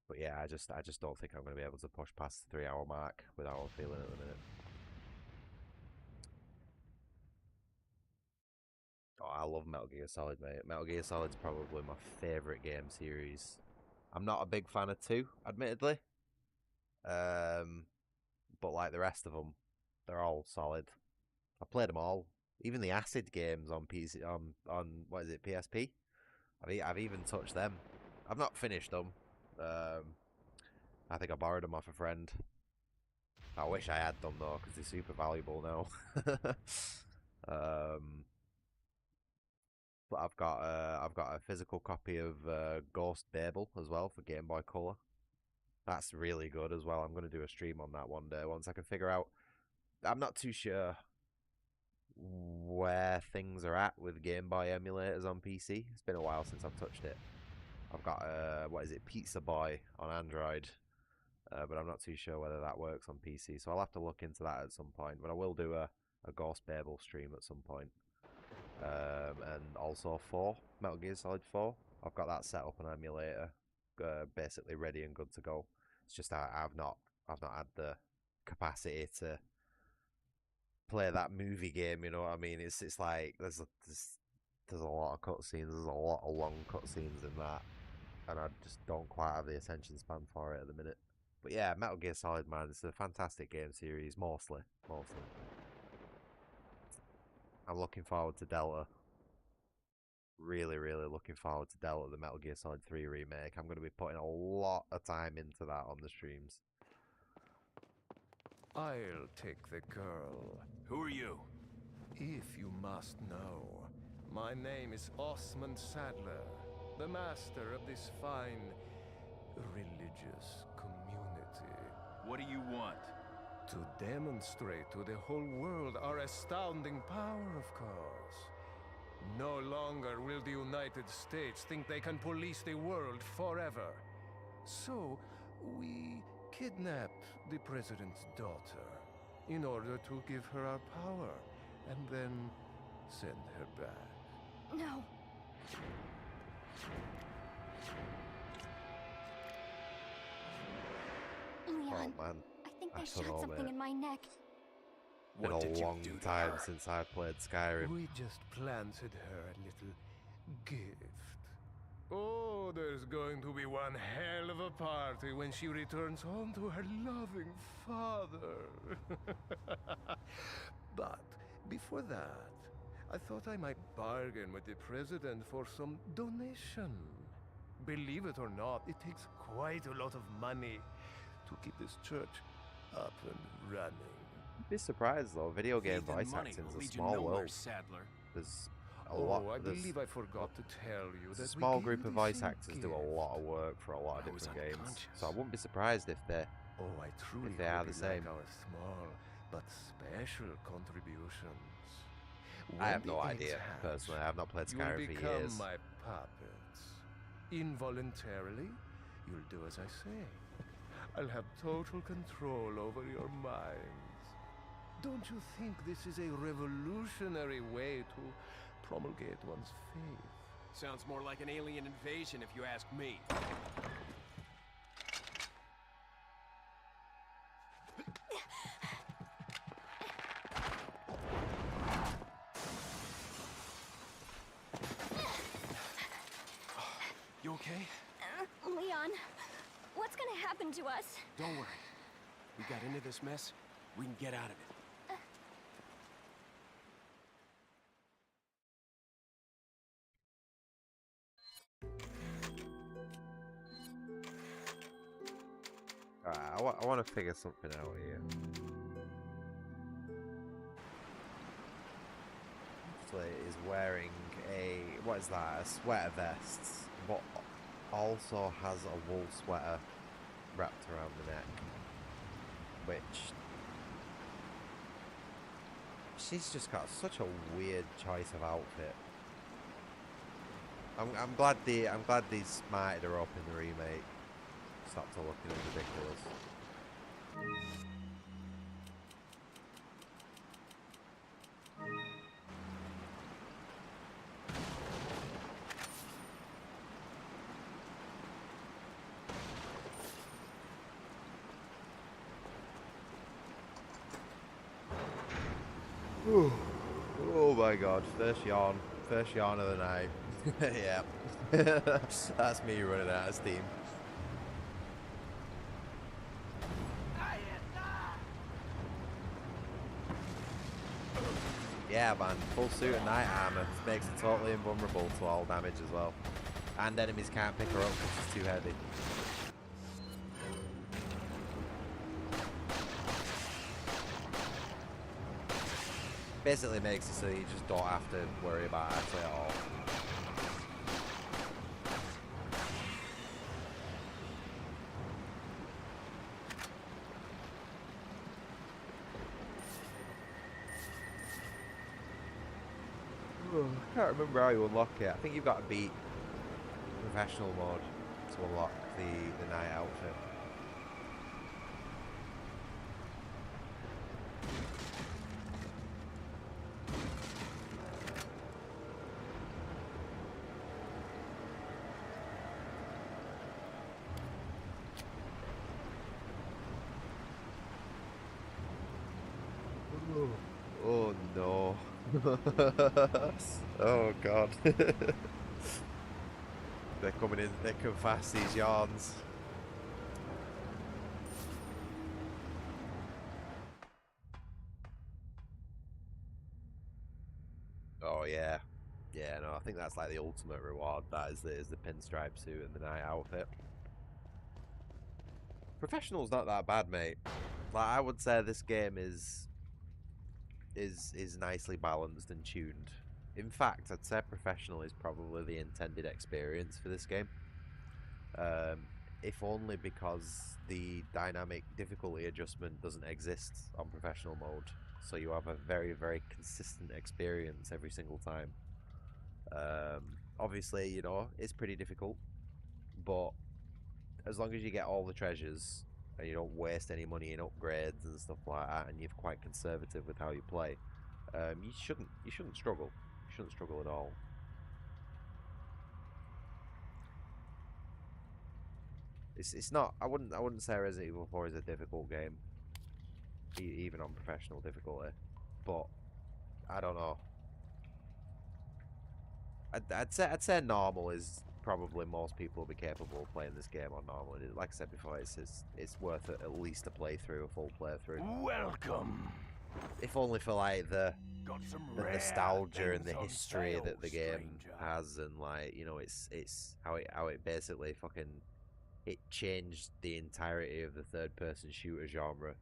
But yeah, I just don't think I'm going to be able to push past the 3 hour mark without feeling it at the minute. Oh, I love Metal Gear Solid, mate. Metal Gear Solid's probably my favourite game series. I'm not a big fan of 2, admittedly. But like the rest of them, they're all solid. I played them all. Even the Acid games on PC, on what is it, PSP? I've even touched them. I've not finished them. I think I borrowed them off a friend. I wish I had them though, because they're super valuable now. But I've got a physical copy of Ghost Babel as well for Game Boy Color. That's really good as well. I'm going to do a stream on that one day once I can figure out. I'm not too sure where things are at with Game Boy emulators on PC. It's been a while since I've touched it. I've got what is it, Pizza Boy on Android, but I'm not too sure whether that works on PC. So I'll have to look into that at some point. But I will do a Ghost Babel stream at some point. And also 4, Metal Gear Solid 4. I've got that set up on emulator, basically ready and good to go. It's just I've not had the capacity to play that movie game. You know what I mean? It's like there's a lot of cutscenes. There's a lot of long cutscenes in that, and I just don't quite have the attention span for it at the minute. But yeah, Metal Gear Solid, man, it's a fantastic game series. Mostly. I'm looking forward to Delta. Really looking forward to Delta, the Metal Gear Solid 3 remake. I'm going to be putting a lot of time into that on the streams. I'll take the girl. Who are you? If you must know, my name is Osmond Sadler, the master of this fine religious community. What do you want? To demonstrate to the whole world our astounding power, of course. No longer will the United States think they can police the world forever. So, we kidnapped the president's daughter in order to give her our power and then send her back. No. Leon, Oh man, I think I they don't shot know, something mate. in my neck. Been What a did you long do to time her? since I played Skyrim. We just planted her a little gift. Oh, there's going to be one hell of a party when she returns home to her loving father. But before that, I thought I might bargain with the president for some donation. Believe it or not, it takes quite a lot of money to keep this church up and running. You'd be surprised though, video game Faith and voice money acting is will a lead you small nowhere, world. Saddler. There's a Oh, lot. I There's believe I forgot to tell you a that we small gave group you of the voice same actors do a gift. lot of work for a lot of I was different games. unconscious. So I wouldn't be surprised if they Oh, I truly they are hope the you same. like our small but special contributions. I have When no the eggs idea, hatch, personally. I have not played you'll Skyrim for become years. my puppets. Involuntarily, you'll do as I say. I'll have total control over your minds. Don't you think this is a revolutionary way to promulgate one's faith? Sounds more like an alien invasion if you ask me. You okay? Leon, what's gonna happen to us? Don't worry. We got into this mess. We can get out of it. Alright, I want to figure something out here. Slate is wearing a, what is that, a sweater vest, but also has a wool sweater wrapped around the neck, which, she's just got such a weird choice of outfit. I'm glad they smarted her up in the remake. Stopped her looking ridiculous. Oh my god, first yawn of the night. Yeah, that's me running out of steam. Yeah man, full suit and knight armor makes her totally invulnerable to all damage as well. And enemies can't pick her up because she's too heavy. Basically makes it so you just don't have to worry about her at all. I can't remember how you unlock it. I think you've got to beat professional mode to unlock the night outfit. Oh no. Oh god. They're coming in thick and fast, these yarns. Oh yeah. Yeah, no, I think that's like the ultimate reward. That is the pinstripe suit and the night outfit. Professional's not that bad, mate. Like I would say this game is nicely balanced and tuned. In fact, I'd say professional is probably the intended experience for this game. if only because the dynamic difficulty adjustment doesn't exist on professional mode. So you have a very, very consistent experience every single time. Obviously, you know, it's pretty difficult, but as long as you get all the treasures and you don't waste any money in upgrades and stuff like that, and you're quite conservative with how you play, you shouldn't struggle. You shouldn't struggle at all. It's not. I wouldn't say Resident Evil 4 is a difficult game, even on professional difficulty. But I don't know. I'd say normal is probably most people will be capable of playing this game on normal. Like I said before, it's worth at least a playthrough, a full playthrough. Welcome. If only for like the Got some the rare nostalgia and things the on history sale, that the game stranger. has, and like, you know, it's how it basically fucking it changed the entirety of the third person shooter genre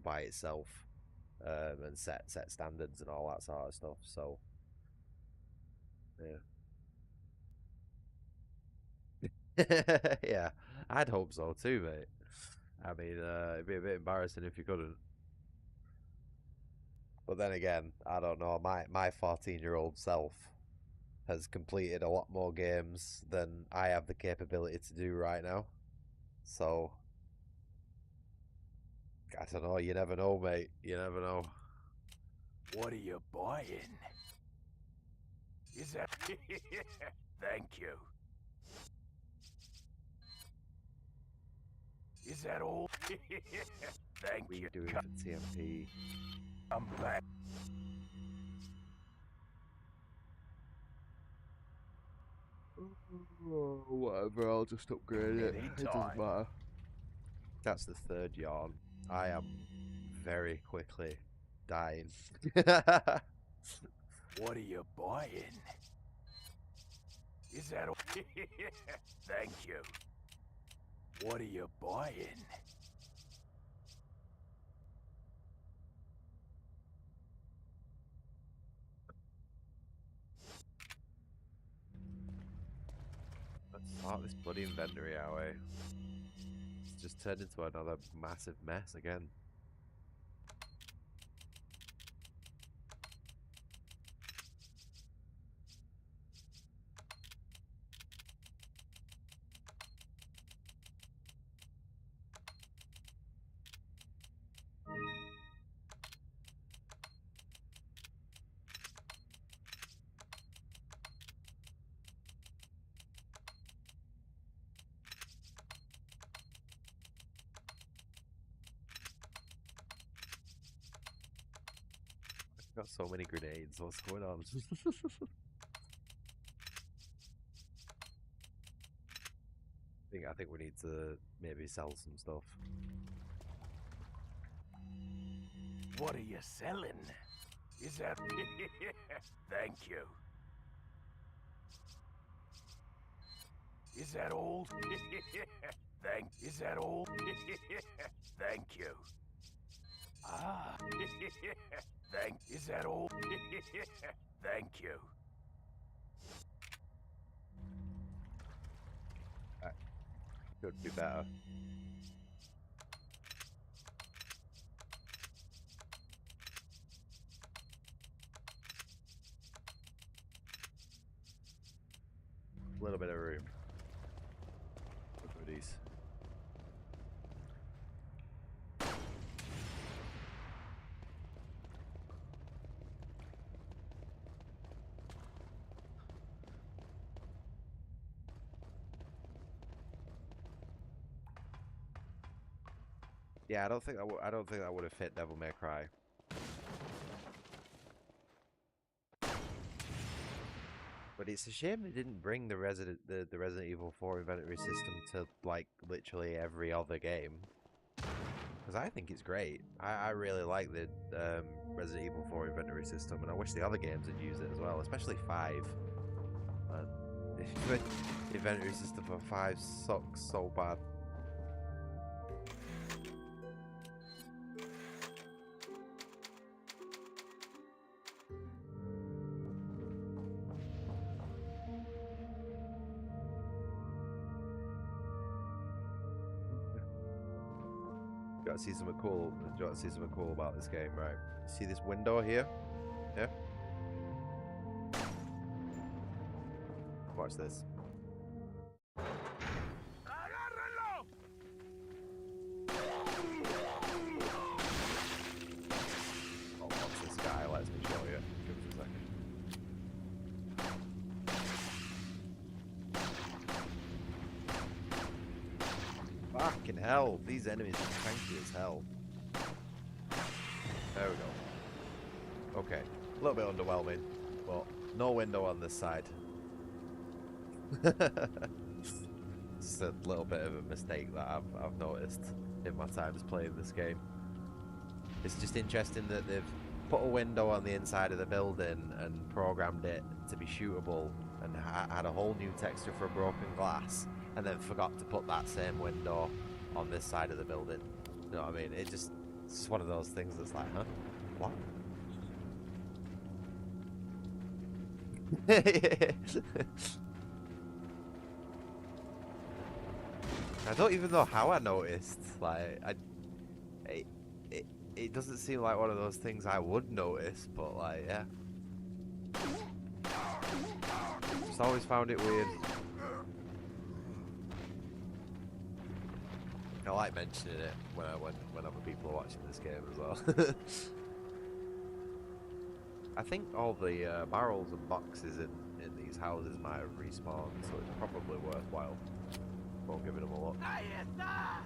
by itself, and set standards and all that sort of stuff. So yeah. Yeah, I'd hope so too, mate. I mean, it'd be a bit embarrassing if you couldn't. But then again, I don't know. My 14-year-old self has completed a lot more games than I have the capability to do right now. So I don't know. You never know, mate. You never know. What are you buying? Is that... Thank you. Is that all? Thank What are you. you doing for TMP? I'm back. Oh, whatever. I'll just upgrade it. It doesn't Anytime. matter. That's the third yawn. I am very quickly dying. What are you buying? Is that all? Thank you. What are you buying? Let's sort this bloody inventory out, eh? It's just turned into another massive mess again. I've got so many grenades. What's going on? I think we need to maybe sell some stuff. What are you selling? Is that... Thank you. Is that all? Is that all? Thank you. Ah. Is that all? Thank you. Could be better. A little bit of room. Look at these. Yeah, I don't think that would have fit Devil May Cry. But it's a shame they didn't bring the Resident Evil 4 inventory system to like literally every other game. Because I think it's great. I really like the Resident Evil 4 inventory system, and I wish the other games had used it as well, especially 5. The inventory system for 5 sucks so bad. got to see something cool. Do you want to see something cool about this game, right? See this window here? Yeah? Watch this. ¡Agárrenlo! Oh, watch this guy. Let me show you. Give us a second. Fucking hell. These enemies are tanky as hell. There we go. Okay. A little bit underwhelming, but no window on this side. Just a little bit of a mistake that I've noticed in my times playing this game. It's just interesting that they've put a window on the inside of the building and programmed it to be shootable and had a whole new texture for broken glass, and then forgot to put that same window on this side of the building. You know what I mean? It's just one of those things that's like, huh? What? I don't even know how I noticed. Like, it doesn't seem like one of those things I would notice, but like, yeah. Just always found it weird. I like mentioning it when other people are watching this game as well. I think all the barrels and boxes in these houses might have respawned, so it's probably worthwhile. Won't give them a look. ¡Ahí está!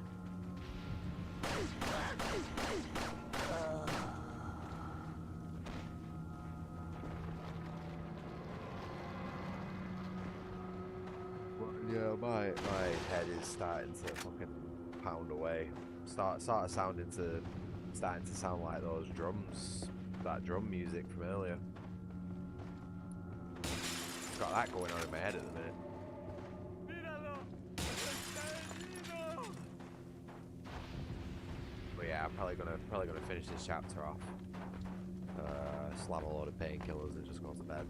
Yeah, my head is starting to fucking pound away. Starting to sound like those drums, that drum music from earlier. Got that going on in my head at the minute. But yeah, I'm probably gonna finish this chapter off. Slam a load of painkillers and just go to bed.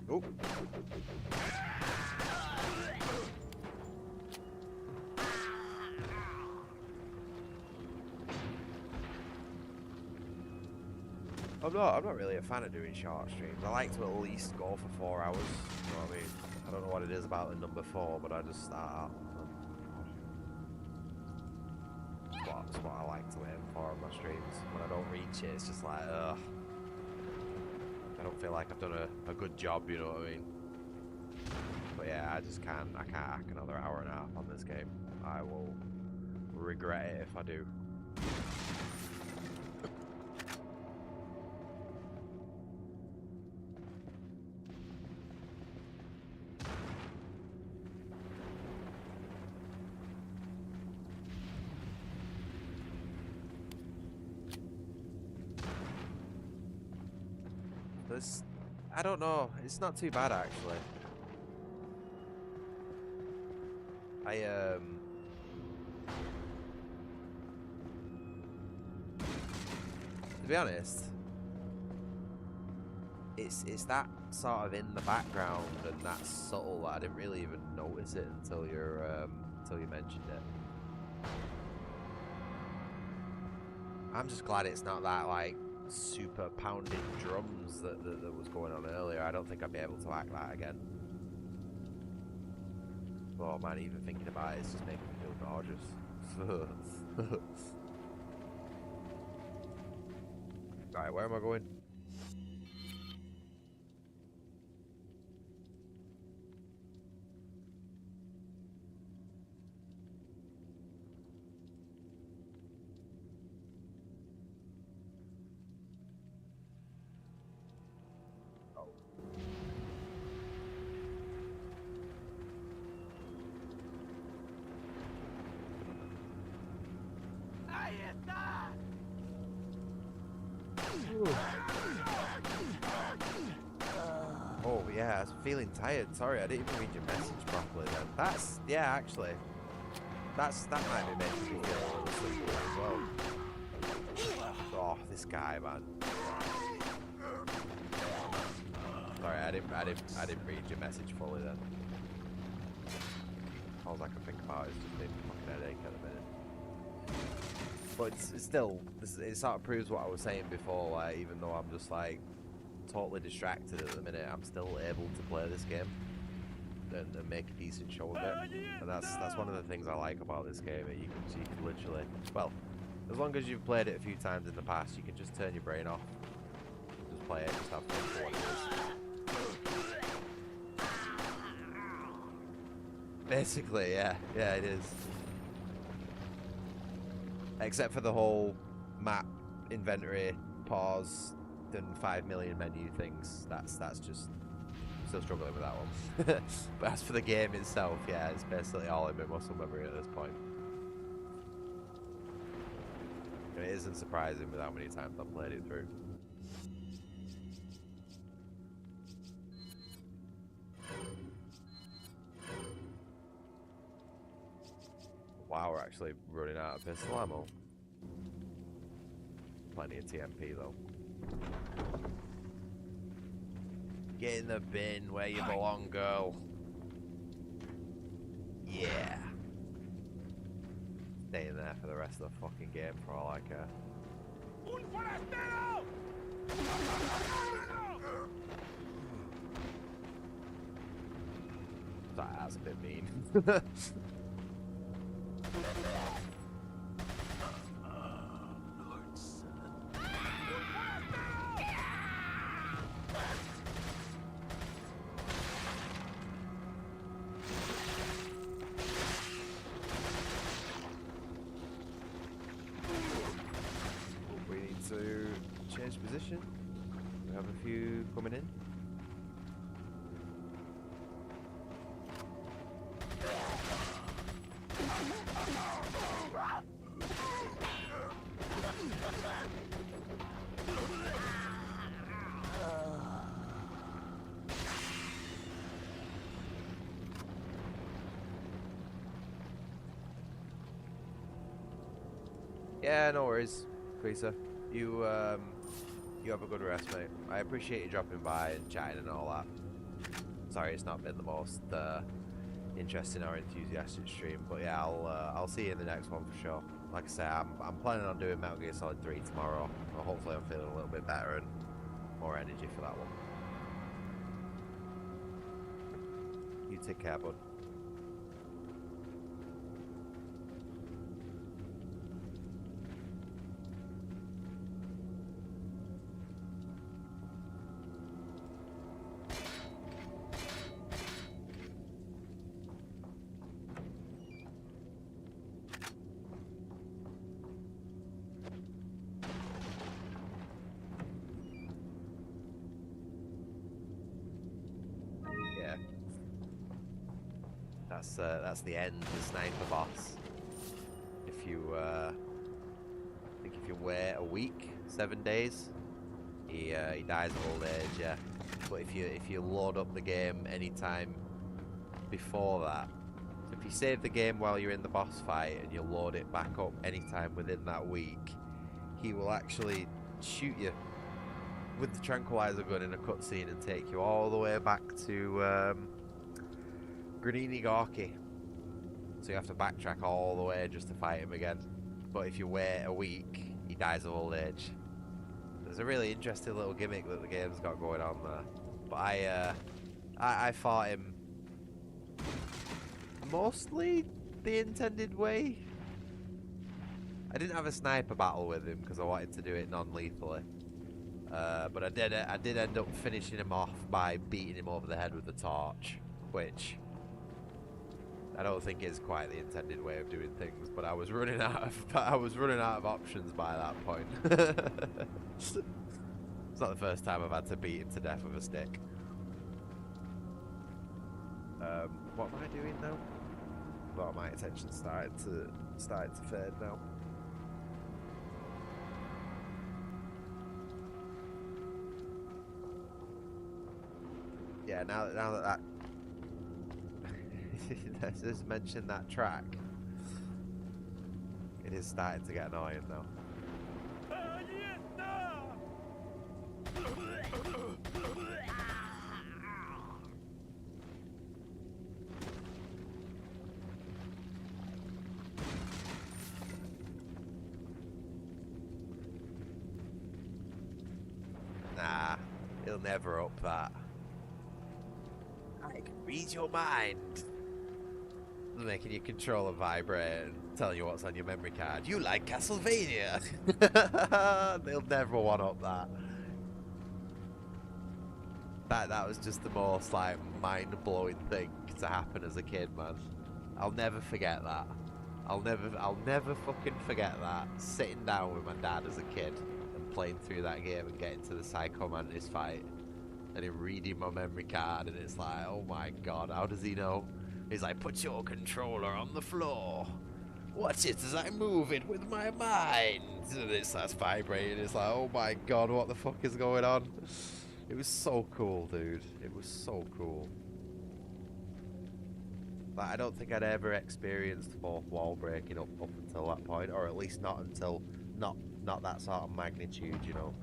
Oh. I'm not really a fan of doing short streams. I like to at least go for 4 hours. You know what I mean? I don't know what it is about the number 4, but I just start out. That's what I like to aim for on my streams. When I don't reach it, it's just like, ugh. I don't feel like I've done a good job, you know what I mean? But yeah, I can't hack another hour and a half on this game. I will regret it if I do. I don't know. It's not too bad actually. To be honest, it's that sort of in the background and that subtle that I didn't really even notice it until you mentioned it. I'm just glad it's not that like super pounding drums that was going on earlier. I don't think I'd be able to act that again. Oh man, even thinking about it, it's just making me feel gorgeous. Right, where am I going? ¡Ahí está! Oh yeah, I was feeling tired. Sorry, I didn't even read your message properly then. Yeah, actually. That might be making me feel a little sleepy as well. Oh, this guy, man. Sorry, I didn't read your message fully then. all I can think about is just maybe fucking headache at the minute. But it's still, it sort of proves what I was saying before, like, even though I'm just like totally distracted at the minute, I'm still able to play this game and make a decent show of it. And that's one of the things I like about this game. You can literally, well, as long as you've played it a few times in the past, you can just turn your brain off, just play it, just have fun for what it is. Basically, yeah, it is. Except for the whole map, inventory, pause, and 5 million menu things. That's just still struggling with that one. But as for the game itself, yeah, it's basically all in my muscle memory at this point. And it isn't surprising with how many times I've played it through. Wow, we're actually running out of pistol ammo. Plenty of TMP though. Get in the bin where you belong, girl. Yeah. Staying there for the rest of the fucking game for all I care. Un forastero! That's a bit mean. We need to change position. We have a few coming in. Yeah, no worries, Creaser. You have a good rest, mate. I appreciate you dropping by and chatting and all that. Sorry, it's not been the most interesting or enthusiastic stream, but yeah, I'll see you in the next one for sure. Like I say, I'm planning on doing Metal Gear Solid 3 tomorrow. Well, hopefully, I'm feeling a little bit better and more energy for that one. You take care, bud. That's the end, the sniper boss. If you, I think if you wait a week, 7 days, he dies of old age, yeah. But if you load up the game anytime before that, so if you save the game while you're in the boss fight and you load it back up anytime within that week, he will actually shoot you with the tranquilizer gun in a cutscene and take you all the way back to Granini Gorky. So you have to backtrack all the way just to fight him again. But if you wait a week, he dies of old age. There's a really interesting little gimmick that the game's got going on there. But I fought him mostly the intended way. I didn't have a sniper battle with him because I wanted to do it non-lethally. But I did end up finishing him off by beating him over the head with a torch, which I don't think is quite the intended way of doing things, but I was running out of options by that point. It's not the first time I've had to beat him to death with a stick. What am I doing now? Well, my attention's starting to fade now. Yeah, now that let's just mention that track. It is starting to get annoying now. never up that. I can read your mind. Making your controller vibrate and telling you what's on your memory card. You like Castlevania? They'll never one up that. That was just the most like mind-blowing thing to happen as a kid, man. I'll never forget that. I'll never fucking forget that. Sitting down with my dad as a kid and playing through that game and getting to the Psycho Mantis fight and him reading my memory card and it's like, oh my god, how does he know? He's like, put your controller on the floor. Watch it as I move it with my mind. And it starts vibrating. It's like, oh my god, what the fuck is going on? It was so cool, dude. It was so cool. Like, I don't think I'd ever experienced fourth wall breaking up until that point, or at least not until not that sort of magnitude, you know.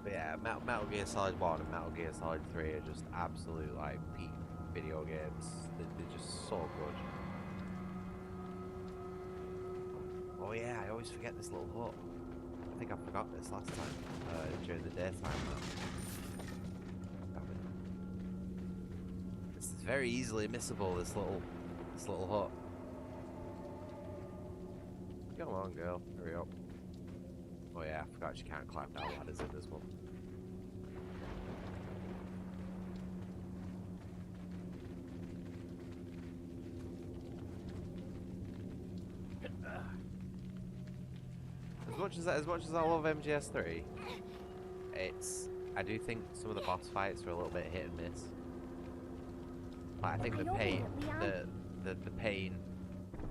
But yeah, Metal Gear Solid 1 and Metal Gear Solid 3 are just absolute, like, peak video games. They're just so good. Oh yeah, I always forget this little hut. I think I forgot this last time, during the daytime. This is very easily missable, this little hut. Come on, girl, hurry up. Oh yeah, I forgot you can't climb down ladders in this one. As much as I love MGS3, I do think some of the boss fights are a little bit hit and miss. Like, I think the pain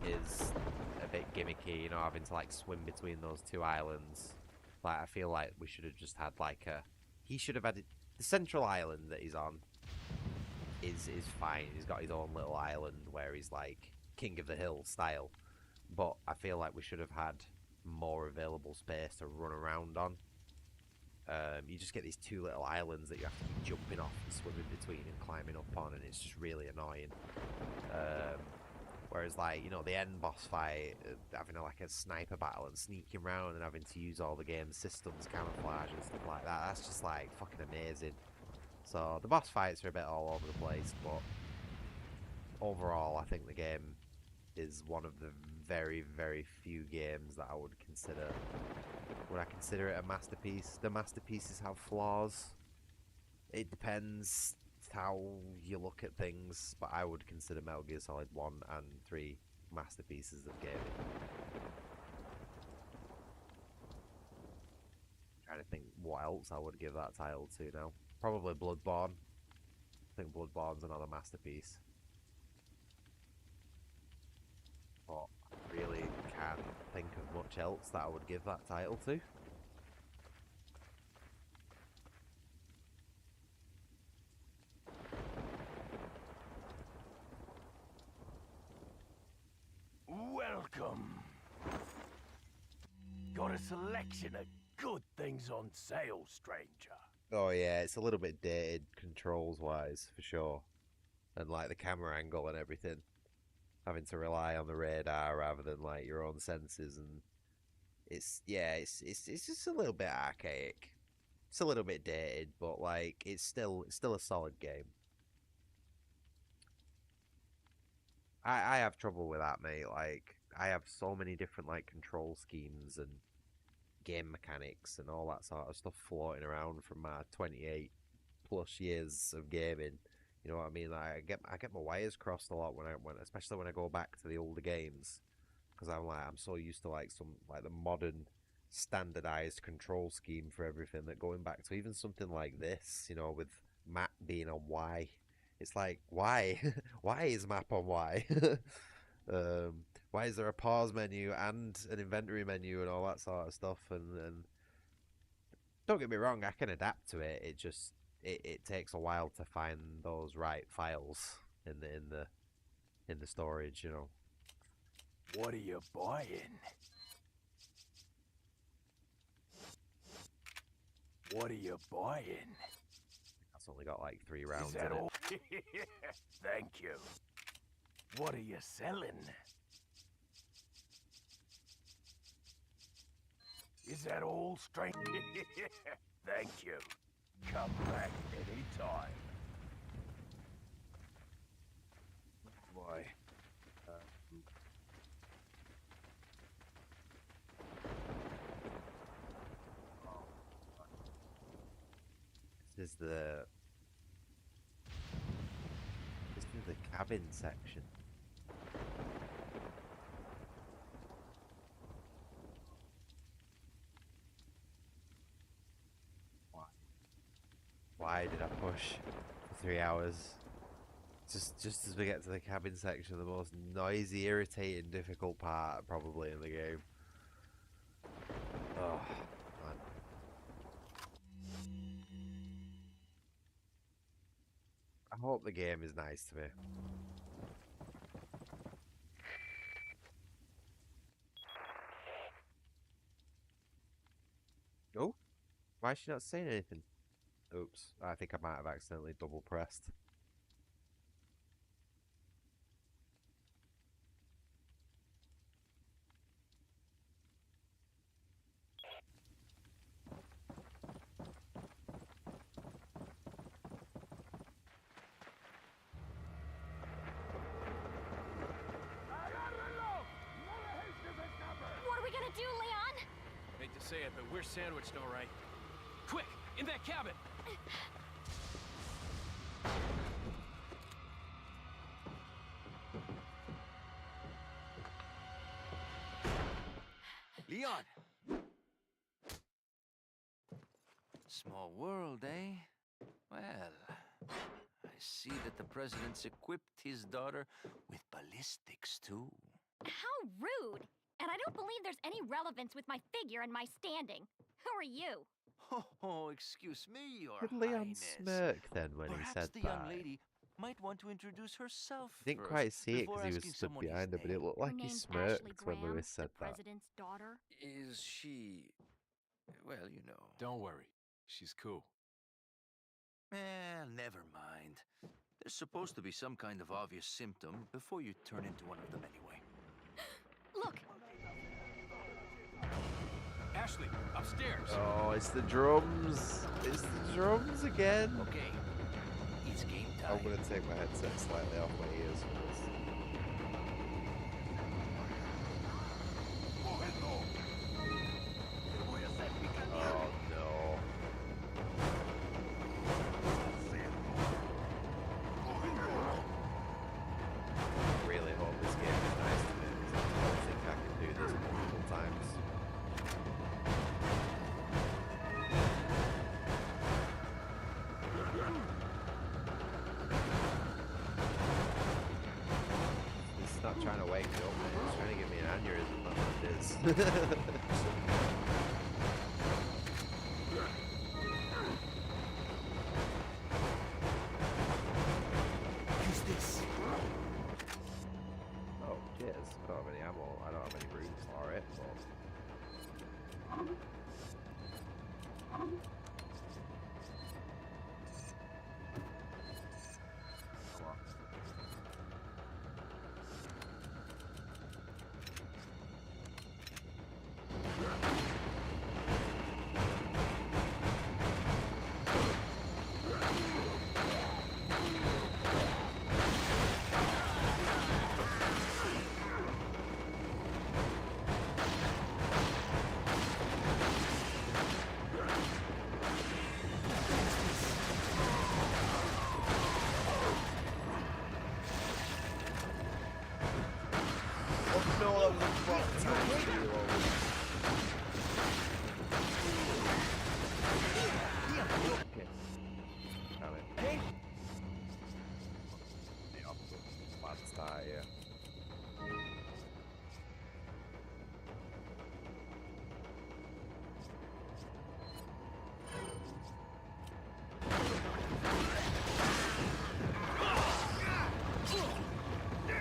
is a bit gimmicky, you know, having to like swim between those two islands. Like, I feel like we should have just had like he should have had the central island that he's on is fine. He's got his own little island where he's like king of the hill style, but I feel like we should have had more available space to run around on. You just get these two little islands that you have to keep jumping off and swimming between and climbing up on, and it's just really annoying. Whereas, like, you know, the end boss fight, having like a sniper battle and sneaking around and having to use all the game's systems, camouflage and stuff like that, that's just like fucking amazing. So the boss fights are a bit all over the place, but overall I think the game is one of the very, very few games that I would consider. Would I consider it a masterpiece? The masterpieces have flaws. It depends how you look at things, but I would consider Metal Gear Solid 1 and 3 masterpieces of gaming. Trying to think what else I would give that title to now. Probably Bloodborne. I think Bloodborne's another masterpiece. But I really can't think of much else that I would give that title to. Welcome. Got a selection of good things on sale, stranger. Oh yeah, it's a little bit dated controls wise for sure, and like the camera angle and everything, having to rely on the radar rather than like your own senses, and it's just a little bit archaic. It's a little bit dated, but like it's still a solid game. I have trouble with that, mate. Like, I have so many different like control schemes and game mechanics and all that sort of stuff floating around from my 28 plus years of gaming. You know what I mean? Like, I get my wires crossed a lot when especially when I go back to the older games, because I'm so used to like some like the modern standardized control scheme for everything that going back to even something like this, you know, with map being on Y. It's like, why? Why is map on Y? Why is there a pause menu and an inventory menu and all that sort of stuff? And don't get me wrong, I can adapt to it. It just it takes a while to find those right files in the storage, you know. What are you buying? What are you buying? That's only got like 3 rounds Is in that it. all? Thank you. What are you selling? Is that all, strength? Thank you. Come back anytime. Boy. This is the cabin section. Why did I push for 3 hours? Just as we get to the cabin section, the most noisy, irritating, difficult part probably in the game. Oh, man. I hope the game is nice to me. Oh, why is she not saying anything? Oops, I think I might have accidentally double pressed. What are we gonna do, Leon? Hate to say it, but we're sandwiched all right. Quick, in that cabin! Leon! Small world, eh? Well, I see that the president's equipped his daughter with ballistics, too. How rude! And I don't believe there's any relevance with my figure and my standing. Who are you? Oh, excuse me, Your Did Leon Highness. smirk then when he Perhaps said the that? young lady might want to introduce herself I didn't first quite see it before because he was asking stood someone his behind her, but it name. looked Her like he name's smirked Ashley when Graham, Lewis said the that. president's daughter. Is she... well, you know. Don't worry, she's cool. Never mind. There's supposed to be some kind of obvious symptom before you turn into one of them anyway. Look! Ashley, upstairs! Oh, it's the drums! It's the drums again! Okay, it's game time. I'm gonna take my headset slightly off my ears for this. Oh no. I really hope this game is nice to me because I don't think I can do this multiple times. It's not trying to wake me up, man. It's trying to give me an aneurysm, that's what it is. Use this. Oh, cheers. I don't have any ammo. I don't have any room for it, but... Oh no, that was a fuck time. Okay. Damn it. Hey! Yeah, bad start, yeah.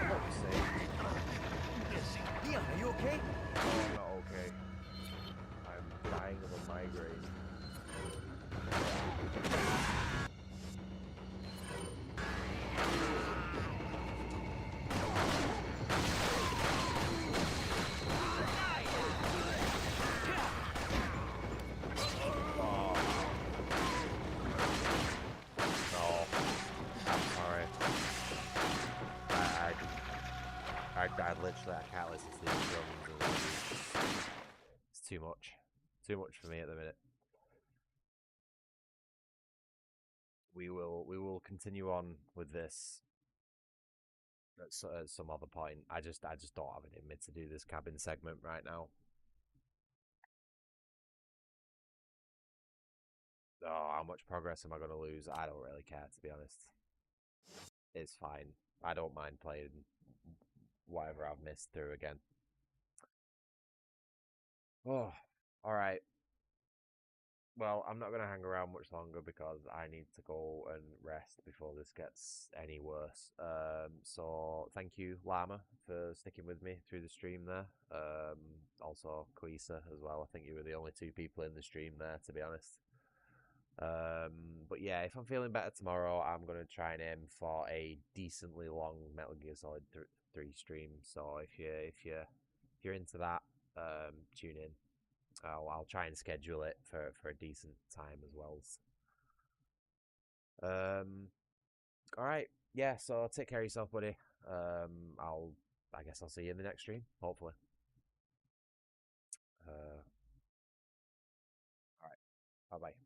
Fuck's sake. Leon, are you okay? Oh, not okay. I'm dying of a migraine. Literally, I can't listen to these drums. It's too much. Too much for me at the minute. We will continue on with this at some other point. I just don't have it in me to do this cabin segment right now. Oh, how much progress am I going to lose? I don't really care, to be honest. It's fine. I don't mind playing whatever I've missed through again. Oh, all right. Well, I'm not going to hang around much longer because I need to go and rest before this gets any worse. So thank you, Llama, for sticking with me through the stream there. Also, Quisa as well. I think you were the only 2 people in the stream there, to be honest. But yeah, if I'm feeling better tomorrow, I'm going to try and aim for a decently long Metal Gear Solid 3 stream. So if you're into that, tune in. I'll try and schedule it for a decent time as well. All right, yeah. So take care of yourself, buddy. I guess I'll see you in the next stream, hopefully. All right, bye bye.